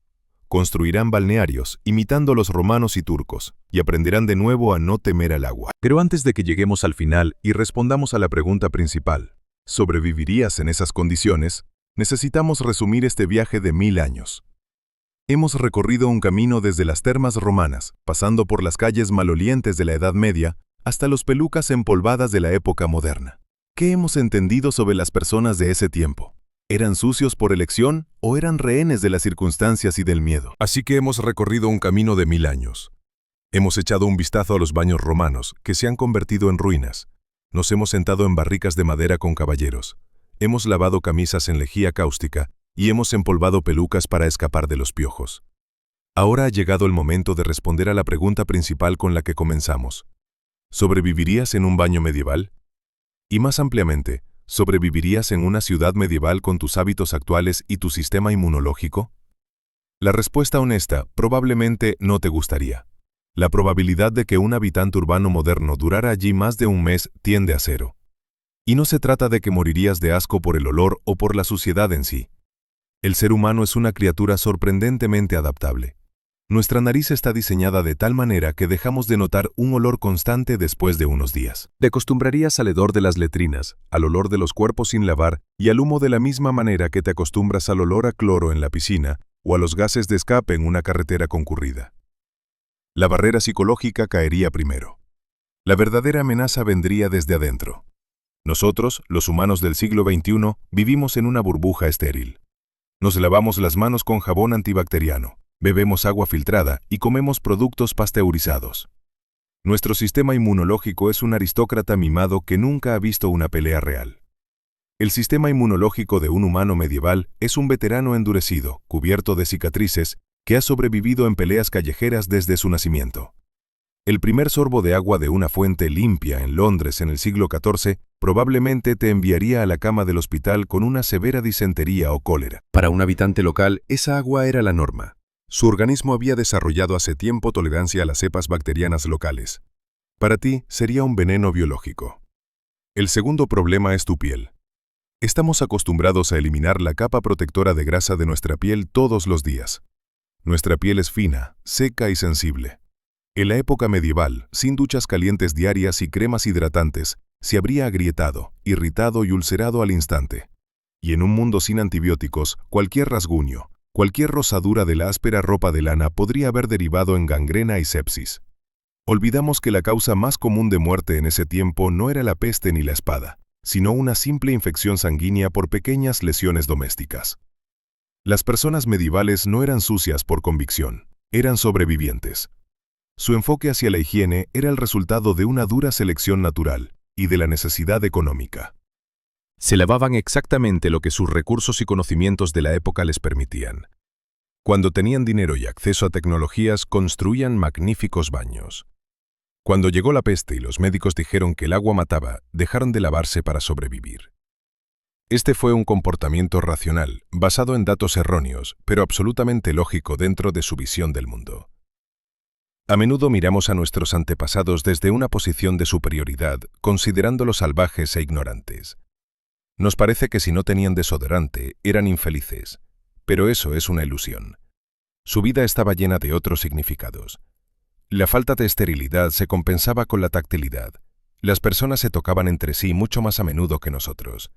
Construirán balnearios, imitando los romanos y turcos, y aprenderán de nuevo a no temer al agua. Pero antes de que lleguemos al final y respondamos a la pregunta principal, ¿sobrevivirías en esas condiciones? Necesitamos resumir este viaje de 1000 años. Hemos recorrido un camino desde las termas romanas, pasando por las calles malolientes de la Edad Media, hasta los pelucas empolvadas de la época moderna. ¿Qué hemos entendido sobre las personas de ese tiempo? ¿Eran sucios por elección o eran rehenes de las circunstancias y del miedo? Así que hemos recorrido un camino de 1000 años. Hemos echado un vistazo a los baños romanos, que se han convertido en ruinas. Nos hemos sentado en barricas de madera con caballeros. Hemos lavado camisas en lejía cáustica y hemos empolvado pelucas para escapar de los piojos. Ahora ha llegado el momento de responder a la pregunta principal con la que comenzamos. ¿Sobrevivirías en un baño medieval? Y más ampliamente, ¿sobrevivirías en una ciudad medieval con tus hábitos actuales y tu sistema inmunológico? La respuesta honesta probablemente no te gustaría. La probabilidad de que un habitante urbano moderno durara allí más de un mes tiende a 0. Y no se trata de que morirías de asco por el olor o por la suciedad en sí. El ser humano es una criatura sorprendentemente adaptable. Nuestra nariz está diseñada de tal manera que dejamos de notar un olor constante después de unos días. Te acostumbrarías al hedor de las letrinas, al olor de los cuerpos sin lavar y al humo de la misma manera que te acostumbras al olor a cloro en la piscina o a los gases de escape en una carretera concurrida. La barrera psicológica caería primero. La verdadera amenaza vendría desde adentro. Nosotros, los humanos del siglo XXI, vivimos en una burbuja estéril. Nos lavamos las manos con jabón antibacteriano. Bebemos agua filtrada y comemos productos pasteurizados. Nuestro sistema inmunológico es un aristócrata mimado que nunca ha visto una pelea real. El sistema inmunológico de un humano medieval es un veterano endurecido, cubierto de cicatrices, que ha sobrevivido en peleas callejeras desde su nacimiento. El primer sorbo de agua de una fuente limpia en Londres en el siglo XIV probablemente te enviaría a la cama del hospital con una severa disentería o cólera. Para un habitante local, esa agua era la norma. Su organismo había desarrollado hace tiempo tolerancia a las cepas bacterianas locales. Para ti sería un veneno biológico. El segundo problema es tu piel. Estamos acostumbrados a eliminar la capa protectora de grasa de nuestra piel todos los días. Nuestra piel es fina, seca y sensible. En la época medieval, sin duchas calientes diarias y cremas hidratantes, se habría agrietado, irritado y ulcerado al instante. Y en un mundo sin antibióticos, cualquier rasguño, cualquier rosadura de la áspera ropa de lana podría haber derivado en gangrena y sepsis. Olvidamos que la causa más común de muerte en ese tiempo no era la peste ni la espada, sino una simple infección sanguínea por pequeñas lesiones domésticas. Las personas medievales no eran sucias por convicción, eran sobrevivientes. Su enfoque hacia la higiene era el resultado de una dura selección natural y de la necesidad económica. Se lavaban exactamente lo que sus recursos y conocimientos de la época les permitían. Cuando tenían dinero y acceso a tecnologías, construían magníficos baños. Cuando llegó la peste y los médicos dijeron que el agua mataba, dejaron de lavarse para sobrevivir. Este fue un comportamiento racional, basado en datos erróneos, pero absolutamente lógico dentro de su visión del mundo. A menudo miramos a nuestros antepasados desde una posición de superioridad, considerándolos salvajes e ignorantes. Nos parece que si no tenían desodorante, eran infelices, pero eso es una ilusión. Su vida estaba llena de otros significados. La falta de esterilidad se compensaba con la tactilidad. Las personas se tocaban entre sí mucho más a menudo que nosotros.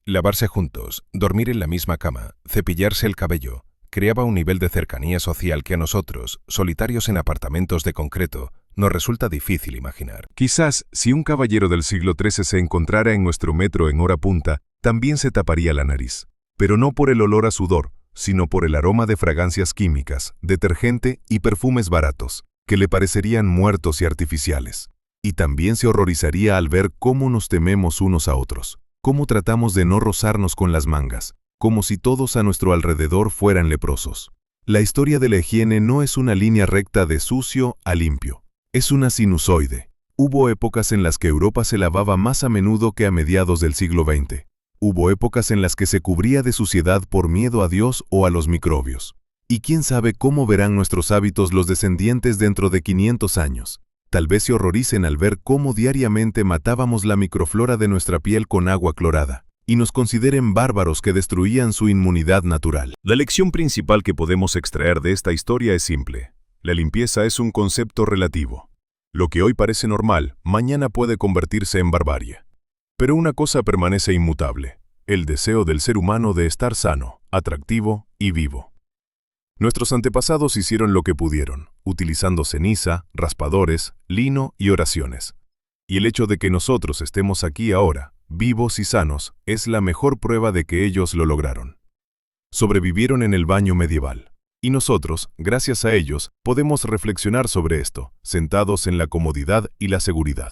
Lavarse juntos, dormir en la misma cama, cepillarse el cabello, creaba un nivel de cercanía social que a nosotros, solitarios en apartamentos de concreto, nos resulta difícil imaginar. Quizás, si un caballero del siglo XIII se encontrara en nuestro metro en hora punta, también se taparía la nariz. Pero no por el olor a sudor, sino por el aroma de fragancias químicas, detergente y perfumes baratos, que le parecerían muertos y artificiales. Y también se horrorizaría al ver cómo nos tememos unos a otros, cómo tratamos de no rozarnos con las mangas, como si todos a nuestro alrededor fueran leprosos. La historia de la higiene no es una línea recta de sucio a limpio. Es una sinusoide. Hubo épocas en las que Europa se lavaba más a menudo que a mediados del siglo XX. Hubo épocas en las que se cubría de suciedad por miedo a Dios o a los microbios. Y quién sabe cómo verán nuestros hábitos los descendientes dentro de 500 años. Tal vez se horroricen al ver cómo diariamente matábamos la microflora de nuestra piel con agua clorada, y nos consideren bárbaros que destruían su inmunidad natural. La lección principal que podemos extraer de esta historia es simple. La limpieza es un concepto relativo. Lo que hoy parece normal, mañana puede convertirse en barbarie. Pero una cosa permanece inmutable: el deseo del ser humano de estar sano, atractivo y vivo. Nuestros antepasados hicieron lo que pudieron, utilizando ceniza, raspadores, lino y oraciones. Y el hecho de que nosotros estemos aquí ahora, vivos y sanos, es la mejor prueba de que ellos lo lograron. Sobrevivieron en el baño medieval. Y nosotros, gracias a ellos, podemos reflexionar sobre esto, sentados en la comodidad y la seguridad.